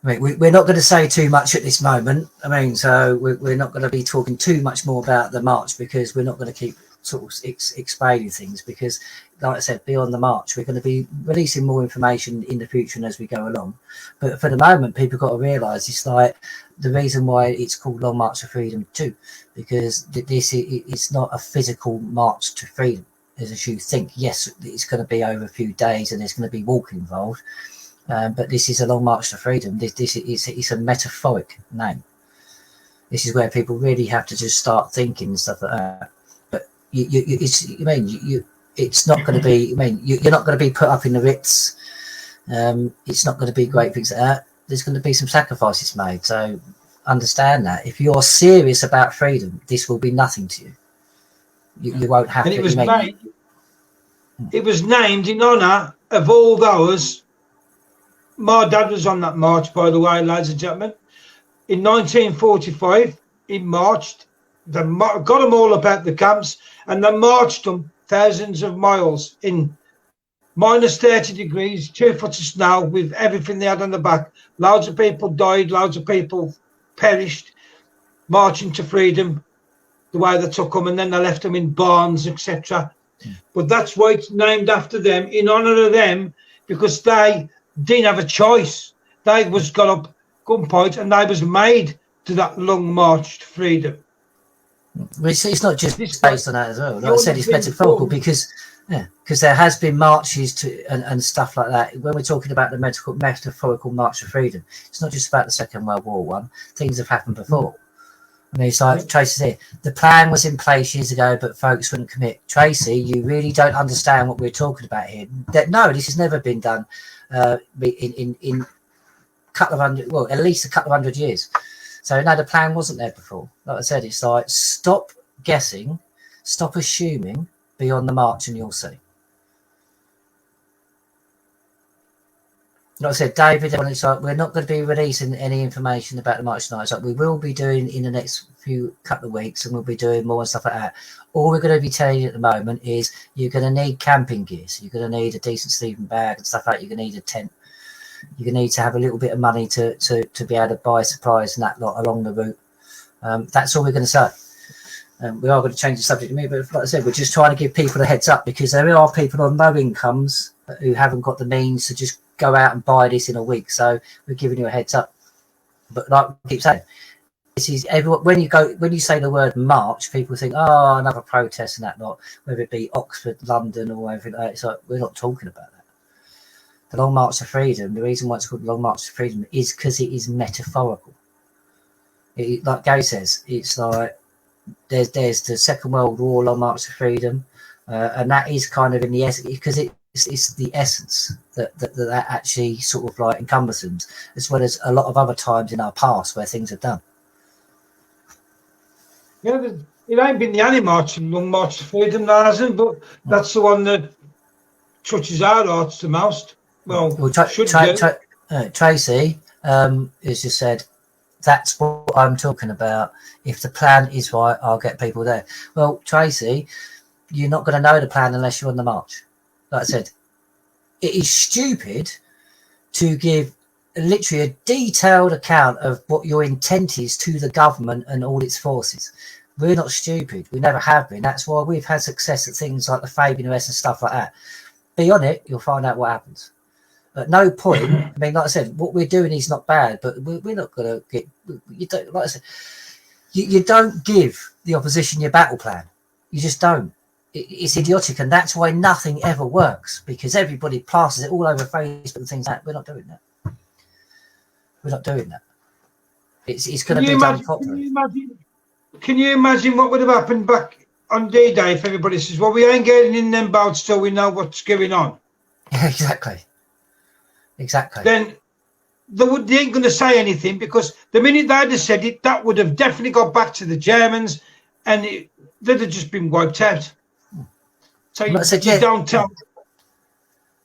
I mean, we're not going to say too much at this moment. I mean, so we're not going to be talking too much more about the march, because we're not going to keep sort of explaining things, because, like I said, beyond the march, we're going to be releasing more information in the future and as we go along. But for the moment, people got to realise it's like the reason why it's called Long March to Freedom too, because it's not a physical march to freedom as you think. Yes, it's going to be over a few days and there's going to be walking involved, but this is a Long March to Freedom. It's a metaphoric name. This is where people really have to just start thinking and stuff like that. But it's not going to be, you're not going to be put up in the Ritz. It's not going to be great things like that. There's going to be some sacrifices made. So understand that. If you're serious about freedom, this will be nothing to you. You won't have and to. It was named in honour of all those. My dad was on that march, by the way, ladies and gentlemen. In 1945, he marched. They got them all about the camps, and they marched them thousands of miles in minus 30 degrees, 2 foot of snow, with everything they had on the back. Loads of people died, loads of people perished, marching to freedom, the way they took them, and then they left them in barns, etc. But that's why it's named after them, in honour of them, because they didn't have a choice. They was got up gunpoint, and they was made to that long march to freedom. Well, it's not just based on that as well. Like I said, it's metaphorical because there has been marches to and stuff like that. When we're talking about the metaphorical march to freedom, it's not just about the Second World War one. Things have happened before. I mean, it's like Tracy said, the plan was in place years ago, but folks wouldn't commit. Tracy, you really don't understand what we're talking about here. No, this has never been done in couple of hundred, well, at least a couple of hundred years. So no, the plan wasn't there before. Like I said, it's like, stop guessing, stop assuming, be on the march and you'll see. Like I said, David, it's like, we're not going to be releasing any information about the march tonight. It's like, we will be doing in the next couple of weeks, and we'll be doing more and stuff like that. All we're going to be telling you at the moment is you're going to need camping gear. So you're going to need a decent sleeping bag and stuff like that. You're going to need a tent. You're going to need to have a little bit of money to be able to buy supplies and that lot along the route. That's all we're going to say. We are going to change the subject to me, but like I said, we're just trying to give people a heads up, because there are people on low incomes who haven't got the means to just go out and buy this in a week. So we're giving you a heads up. But like I keep saying, this is everyone. When you say the word march, people think, oh, another protest and that lot, whether it be Oxford, London, or everything like that. It's like, we're not talking about that. The Long March to Freedom, the reason why it's called Long March to Freedom is because it is metaphorical. Like Gary says, it's like there's the Second World War Long March to Freedom, and that is kind of in the essence, because it's the essence that actually sort of like encompasses, as well as a lot of other times in our past where things are done. Yeah, It ain't been the Annie March and Long March to Freedom, that hasn't, but that's the one that touches our hearts the most. Well, should do. Tracy has just said, that's what I'm talking about. If the plan is right, I'll get people there. Well, Tracy, you're not going to know the plan unless you're on the march. Like I said, it is stupid to give literally a detailed account of what your intent is to the government and all its forces. We're not stupid. We never have been. That's why we've had success at things like the Fabian arrest and stuff like that. Be on it, you'll find out what happens. At no point, I mean, like I said, what we're doing is not bad, but we're not going to get, you don't, like I said, you don't give the opposition your battle plan. You just don't. It's idiotic, and that's why nothing ever works, because everybody plasters it all over Facebook and things like that. We're not doing that. We're not doing that. It's going to be done properly. Can you imagine what would have happened back on D-Day if everybody says, well, we ain't getting in them bouts till we know what's going on? Yeah, exactly. Then they ain't going to say anything, because the minute they'd have said it, that would have definitely got back to the Germans, and they'd have just been wiped out. So you don't tell.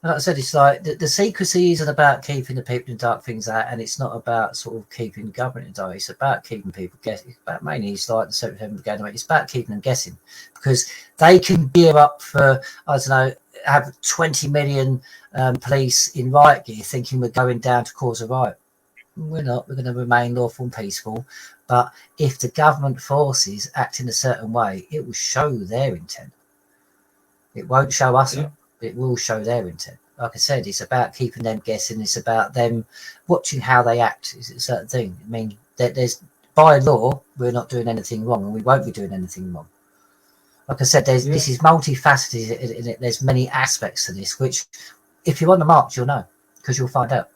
Like I said, it's like the secrecy isn't about keeping the people in dark things out, and it's not about sort of keeping the government in dark. It's about keeping people guessing. It's about mainly, it's like the 7th Brigade. It's about keeping them guessing, because they can gear up for, I don't know, have 20 million police in riot gear, thinking we're going down to cause a riot. We're not. We're going to remain lawful and peaceful. But if the government forces act in a certain way, it will show their intent. It won't show us up. It will show their intent. Like I said, it's about keeping them guessing. It's about them watching how they act. It's a certain thing. I mean, there's, by law, we're not doing anything wrong, and we won't be doing anything wrong. Like I said, this is multifaceted. There's many aspects to this, which if you're on the march, you'll know, because you'll find out.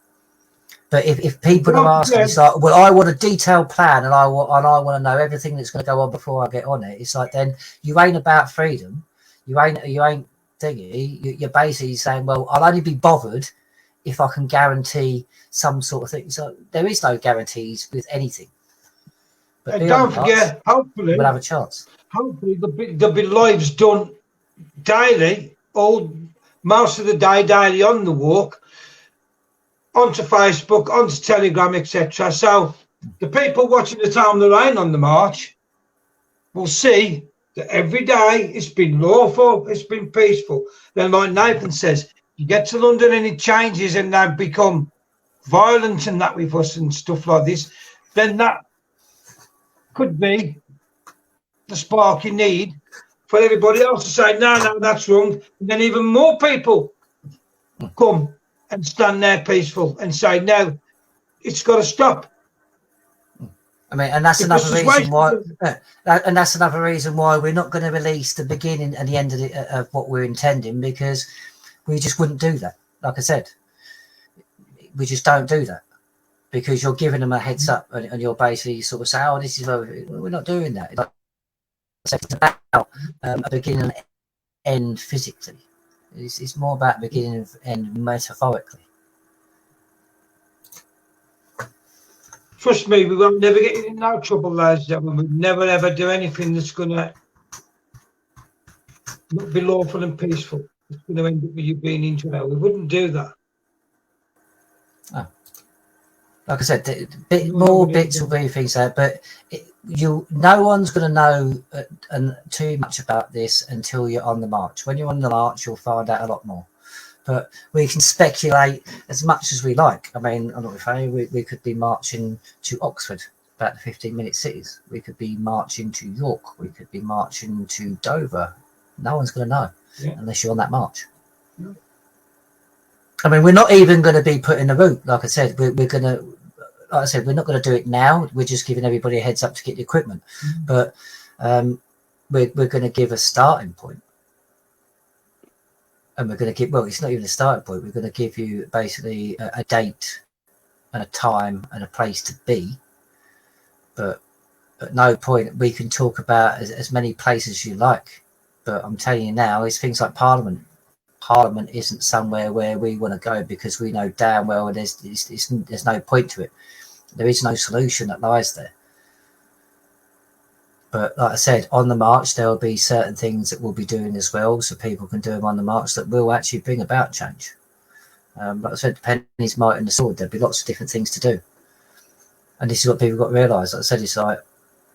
But if people are asking, it's like, well, I want a detailed plan, and I want to know everything that's going to go on before I get on it. It's like, then you ain't about freedom. You ain't thingy. You're basically saying, well, I'll only be bothered if I can guarantee some sort of thing. So there is no guarantees with anything. But and don't forget, hopefully we'll have a chance. Hopefully there'll be lives done daily, most of the day, daily on the walk, onto Facebook, onto Telegram, etc. So the people watching the Time of the Rain on the march will see that every day it's been lawful, it's been peaceful. Then, like Nathan says, you get to London and it changes and they become violent and that with us and stuff like this, then that could be the spark you need for everybody else to say, no, that's wrong. And then even more people come and stand there peaceful and say, no, it's got to stop. I mean, and that's another reason why. And that's another reason why we're not going to release the beginning and the end of what we're intending, because we just wouldn't do that. Like I said, we just don't do that, because you're giving them a heads up, and you're basically sort of saying, "Oh, this is where we're not doing that." Like, it's about a beginning and end physically. It's more about beginning and end metaphorically. Trust me, we won't never get in no trouble, lads. That we would never ever do anything that's going to not be lawful and peaceful. It's going to end up with you being in jail. We wouldn't do that. Oh. Like I said, more bits will be things there, but no one's going to know too much about this until you're on the march. When you're on the march, you'll find out a lot more. But we can speculate as much as we like. I mean, I'm not funny. We could be marching to Oxford, about the 15-minute cities. We could be marching to York. We could be marching to Dover. No one's going to know unless you're on that march. Yeah. I mean, we're not even going to be putting a route. Like I said, we're going to, like I said, we're not going to do it now. We're just giving everybody a heads up to get the equipment. Mm-hmm. But we're going to give a starting point. And we're going to give, well, it's not even a starting point. We're going to give you basically a date and a time and a place to be. But at no point we can talk about as many places as you like. But I'm telling you now, it's things like Parliament. Parliament isn't somewhere where we want to go, because we know damn well there's no point to it. There is no solution that lies there. But like I said, on the march, there will be certain things that we'll be doing as well, so people can do them on the march that will actually bring about change. Like I said, the pennies might and the sword, there'll be lots of different things to do. And this is what people got to realise. Like I said, it's like,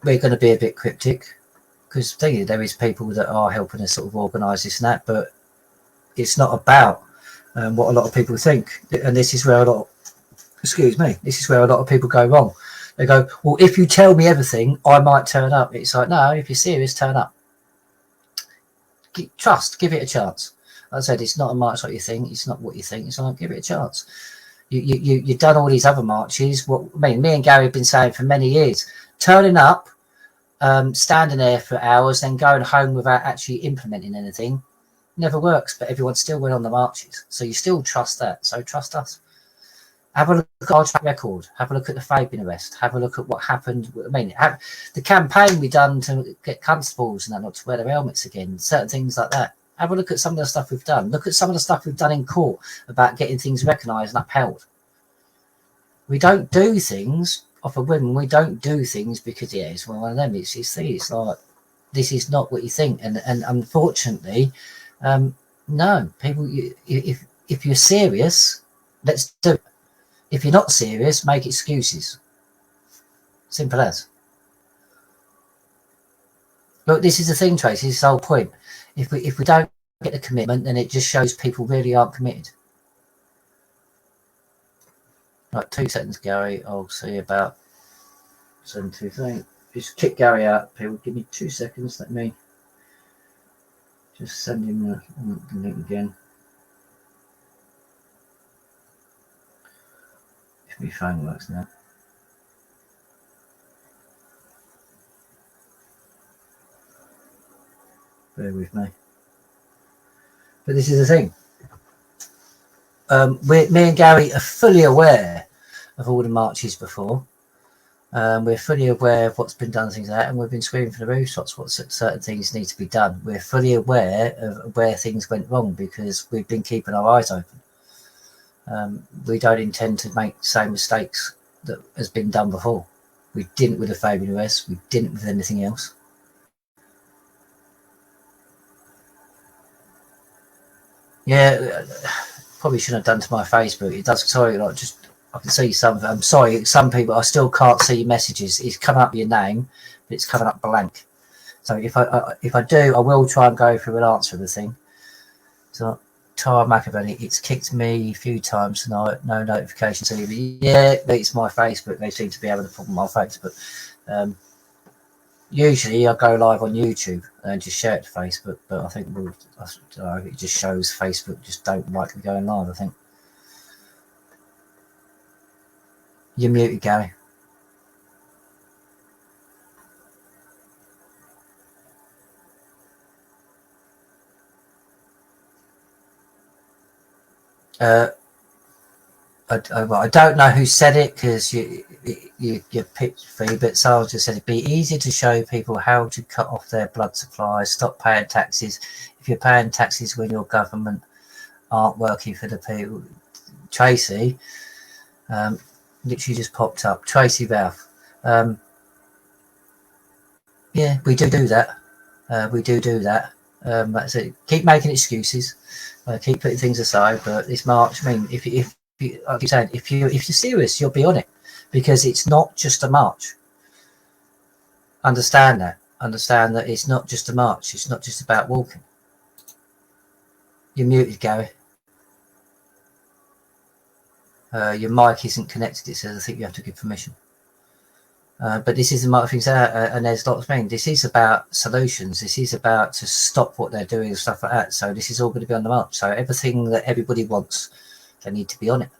we're going to be a bit cryptic, because there is people that are helping us sort of organise this and that, but it's not about what a lot of people think. And this is where this is where a lot of people go wrong. They go, well, if you tell me everything, I might turn up. It's like, no, if you're serious, turn up. Trust, give it a chance. Like I said, it's not a march like you think. It's not what you think. It's like, give it a chance. You've done all these other marches. Me and Gary have been saying for many years, turning up, standing there for hours, then going home without actually implementing anything never works. But everyone still went on the marches. So you still trust that. So trust us. Have a look at our track record. Have a look at the Fabian arrest. Have a look at what happened. I mean, the campaign we done to get constables and that not to wear their helmets again. Certain things like that. Have a look at some of the stuff we've done. Look at some of the stuff we've done in court about getting things recognised and upheld. We don't do things off a whim. We don't do things because it's one of them. It's like, this is not what you think. And unfortunately, no, people. If you're serious, let's do it. If you're not serious, make excuses. Simple as. Look, this is the thing, Tracy. This is the whole point. If we don't get the commitment, then it just shows people really aren't committed. Right, 2 seconds, Gary. I'll see about 723. Just kick Gary out. People, give me 2 seconds. Let me just send him the link again. If my phone works now. Bear with me. But this is the thing. Me and Gary are fully aware of all the marches before. We're fully aware of what's been done, things like that, and we've been screaming from the rooftops what certain things need to be done. We're fully aware of where things went wrong because we've been keeping our eyes open. We don't intend to make the same mistakes that has been done before. We didn't with the Fabian arrest. We didn't with anything else. Yeah, probably shouldn't have done to my Facebook. It does. Sorry, like just I can see some. I'm sorry. Some people I still can't see messages. It's coming up your name, but it's coming up blank. So if I do, I will try and go through and answer everything. So Tara McAvenny, it's kicked me a few times tonight. No notifications either. Yeah, it's my Facebook. They seem to be having a problem with my Facebook. Usually I go live on YouTube and just share it to Facebook, but I think it just shows Facebook just don't like me going live, I think. You're muted, Gary. I don't know who said it because you picked free, but Sarah just said it'd be easier to show people how to cut off their blood supply, stop paying taxes. If you're paying taxes when your government aren't working for the people. Tracy, literally just popped up. Tracy Ralph. Yeah, we do that. We do that. That's it. Keep making excuses. Keep putting things aside. But this March, I mean, if like you said, if you're serious, you'll be on it because it's not just a march. Understand that. Understand that it's not just a march. It's not just about walking. You're muted, Gary. Your mic isn't connected. It says I think you have to give permission. But this is the mark of things out, and there's lots of things. This is about solutions. This is about to stop what they're doing and stuff like that. So this is all going to be on the march. So everything that everybody wants, they need to be on it.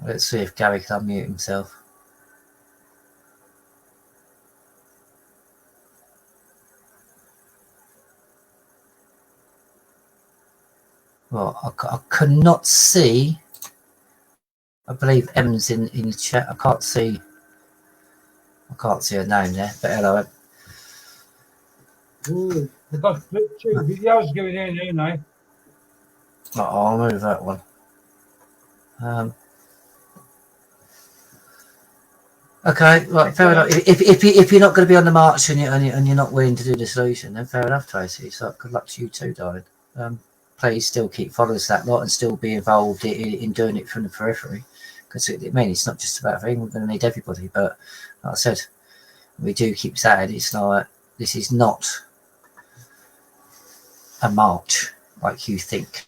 Let's see if Gary can unmute himself. Well, I could not see. I believe Em's in the chat. I can't see her name there. But hello, Em. Ooh, we've got 2 videos going in here now. I'll move that one. Okay, right, fair enough. If you're not going to be on the march and you're not willing to do the solution, then fair enough, Tracy. So good luck to you too, darling. Please still keep following us that lot and still be involved in doing it from the periphery, because it's not just about thing. We're going to need everybody, but like I said, we do keep saying it's like this is not a march like you think.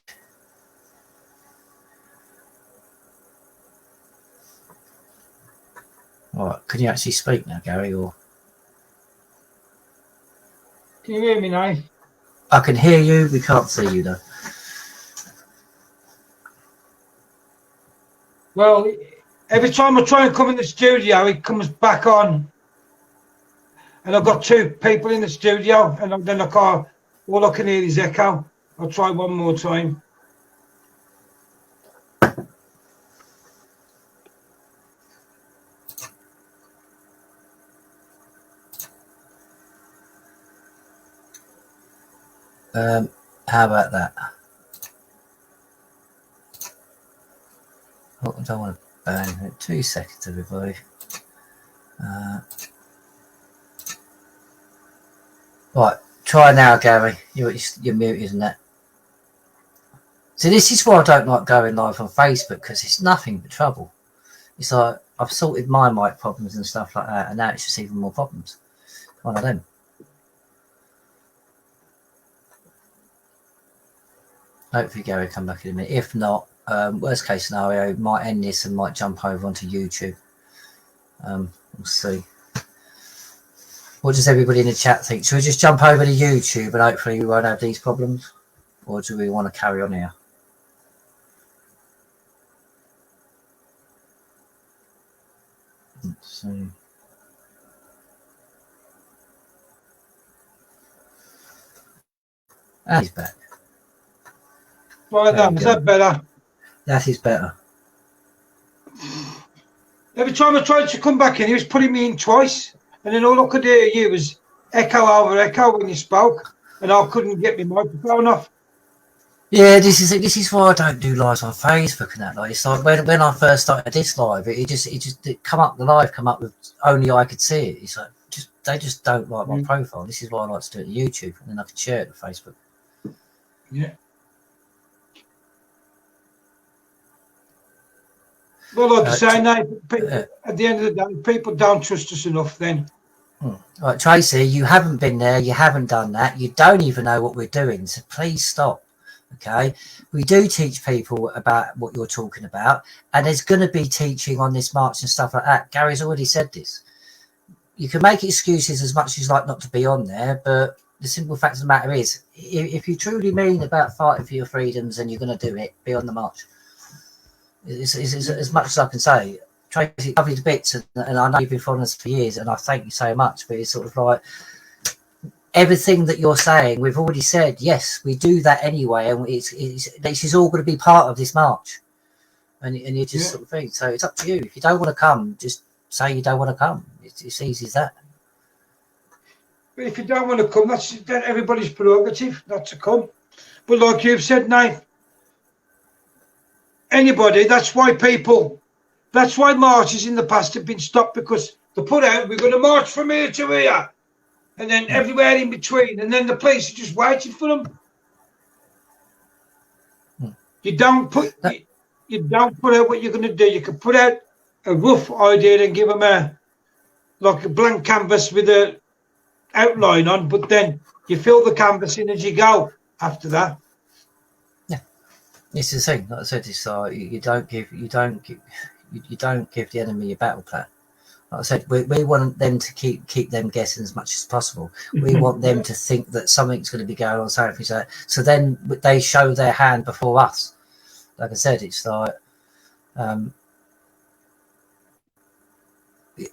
All right, can you actually speak now, Gary? Or Can you hear me now? I can hear you. We can't see you though. Well, every time I try and come in the studio, it comes back on. And I've got two people in the studio, and then all I can hear is echo. I'll try one more time. How about that? Oh, I don't want to burn it. 2 seconds, everybody. Right, try now, Gary. You're muted, isn't it? So this is why I don't like going live on Facebook, because it's nothing but trouble. It's like I've sorted my mic problems and stuff like that, and now it's just even more problems. One of them. Hopefully Gary come back in a minute. If not, worst case scenario, might end this and might jump over onto YouTube. We'll see. What does everybody in the chat think? Should we just jump over to YouTube and hopefully we won't have these problems? Or do we want to carry on here? Let's see. Ah, he's back. Right then, is that better? That is better. Every time I tried to come back in, he was putting me in twice. And then all I could hear you was echo over echo when you spoke. And I couldn't get my microphone off. Yeah, this is why I don't do lives on Facebook and that. Like, it's like when I first started this live, it come up, the live come up with only I could see it. It's like they just don't like my profile. This is why I like to do it on YouTube, and then I can share it to Facebook. Yeah. Well, like I say, now, at the end of the day, people don't trust us enough then. Right, Tracy, you haven't been there, you haven't done that, you don't even know what we're doing, so please stop. Okay, we do teach people about what you're talking about, and there's going to be teaching on this march and stuff like that. Gary's already said this. You can make excuses as much as you like not to be on there, but the simple fact of the matter is, if you truly mean about fighting for your freedoms and you're going to do it, be on the march. It's as much as I can say. Tracy, lovely to bits, and I know you've been following us for years, and I thank you so much, but it's sort of like everything that you're saying, we've already said, yes, we do that anyway, and this is all going to be part of this march. And you just sort of think, so it's up to you. If you don't want to come, just say you don't want to come. It's easy as that. But if you don't want to come, that's everybody's prerogative not to come. But like you've said now, anybody, that's why marches in the past have been stopped, because they put out, we're going to march from here to here, and then everywhere in between, and then the police are just waiting for them. You don't put out what you're going to do. You can put out a rough idea and give them a blank canvas with a outline on, but then you fill the canvas in as you go after that. Yeah, it's the thing. Like I said, it's you don't give the enemy a battle plan. Like I said, we want them to keep them guessing as much as possible. We want them to think that something's going to be going on, so then they show their hand before us. Like I said, it's like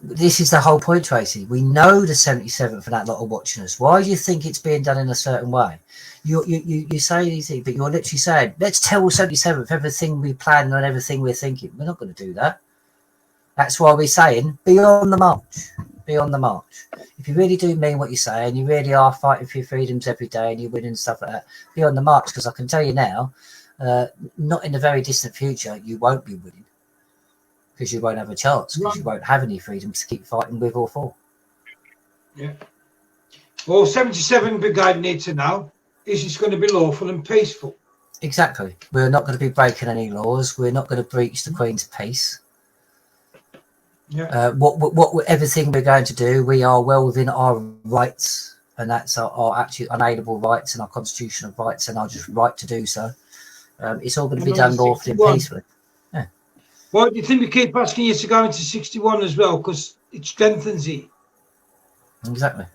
this is the whole point, Tracy. We know the 77th and that lot are watching us. Why do you think it's being done in a certain way? You say these things, but you're literally saying, let's tell 77th everything we plan and everything we're thinking. We're not going to do that. That's why we're saying, be on the march. Be on the march. If you really do mean what you say, and you really are fighting for your freedoms every day, and you're winning stuff like that, be on the march, because I can tell you now, not in the very distant future, you won't be winning. because you won't have a chance, because you won't have any freedom to keep fighting with or for. Yeah. Well, 77 Brigade need to know, is this going to be lawful and peaceful? Exactly. We're not going to be breaking any laws. We're not going to breach the Queen's peace. Yeah. What everything we're going to do, we are well within our rights, and that's our actually unalienable rights and our constitutional rights and our just right to do so. It's all going to be done lawfully and peacefully. Yeah. Why do you think we keep asking you to go into 61 as well? Because it strengthens it. Exactly.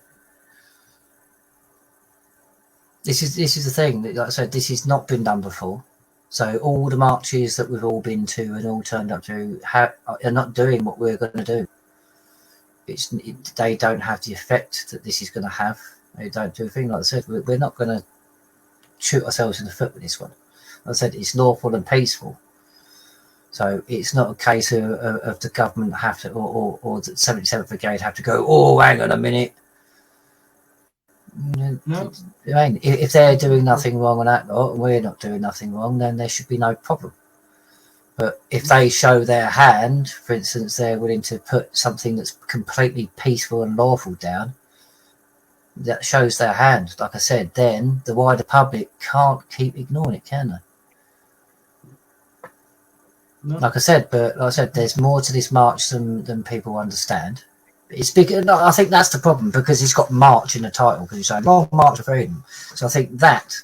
This is the thing that, like I said, this has not been done before. So all the marches that we've all been to and all turned up to are not doing what we're going to do. They don't have the effect that this is going to have. They don't do a thing. Like I said, we're not going to shoot ourselves in the foot with this one. Like I said, it's lawful and peaceful. So it's not a case of the government have to, or the 77th Brigade have to go, oh, hang on a minute. No. I mean, if they're doing nothing wrong on that lot, and we're not doing nothing wrong, then there should be no problem. But if they show their hand, for instance, they're willing to put something that's completely peaceful and lawful down, that shows their hand, like I said, then the wider public can't keep ignoring it, can they? No. Like I said, there's more to this march than people understand. It's big. No, I think that's the problem, because it's got march in the title, because it's saying March of Freedom. So I think that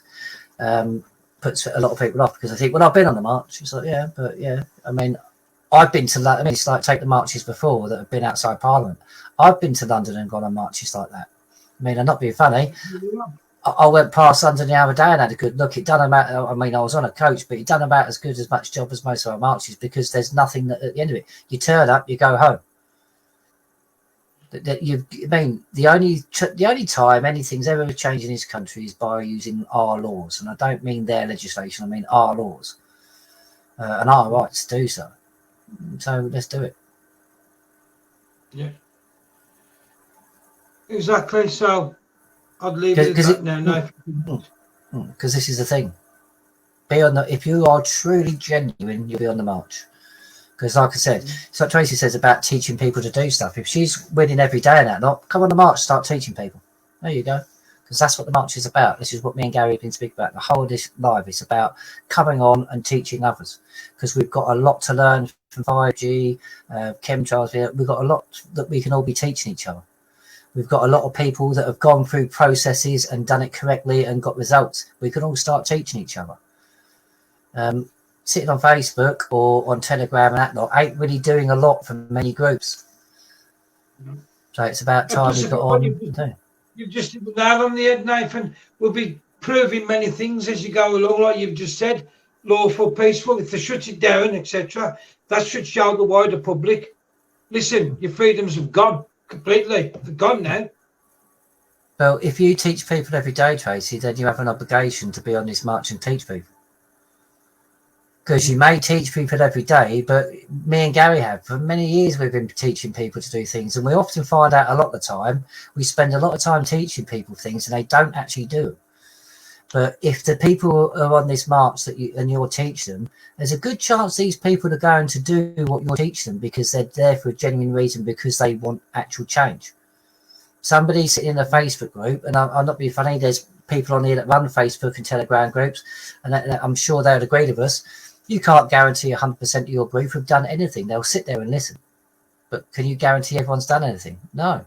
puts a lot of people off, because I think, well, I've been on the march. It's like, yeah, but yeah, I mean, I've been to London. I mean, it's like, take the marches before that have been outside Parliament. I've been to London and gone on marches like that. I mean, I'm not being funny. I went past London the other day and had a good look. It done about, I mean, I was on a coach, but it done about as good as much job as most of our marches, because there's nothing that, at the end of it. You turn up, you go home. I mean, the only time anything's ever changed in this country is by using our laws, and I don't mean their legislation. I mean our laws and our rights to do so. So let's do it. Yeah, exactly. So I'd leave it at that now. Because this is the thing. Be on the. If you are truly genuine, you'll be on the march. Because, like I said, it's like Tracy says about teaching people to do stuff. If she's winning every day in that lot, come on the march, start teaching people. There you go. Because that's what the march is about. This is what me and Gary have been speaking about the whole of this live. It's about coming on and teaching others. Because we've got a lot to learn from 5G, chemtrails. We've got a lot that we can all be teaching each other. We've got a lot of people that have gone through processes and done it correctly and got results. We can all start teaching each other. Sitting on Facebook or on Telegram and that lot ain't really doing a lot for many groups. So it's about time we got on. You've just hit the nail on the head, Nathan. We'll be proving many things as you go along, like you've just said. Lawful, peaceful. If they shut it down, etc., that should show the wider public. Listen, your freedoms have gone completely. They're gone now. Well, if you teach people every day, Tracy, then you have an obligation to be on this march and teach people. Because you may teach people every day, but me and Gary have. For many years, we've been teaching people to do things. And we often find out a lot of the time, we spend a lot of time teaching people things and they don't actually do them. But if the people are on this march and you're teaching them, there's a good chance these people are going to do what you're teaching them, because they're there for a genuine reason, because they want actual change. Somebody sitting in a Facebook group, and I'm not being funny, there's people on here that run Facebook and Telegram groups, and I'm sure they would agree with us. You can't guarantee 100% of your group have done anything. They'll sit there and listen. But can you guarantee everyone's done anything? No.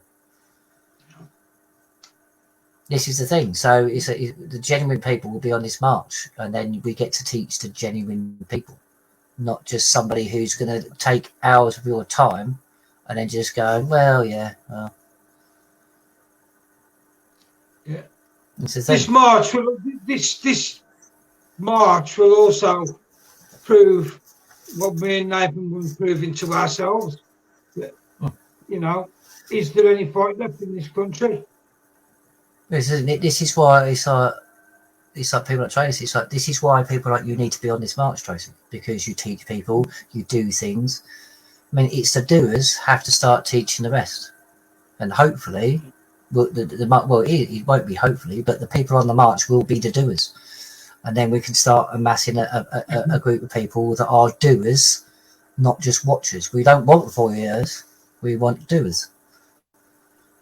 This is the thing. So the genuine people will be on this march, and then we get to teach the genuine people, not just somebody who's going to take hours of your time and then just go, well, yeah. Well. Yeah. This march will also prove what me and Nathan were proving to ourselves. That, you know, is there any fight left in this country? This is why it's like people like Tracy. It's like, this is why people like you need to be on this march, Tracy, because you teach people, you do things. I mean, it's the doers have to start teaching the rest, and hopefully, it won't be hopefully, but the people on the march will be the doers. And then we can start amassing a group of people that are doers, not just watchers. We don't want voyeurs, we want doers.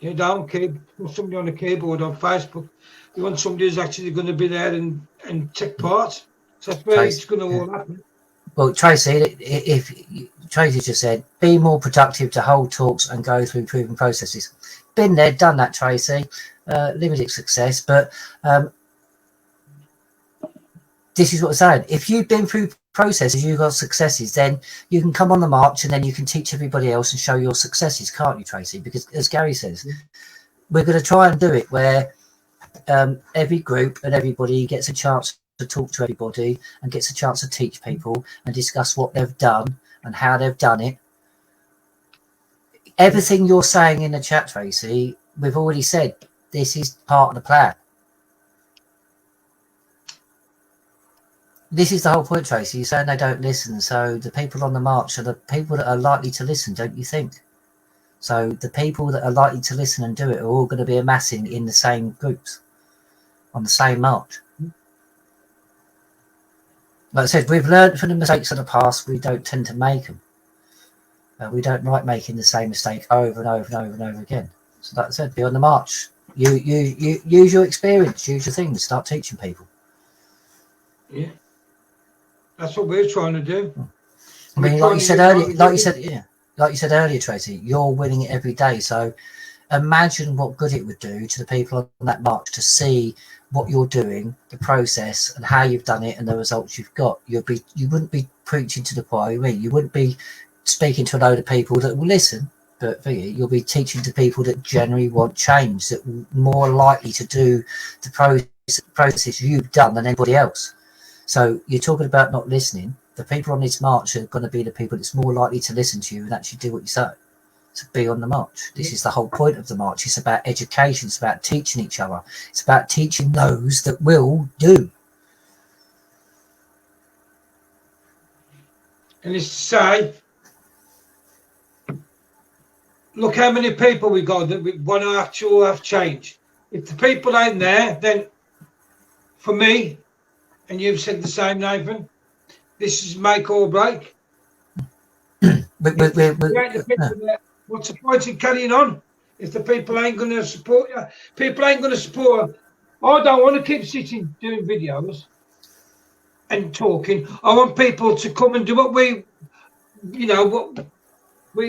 You don't keep somebody on a keyboard on Facebook. You want somebody who's actually going to be there and take part. So that's where it's going to all happen. Well, Tracy, if Tracy just said, be more productive to hold talks and go through proven processes. Been there, done that, Tracy. Limited success, but this is what I'm saying. If you've been through processes, you've got successes, then you can come on the march and then you can teach everybody else and show your successes, can't you, Tracy? Because as Gary says, we're going to try and do it where every group and everybody gets a chance to talk to everybody and gets a chance to teach people and discuss what they've done and how they've done it. Everything you're saying in the chat, Tracy, we've already said this is part of the plan. This is the whole point, Tracy. You're saying they don't listen, so the people on the march are the people that are likely to listen, don't you think? So the people that are likely to listen and do it are all going to be amassing in the same groups on the same march. Like I said, we've learned from the mistakes of the past. We don't tend to make them. We don't like making the same mistake over and over and over and over again. So like I said, be on the march. You use your experience, use your things, start teaching people. Yeah, that's what we're trying to do. I mean, like you said earlier, Tracy, you're winning it every day. So imagine what good it would do to the people on that march to see what you're doing, the process, and how you've done it, and the results you've got. You wouldn't be preaching to the choir. You wouldn't be speaking to a load of people that will listen, but for you, you'll be teaching to people that generally want change, that are more likely to do the process you've done than anybody else. So you're talking about not listening. The people on this march are going to be the people that's more likely to listen to you and actually do what you say. To be on the march. This is the whole point of the march. It's about education. It's about teaching each other. It's about teaching those that will do. And it's to say, look how many people we got that we want to actually have change. If the people ain't there, then for me, and you've said the same, Nathan, this is make or break. What's the point in carrying on if the people ain't going to support you? People ain't going to support. I don't want to keep sitting doing videos and talking. I want people to come and do what we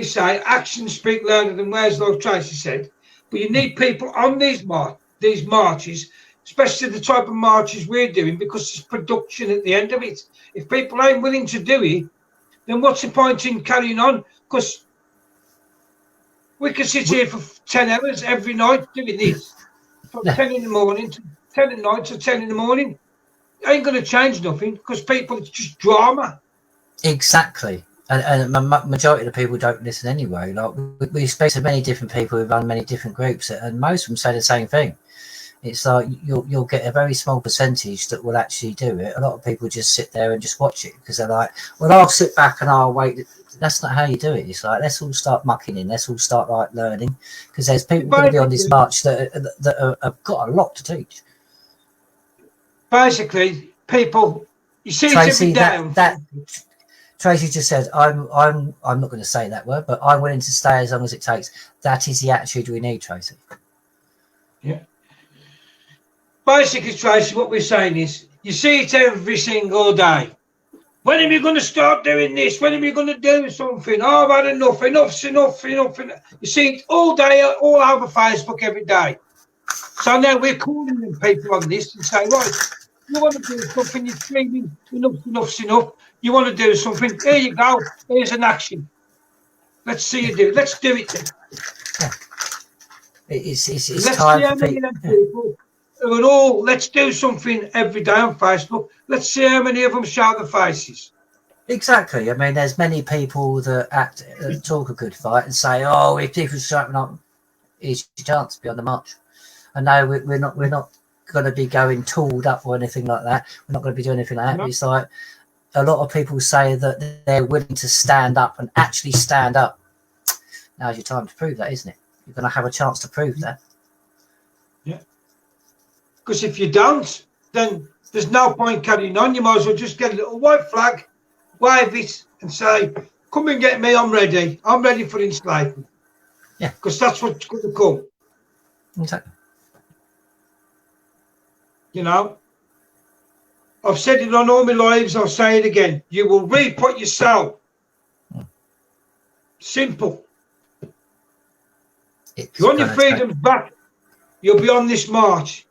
say. Actions speak louder than words, like Tracy said. But you need people on these marches, especially the type of marches we're doing, because there's production at the end of it. If people ain't willing to do it, then what's the point in carrying on? Because we can sit here for 10 hours every night doing this, from 10 in the morning to 10 at night to 10 in the morning. It ain't going to change nothing because people, it's just drama. Exactly. And the majority of the people don't listen anyway. Like we speak to many different people who run many different groups, and most of them say the same thing. It's like you'll get a very small percentage that will actually do it. A lot of people just sit there and just watch it because they're like, well, I'll sit back and I'll wait. That's not how you do it. It's like, let's all start mucking in. Let's all start like learning, because there's people going to be on this march that have got a lot to teach. Basically, people, you see, Tracy, that Tracy just said, I'm not going to say that word, but I'm willing to stay as long as it takes. That is the attitude we need, Tracy. Yeah. Basically, Tracy, what we're saying is, you see it every single day. When are you going to start doing this? When are you going to do something? Oh, I've had enough. Enough's enough. You see it all day, all over Facebook every day. So now we're calling them people on this and say, right, you want to do something, you're screaming, enough's enough. You want to do something, here you go. Here's an action. Let's see you do it. Let's do it then. Yeah. It's let's time see how many people who are all, let's do something every day on Facebook. Let's see how many of them show their faces. Exactly. I mean, there's many people that talk a good fight and say, "Oh, if people shouting up, it's your chance to be on the march." And no, we're not going to be going tooled up or anything like that. We're not going to be doing anything like that. No. It's like a lot of people say that they're willing to stand up and actually stand up. Now's your time to prove that, isn't it? You're going to have a chance to prove that. Yeah. Because if you don't, then there's no point carrying on. You might as well just get a little white flag, wave it, and say, come and get me. I'm ready. I'm ready for enslavement. Yeah. Because that's what's going to come. Exactly. You know? I've said it on all my lives. I'll say it again. You will reap what you sow. Simple. If you want your freedoms back, you'll be on this march.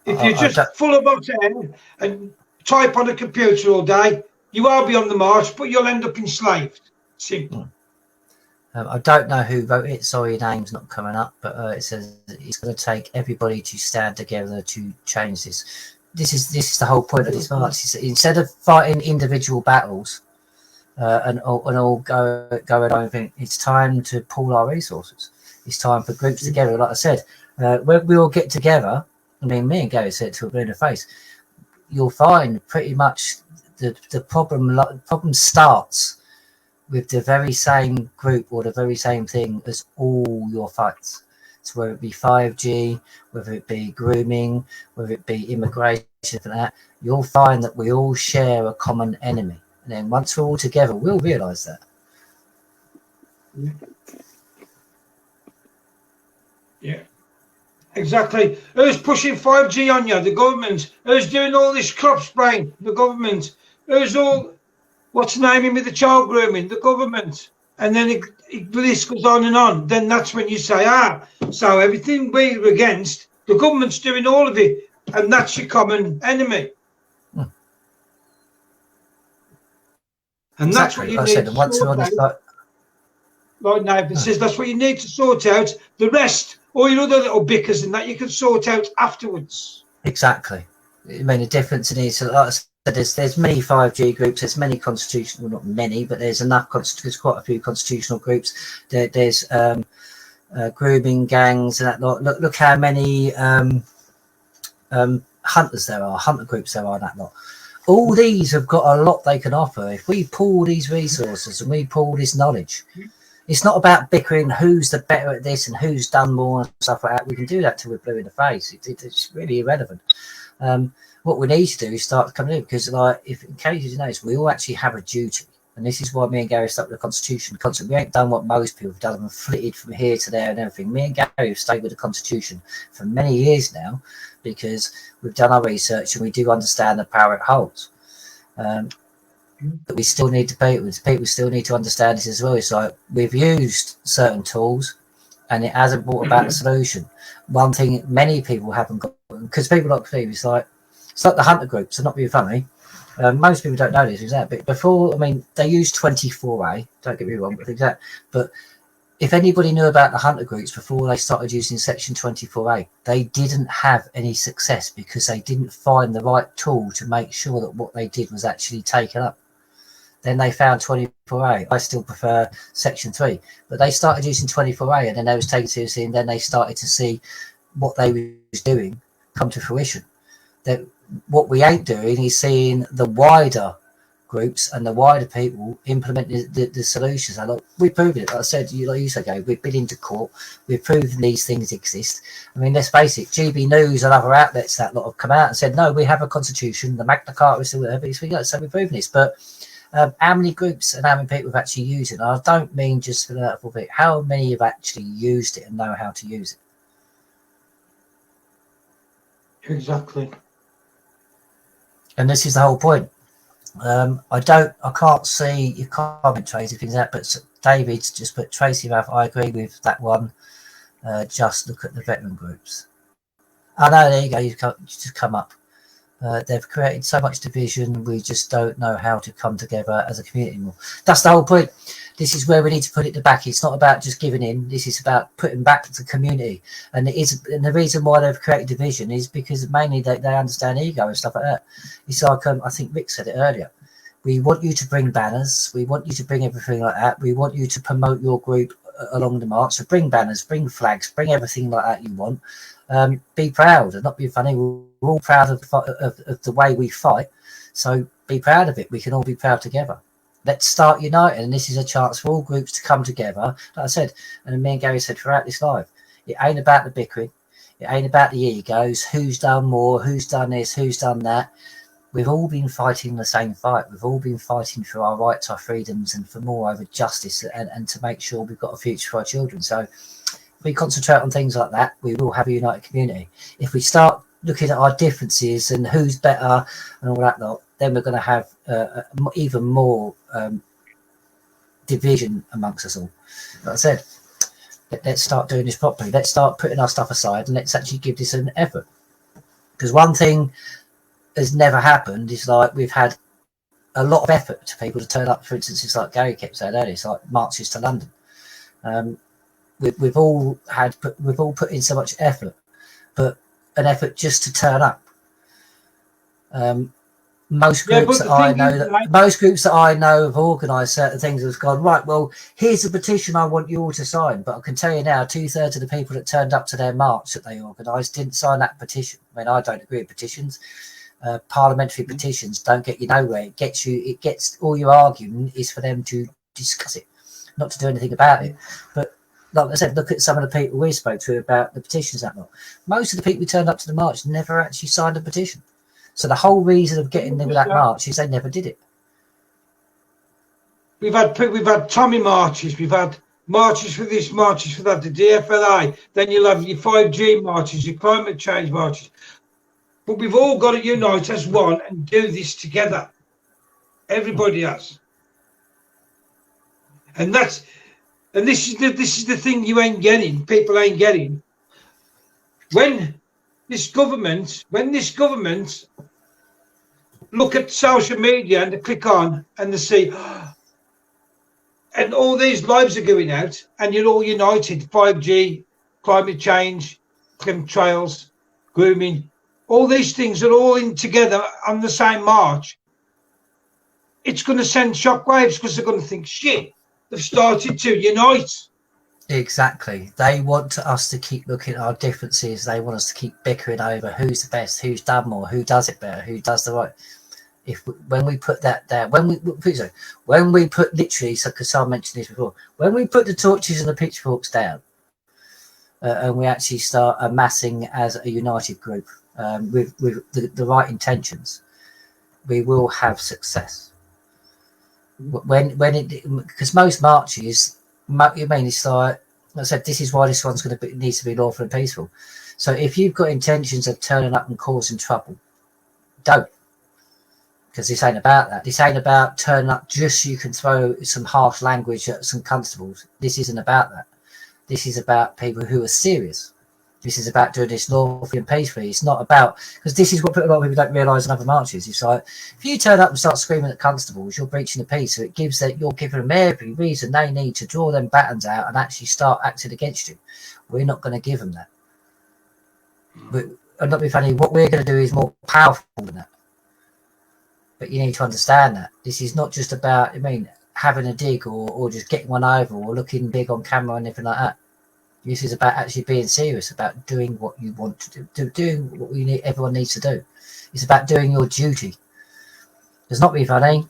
If you're just full of hot air and type on a computer all day, you will be on the march, but you'll end up enslaved. Simple. I don't know who wrote it. Sorry, your name's not coming up, but it says it's going to take everybody to stand together to change this. This is the whole point of this march. Instead of fighting individual battles and all going over, it's time to pool our resources. It's time for groups together. Like I said, when we all get together, I mean, me and Gary said to a in the face, you'll find pretty much the problem starts with the very same group or the very same thing as all your fights. So whether it be 5G, whether it be grooming, whether it be immigration, for that, you'll find that we all share a common enemy. And then once we're all together, we'll realise that. Yeah. Exactly. Who's pushing 5G on you? The government. Who's doing all this crop spraying? The government. Who's all, what's naming with the child grooming? The government. And then the list goes on and on. Then that's when you say, so everything we're against, the government's doing all of it. And that's your common enemy. And that's what you need to sort out. Like Nathan says, that's what you need to sort out. The rest, all your other little bickers and that, you can sort out afterwards. Exactly. I mean, the difference in is, like I said, there's many 5G groups, there's many constitutional, well, not many, but there's enough, there's quite a few constitutional groups. There's grooming gangs and that lot. Look how many hunters there are, hunter groups there are, and that lot. All these have got a lot they can offer. If we pool these resources and we pool this knowledge, it's not about bickering who's the better at this and who's done more and stuff like that. We can do that till we're blue in the face. It's really irrelevant. What we need to do is start coming in, because, like, if in case you notice, we all actually have a duty, and this is why me and Gary stuck with the Constitution. We ain't done what most people have done and flitted from here to there and everything. Me and Gary have stayed with the Constitution for many years now, because we've done our research and we do understand the power it holds. But we still need to people still need to understand this as well. It's like we've used certain tools and it hasn't brought about a solution. One thing many people haven't got, because people like me, it's like the hunter groups are not being funny. Most people don't know this exactly, but before, I mean, they used 24A, don't get me wrong, but if anybody knew about the hunter groups before they started using section 24A, they didn't have any success because they didn't find the right tool to make sure that what they did was actually taken up. Then they found 24A. I still prefer section 3, but they started using 24A and then they was taken seriously, and then they started to see what they was doing come to fruition. That what we ain't doing is seeing the wider groups and the wider people implement the solutions. And look, we've proven it. Like I said, like you said, Gary, we've been into court. We've proven these things exist. I mean, let's face it, GB News and other outlets that lot have come out and said, no, we have a constitution. The Magna Carta is still there. So we've proven this. But how many groups and how many people have actually used it? And I don't mean just for that for it. How many have actually used it and know how to use it? Exactly. And this is the whole point. I can't see your comment, Tracy, things like that, but David's just put Tracy Rath, I agree with that one. Just look at the veteran groups. Oh no, there you go, you just come up. They've created so much division, we just don't know how to come together as a community anymore. That's the whole point. This is where we need to put it back. It's not about just giving in. This is about putting back the community. And the reason why they've created division is because mainly they understand ego and stuff like that. It's like, I think Rick said it earlier. We want you to bring banners. We want you to bring everything like that. We want you to promote your group along the march. So bring banners, bring flags, bring everything like that you want. Be proud and not be funny. We're all proud of the way we fight. So be proud of it. We can all be proud together. Let's start uniting, and this is a chance for all groups to come together. Like I said, and me and Gary said throughout this live, it ain't about the bickering. It ain't about the egos. Who's done more? Who's done this? Who's done that? we've all been fighting the same fight. We've all been fighting for our rights, our freedoms, and for more over justice, and to make sure we've got a future for our children. So if we concentrate on things like that, we will have a united community. If we start looking at our differences and who's better and all that lot, then we're going to have even more division amongst us all. Like I said, let's start doing this properly. Let's start putting our stuff aside and let's actually give this an effort. Because one thing has never happened is like we've had a lot of effort to people to turn up. For instance, it's like Gary kept saying earlier, it's like marches to London. We've all put in so much effort, but an effort just to turn up. Most groups that I know have organised certain things have gone, right, well, here's a petition I want you all to sign. But I can tell you now, 2/3 of the people that turned up to their march that they organised didn't sign that petition. I mean, I don't agree with petitions. Parliamentary petitions don't get you nowhere. It gets all your argument is for them to discuss it, not to do anything about it. But like I said, look at some of the people we spoke to about the petitions that lot. Most of the people who turned up to the march never actually signed a petition. So the whole reason of getting them with that march is they never did it. We've had Tommy marches, we've had marches for this, marches for that, the DFLA, then you'll have your 5G marches, your climate change marches. But we've all got to unite as one and do this together. Everybody has. And this is the thing you ain't getting, people ain't getting. When this government look at social media and they click on and they see, and all these lives are going out and you're all united, 5G, climate change, chemtrails, grooming, all these things are all in together on the same march. It's going to send shockwaves because they're going to think, shit, they've started to unite. Exactly. They want us to keep looking at our differences. They want us to keep bickering over who's the best, who's done more, who does it better, who does the right. When we put that down, when we put literally, so because someone mentioned this before, when we put the torches and the pitchforks down, and we actually start amassing as a united group with the right intentions, we will have success. Because most marches, it's like I said, this is why this one's needs to be lawful and peaceful. So if you've got intentions of turning up and causing trouble, don't. Because this ain't about that. This ain't about turning up just so you can throw some harsh language at some constables. This isn't about that. This is about people who are serious. This is about doing this lawfully and peacefully. It's not about, because this is what a lot of people don't realise in other marches. It's like, if you turn up and start screaming at constables, you're breaching the peace. So it gives that you're giving them every reason they need to draw them batons out and actually start acting against you. We're not going to give them that. But I'm not being funny. What we're going to do is more powerful than that. But you need to understand that this is not just about, having a dig or just getting one over or looking big on camera or anything like that. This is about actually being serious, about doing what you want to do, doing what everyone needs to do. It's about doing your duty. It's not be funny.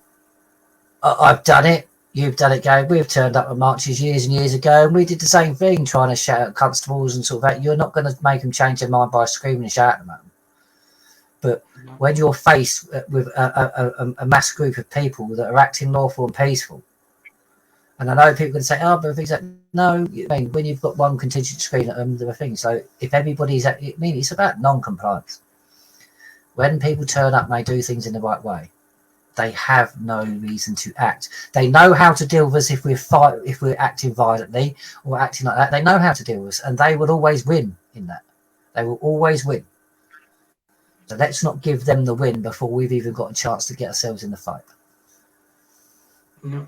I've done it. You've done it, Gary. We've turned up at marches years and years ago, and we did the same thing, trying to shout at constables and sort of that. You're not going to make them change their mind by screaming and shouting at them. But when you're faced with a mass group of people that are acting lawful and peaceful, and I know people can say, oh, but things like, no, when you've got one contingent screen at them, there are things. So if everybody's it's about non-compliance. When people turn up and they do things in the right way, they have no reason to act. They know how to deal with us if we're acting violently or acting like that. They know how to deal with us, and they will always win in that. They will always win. So let's not give them the win before we've even got a chance to get ourselves in the fight. No.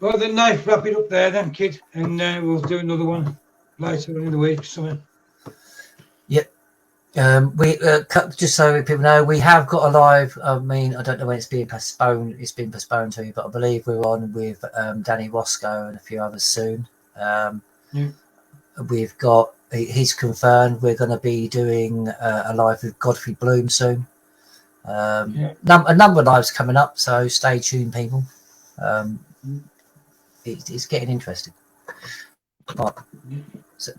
Well, then, nice. Wrap it up there, then, kid, and we'll do another one later in the week. Something. Yep. We just so people know, we have got a live. I don't know when it's being postponed. It's been postponed to, but I believe we're on with Danny Roscoe and a few others soon. We've got. He's confirmed we're going to be doing a live with Godfrey Bloom soon. A number of lives coming up, so stay tuned, people. It's getting interesting. Right. So,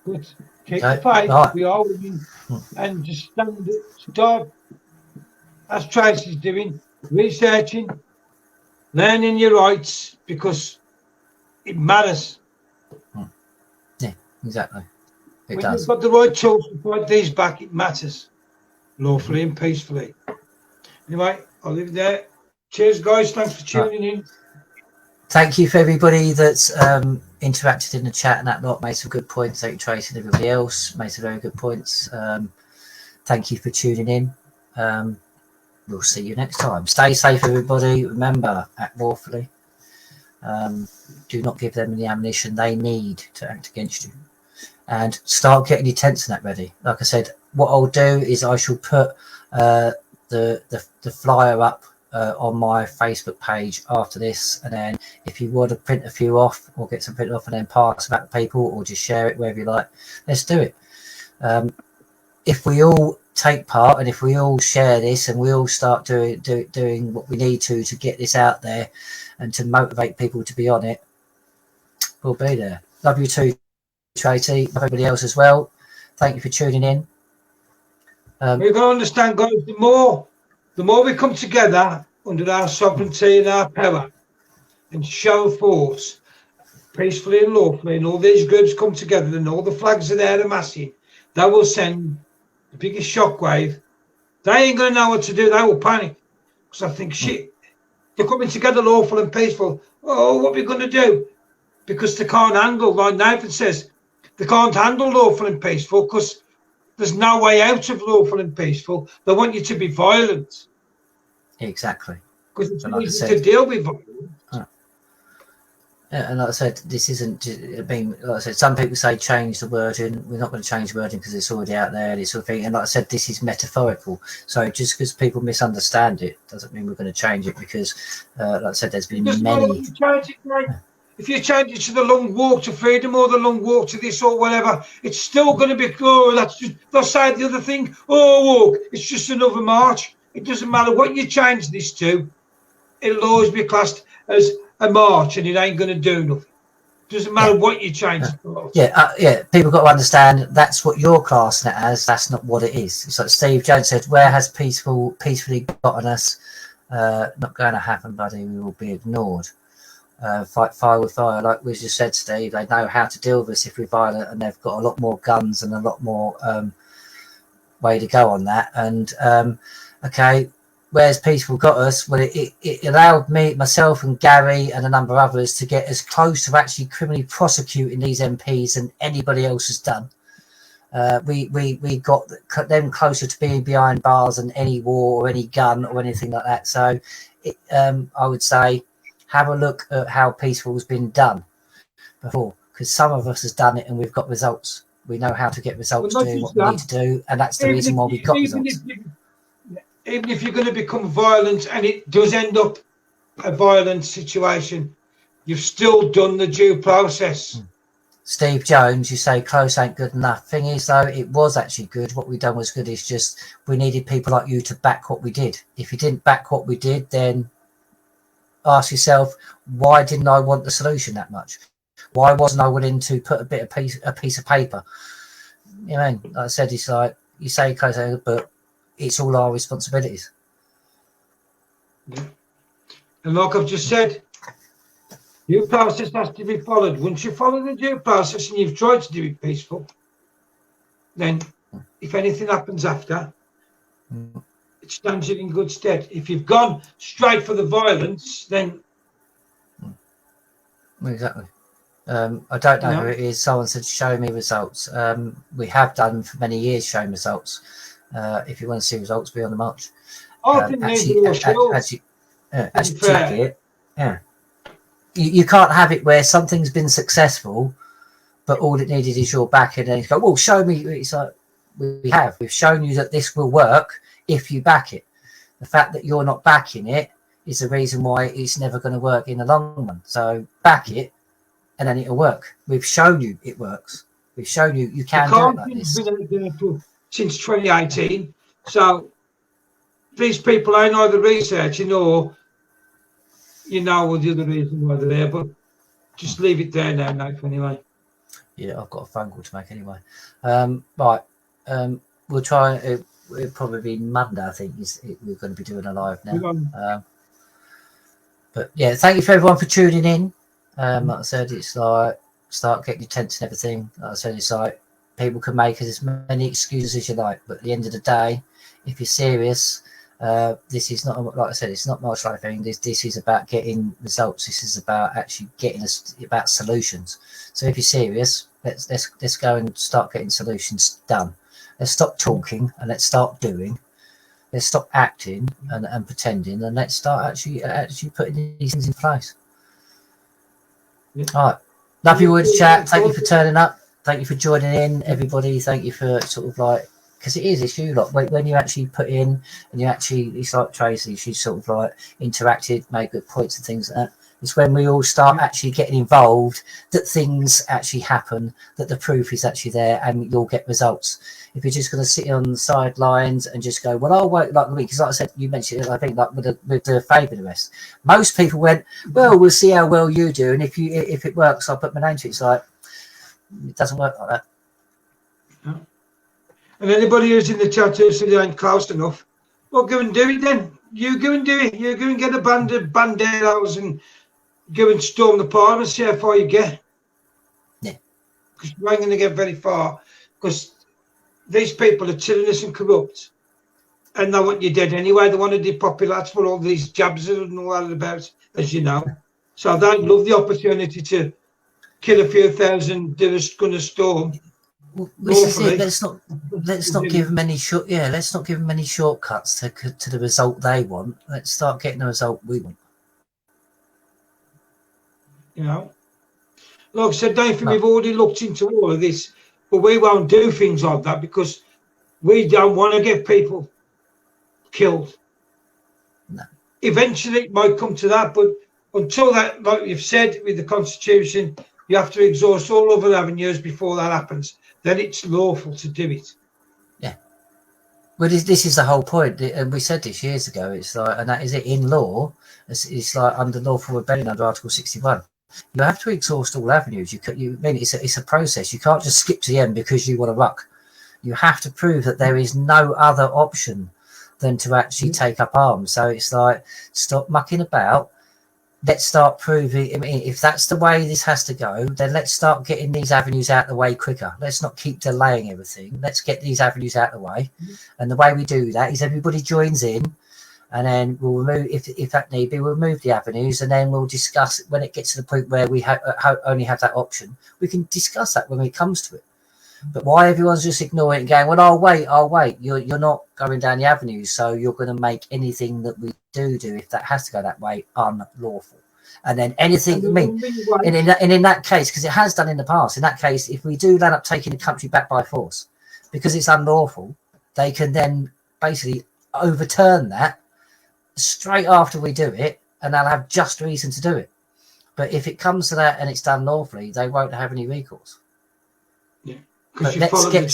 good. Keep the fight. Right. We are winning, and just start as Tracy's doing, researching, learning your rights, because it matters. Yeah, exactly. It When does. you've got the right tools to fight these back, it matters, lawfully and peacefully. Anyway, I'll leave it there. Cheers, guys. Thanks for tuning in. Thank you for everybody that's interacted in the chat and that lot, made some good points. Thank you, Tracy, and everybody else made some very good points. Thank you for tuning in. We'll see you next time. Stay safe, everybody. Remember, act lawfully. Do not give them the ammunition they need to act against you. And start getting your tents and that ready. Like I said, what I'll do is I shall put the flyer up on my Facebook page after this, and then if you want to print a few off or get some printed off and then pass them out to people or just share it wherever you like, let's do it. If we all take part and if we all share this and we all start doing what we need to get this out there and to motivate people to be on it, we'll be there. Love you too, Tracy, everybody else as well. Thank you for tuning in. We've got to understand, guys, the more we come together under our sovereignty and our power and show force peacefully and lawfully, and all these groups come together and all the flags are there amassing, that will send the biggest shockwave. They ain't going to know what to do. They will panic, because I think, shit, they're coming together lawful and peaceful. Oh, what are we going to do? Because they can't handle, like Nathan says, they can't handle lawful and peaceful because there's no way out of lawful and peaceful. They want you to be violent. Exactly. Because it's easy to deal with violence. Yeah, and like I said, this isn't being, like I said, some people say change the wording. We're not going to change the wording because it's already out there, this sort of thing. And like I said, this is metaphorical. So just because people misunderstand it doesn't mean we're going to change it, because, like I said, there's been many. If you change it to the long walk to freedom or the long walk to this or whatever, it's still going to be, oh, that's just, they'll say the other thing, oh, walk, it's just another march. It doesn't matter what you change this to, it'll always be classed as a march and it ain't going to do nothing. It doesn't matter what you change it to. Yeah, people got to understand that's what you're classing it as, that's not what it is. It's like Steve Jones said, where has peacefully gotten us? Not going to happen, buddy, we will be ignored. Fight fire with fire, like we just said, Steve. They know how to deal with us if we're violent, and they've got a lot more guns and a lot more way to go on that. And okay, where's peaceful got us? Well, it allowed myself and Gary and a number of others to get as close to actually criminally prosecuting these MPs than anybody else has done. We got them closer to being behind bars than any war or any gun or anything like that. So I would say, have a look at how peaceful has been done before, because some of us has done it and we've got results. We know how to get results, doing what we need to do, and that's the reason why we got results. Even if you're going to become violent and it does end up a violent situation, you've still done the due process. Steve Jones, you say close ain't good enough. Thing is, though, it was actually good. What we done was good. It's just we needed people like you to back what we did. If you didn't back what we did, then ask yourself, why didn't I want the solution that much? Why wasn't I willing to put a piece of paper? You know, like I said, it's like you say close, but it's all our responsibilities. Yeah. And like I've just said, due process has to be followed. Once you follow the due process and you've tried to do it peaceful, then if anything happens after, it stands you in good stead. If you've gone straight for the violence, then exactly. I don't know who it is. Someone said, show me results. We have done for many years showing results. If you want to see results, be on the march. Actually check it. Yeah. You can't have it where something's been successful, but all it needed is your back, and then you go, well, show me. It's like, we've shown you that this will work if you back it. The fact that you're not backing it is the reason why it's never going to work in the long run. So back it, and then it'll work. We've shown you it works. We've shown you can do it like this. Since 2018. So these people ain't either researching or what the other reason why they're there. But just leave it there now, Nathan, anyway. Yeah, I've got a phone call to make anyway. Right. We'll try. It'll probably be Monday, I think. We're going to be doing a live now. But yeah, thank you for everyone for tuning in. Like I said, it's like start getting your tents and everything. Like I said, it's like people can make as many excuses as you like, but at the end of the day, if you're serious, this is not, like I said, it's not martial art thing. This is about getting results. This is about actually getting about solutions. So if you're serious, let's go and start getting solutions done. Let's stop talking and let's start doing. Let's stop acting and pretending, and let's start actually putting these things in place. Yeah. All right. Love you, words chat. Thank you for turning up. Thank you for joining in, everybody. Thank you for sort of like, because it's you lot. When you actually put in and you actually, it's like Tracy, she sort of like interacted, made good points and things like that. It's when we all start actually getting involved that things actually happen, that the proof is actually there, and you'll get results. If you're just going to sit on the sidelines and just go, well, I'll wait like a week, because like I said, you mentioned it, I think, like with the favour arrest. Most people went, well, we'll see how well you do, and if it works, I'll put my name to it. It's like, it doesn't work like that. Yeah. And anybody who's in the chat who said they ain't close enough, well, go and do it then. You go and do it. You go and get a band of banderos and go and storm the parliament and see how far you get. Yeah. Because you ain't going to get very far. Because these people are tyrannous and corrupt. And they want you dead anyway. They want to depopulate for all these jabs and all that about, as you know. So they love the opportunity to kill a few thousand, do a gun of storm. Well, this is it. Let's not give them any let's not give them any shortcuts to the result they want. Let's start getting the result we want. You know, like I said, Nathan, we've already looked into all of this, but we won't do things like that because we don't want to get people killed. No. Eventually, it might come to that, but until that, like you've said with the Constitution, you have to exhaust all other avenues before that happens. Then it's lawful to do it. Yeah. Well, this is the whole point, and we said this years ago. It's like, and that is it in law. It's like under lawful rebellion under Article 61. You have to exhaust all avenues. It's a process. You can't just skip to the end because you want to ruck. You have to prove that there is no other option than to actually take up arms. So it's like, stop mucking about. Let's start proving. I mean, if that's the way this has to go, then let's start getting these avenues out of the way quicker. Let's not keep delaying everything. Let's get these avenues out of the way. And the way we do that is everybody joins in, and then we'll remove, if that need be, we'll remove the avenues, and then we'll discuss when it gets to the point where we only have that option. We can discuss that when it comes to it. But why everyone's just ignoring it and going, well, I'll wait. You're not going down the avenues, so you're going to make anything that we do if that has to go that way unlawful. And then anything, and in that case, because it has done in the past, in that case, if we do land up taking the country back by force, because it's unlawful, they can then basically overturn that straight after we do it, and they'll have just reason to do it. But if it comes to that and it's done lawfully, they won't have any recourse. Yeah. But let's get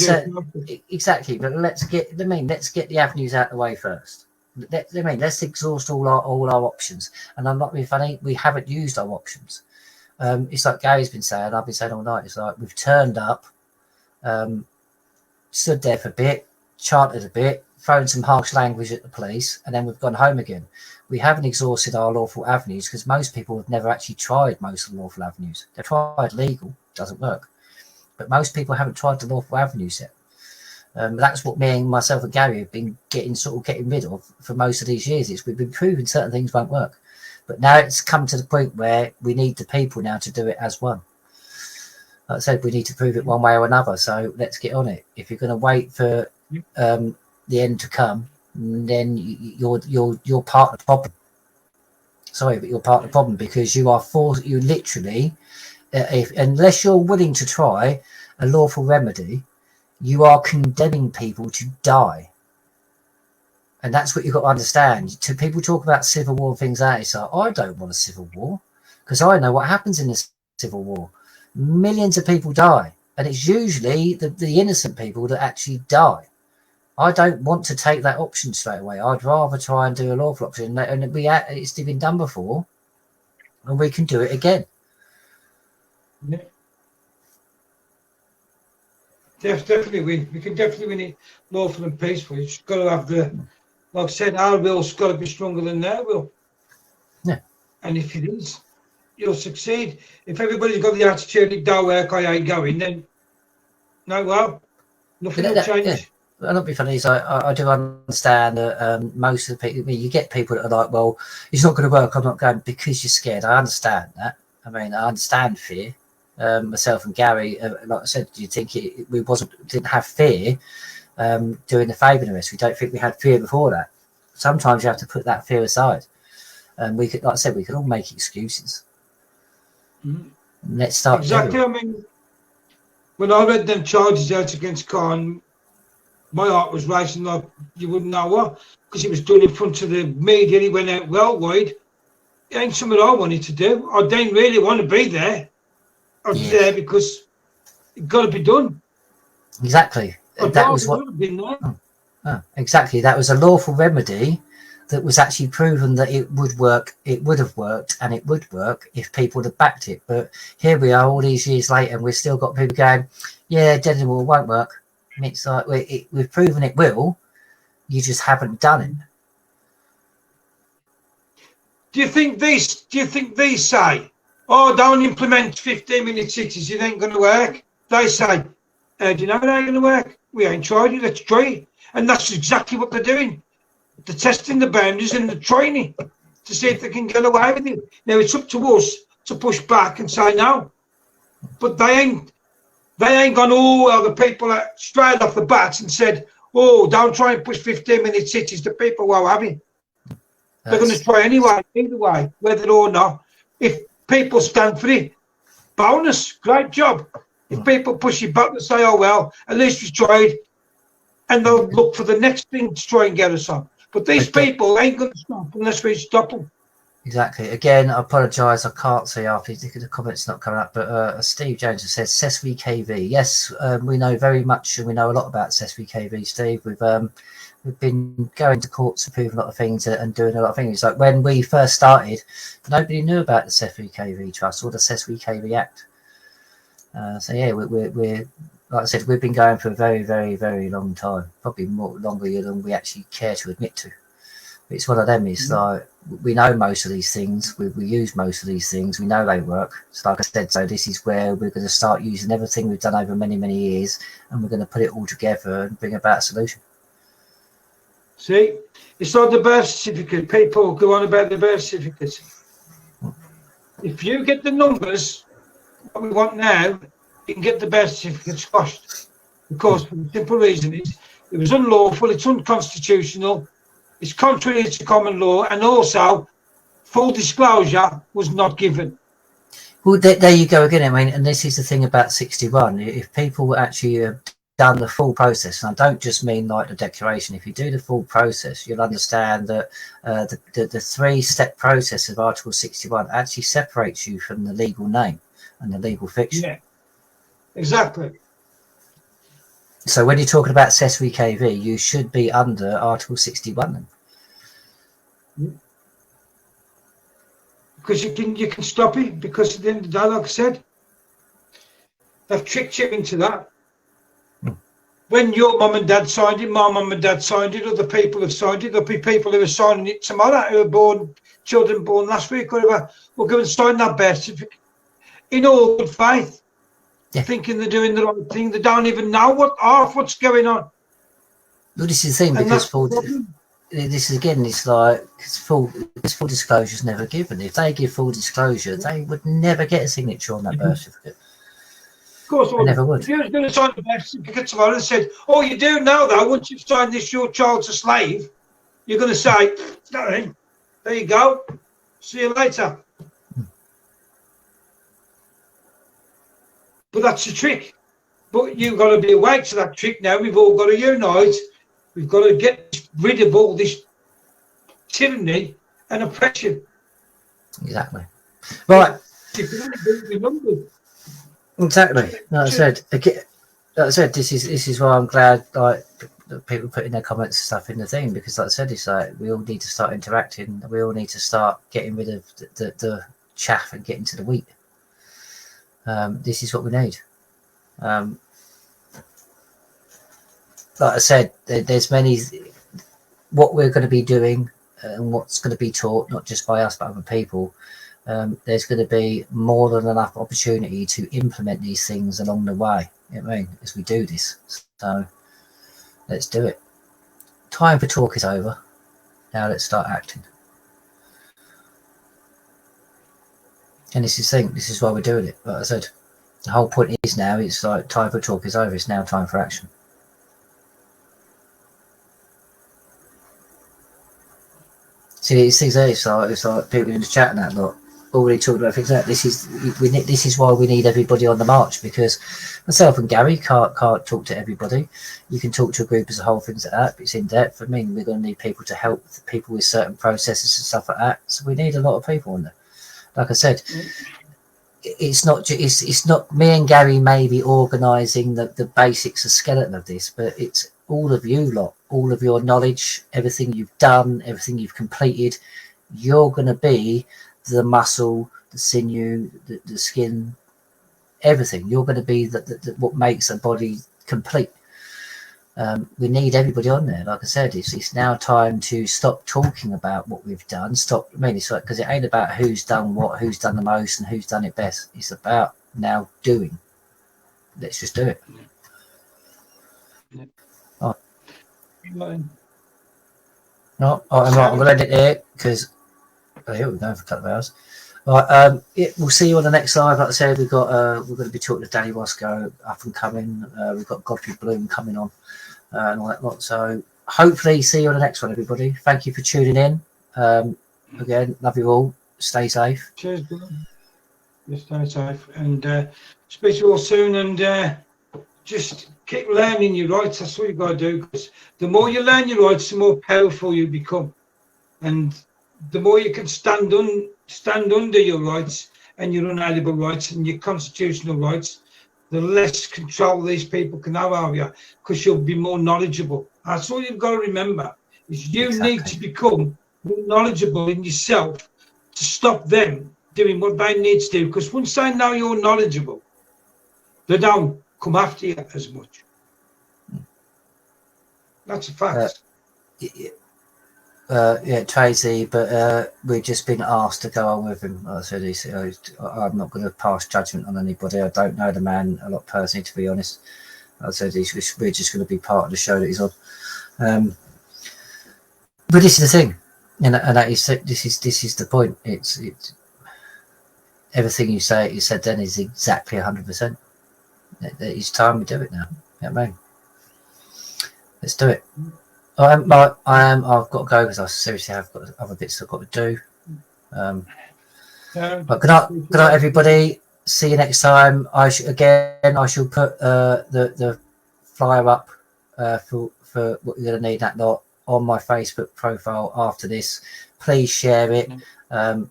exactly. But let's get the avenues out of the way first. Let's exhaust all our options. And I'm not being funny. We haven't used our options. It's like Gary's been saying. I've been saying all night. It's like we've turned up, stood there for a bit, chanted a bit, thrown some harsh language at the police, and then we've gone home again. We haven't exhausted our lawful avenues because most people have never actually tried most of the lawful avenues. They've tried legal, doesn't work. But most people haven't tried the lawful avenues yet. That's what me and myself and Gary have been getting rid of for most of these years. We've been proving certain things won't work. But now it's come to the point where we need the people now to do it as one. Like I said, we need to prove it one way or another. So let's get on it. If you're going to wait for the end to come, then you're part of the problem. Sorry, but you're part of the problem because you literally, unless you're willing to try a lawful remedy, you are condemning people to die. And that's what you've got to understand. To people talk about civil war and things like that, it's like, I don't want a civil war because I know what happens in a civil war. Millions of people die. And it's usually the innocent people that actually die. I don't want to take that option straight away. I'd rather try and do a lawful option. And it's been done before, and we can do it again. Yeah. Definitely win. We can definitely win it lawful and peaceful. You just got to have the, like I said, our will's got to be stronger than their will. Yeah. And if it is, you'll succeed. If everybody's got the attitude, it don't work, I ain't going, then no, well, nothing will change. Yeah. Well, not be funny. Is I do understand that most of the people, you get people that are like, well, it's not going to work, I'm not going because you're scared. I understand that. I mean, I understand fear. Myself and Gary, like I said, do you think we didn't have fear during the Fabian arrest? We don't think we had fear before that. Sometimes you have to put that fear aside. We could, like I said, we could all make excuses. Let's start. Exactly. I mean, when I read them charges out against Khan, my heart was racing like you wouldn't know what, because it was done in front of the media. He went out well wide. It ain't something I wanted to do. I didn't really want to be there. I was there because it got to be done. Exactly. That was what. Exactly. That was a lawful remedy that was actually proven that it would work. It would have worked, and it would work if people had backed it. But here we are, all these years later, and we've still got people going, "Yeah, delusional won't work." I mean, it's like we've proven it will. You just haven't done it. Do you think these say, "Oh, don't implement 15-minute cities, it ain't going to work"? They say, "Do you know it ain't going to work? We ain't tried it, let's try it." And that's exactly what they're doing. They're testing the boundaries and the training to see if they can get away with it. Now, it's up to us to push back and say no. But they ain't gone, the people straight off the bat and said, "Oh, don't try and push 15-minute cities." The people won't have it. They're going to try anyway, either way, whether or not. If people stand for it, bonus, great job. If people push it back and say, "Oh, well, at least we tried," and they'll look for the next thing to try and get us on. But these people ain't going to stop unless we stop them. Exactly. Again, I apologise. I can't see after the comments not coming up. But Steve Jones says Sesame KV. Yes, we know very much, and we know a lot about Sesame KV. Steve, we've been going to courts and proving a lot of things and doing a lot of things. Like when we first started, nobody knew about the Sesame KV Trust or the Sesame KV Act. So yeah, we're like I said, we've been going for a very, very, very long time. Probably more longer than we actually care to admit to. It's one of them. It's like we know most of these things. We use most of these things. We know they work. So like I said, so this is where we're going to start using everything we've done over many, many years, and we're going to put it all together and bring about a solution. See, it's like the birth certificate. People go on about the birth certificate. If you get the numbers what we want now, you can get the birth certificate squashed. Because for the simple reason is it was unlawful, it's unconstitutional, it's contrary to common law, and also full disclosure was not given. Well, there you go again. I mean, and this is the thing about 61. If people actually have done the full process, and I don't just mean like the declaration, if you do the full process, you'll understand that the three-step process of Article 61 actually separates you from the legal name and the legal fiction. Yeah, exactly. So when you're talking about Sesame KV, you should be under Article 61 then. Because you can stop it, because at the end of the day, like I said, they've tricked you into that. When your mum and dad signed it, my mum and dad signed it, other people have signed it, there'll be people who are signing it tomorrow who are children born last week or whatever, will go and sign that birth certificate in all good faith. Yeah. Thinking they're doing the right thing. They don't even know what's going on. Well, this is the thing, because this is again, it's like full disclosure is never given. If they give full disclosure, they would never get a signature on that birth certificate. Of course, they never would. If you were going to sign the birth certificate tomorrow and said, "Oh, you do know though, once you've signed this, your child's a slave," you're going to say, "No, there you go. See you later." But that's the trick. But you've got to be awake to that trick now. We've all got to unite. We've got to get rid of all this tyranny and oppression. Exactly. Right. Exactly. Like I said, this is why I'm glad that people putting their comments and stuff in the thing, because like I said, it's like we all need to start interacting. We all need to start getting rid of the chaff and getting to the wheat. This is what we need. like I said, there's many, what we're going to be doing and what's going to be taught, not just by us, but other people. There's going to be more than enough opportunity to implement these things along the way. You know what I mean? As we do this. So let's do it. Time for talk is over. Now let's start acting. And this is the thing, this is why we're doing it. Like I said, the whole point is now, it's like time for talk is over. It's now time for action. See, these things there, it's like people in the chat and that lot already talked about things like that. This is why we need everybody on the march, because myself and Gary can't talk to everybody. You can talk to a group as a whole, things like that, but it's in depth. I mean, we're going to need people to help people with certain processes and stuff like that. So we need a lot of people on there. Like I said, it's not me and Gary maybe organising the basics, the skeleton of this, but it's all of you lot, all of your knowledge, everything you've done, everything you've completed. You're going to be the muscle, the sinew, the skin, everything. You're going to be what makes a body complete. We need everybody on there. Like I said, it's now time to stop talking about what we've done. Stop. I mean, it's like, because it ain't about who's done what, who's done the most, and who's done it best. It's about now doing. Let's just do it. Yeah. Oh. Right. No, I'm right. I'm going to end it here because here we're going for a couple of hours. Right, we'll see you on the next live. Like I said, we're going to be talking to Danny Wasco, up and coming. We've got Godfrey Bloom coming on and all that lot. So hopefully see you on the next one, everybody. Thank you for tuning in. Again, love you all. Stay safe. Cheers, brother. Just stay safe, and speak to you all soon. And just keep learning your rights. That's what you got to do. Because the more you learn your rights, the more powerful you become, and the more you can stand under your rights and your unalienable rights and your constitutional rights, the less control these people can have over you, because you'll be more knowledgeable. That's all you've got to remember, is you need to become more knowledgeable in yourself to stop them doing what they need to do, because once they know you're knowledgeable, they don't come after you as much. That's a fact. Yeah, Tracy, but we've just been asked to go on with him. Like I said, I'm not going to pass judgment on anybody. I don't know the man a lot personally, to be honest. Like I said, we're just going to be part of the show that he's on. But this is the thing, and that is, this is the point. It's everything you said then is exactly 100%. It's time we do it now. You know what I mean? Let's do it. I've got to go because I seriously have got other bits I've got to do. But good night, everybody. See you next time. I shall put the flyer up for what you're going to need, that lot, on my Facebook profile after this. Please share it.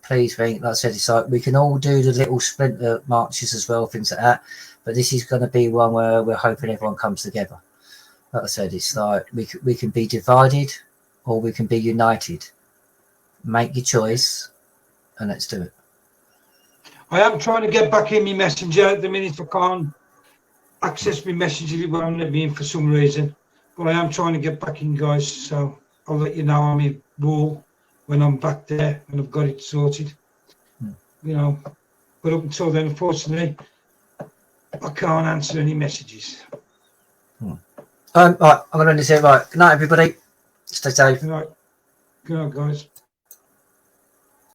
Please ring. Like I said, it's like we can all do the little splinter marches as well, things like that. But this is going to be one where we're hoping everyone comes together. Like I said, it's like we can be divided or we can be united. Make your choice and let's do it. I am trying to get back in my messenger at the minute. I can't access my messenger. It won't let me in for some reason. But I am trying to get back in, guys. So I'll let you know on my wall when I'm back there and I've got it sorted. You know, but up until then, unfortunately, I can't answer any messages. Right, I'm going to end this here. Right, good night, everybody. Stay safe. Good night, guys.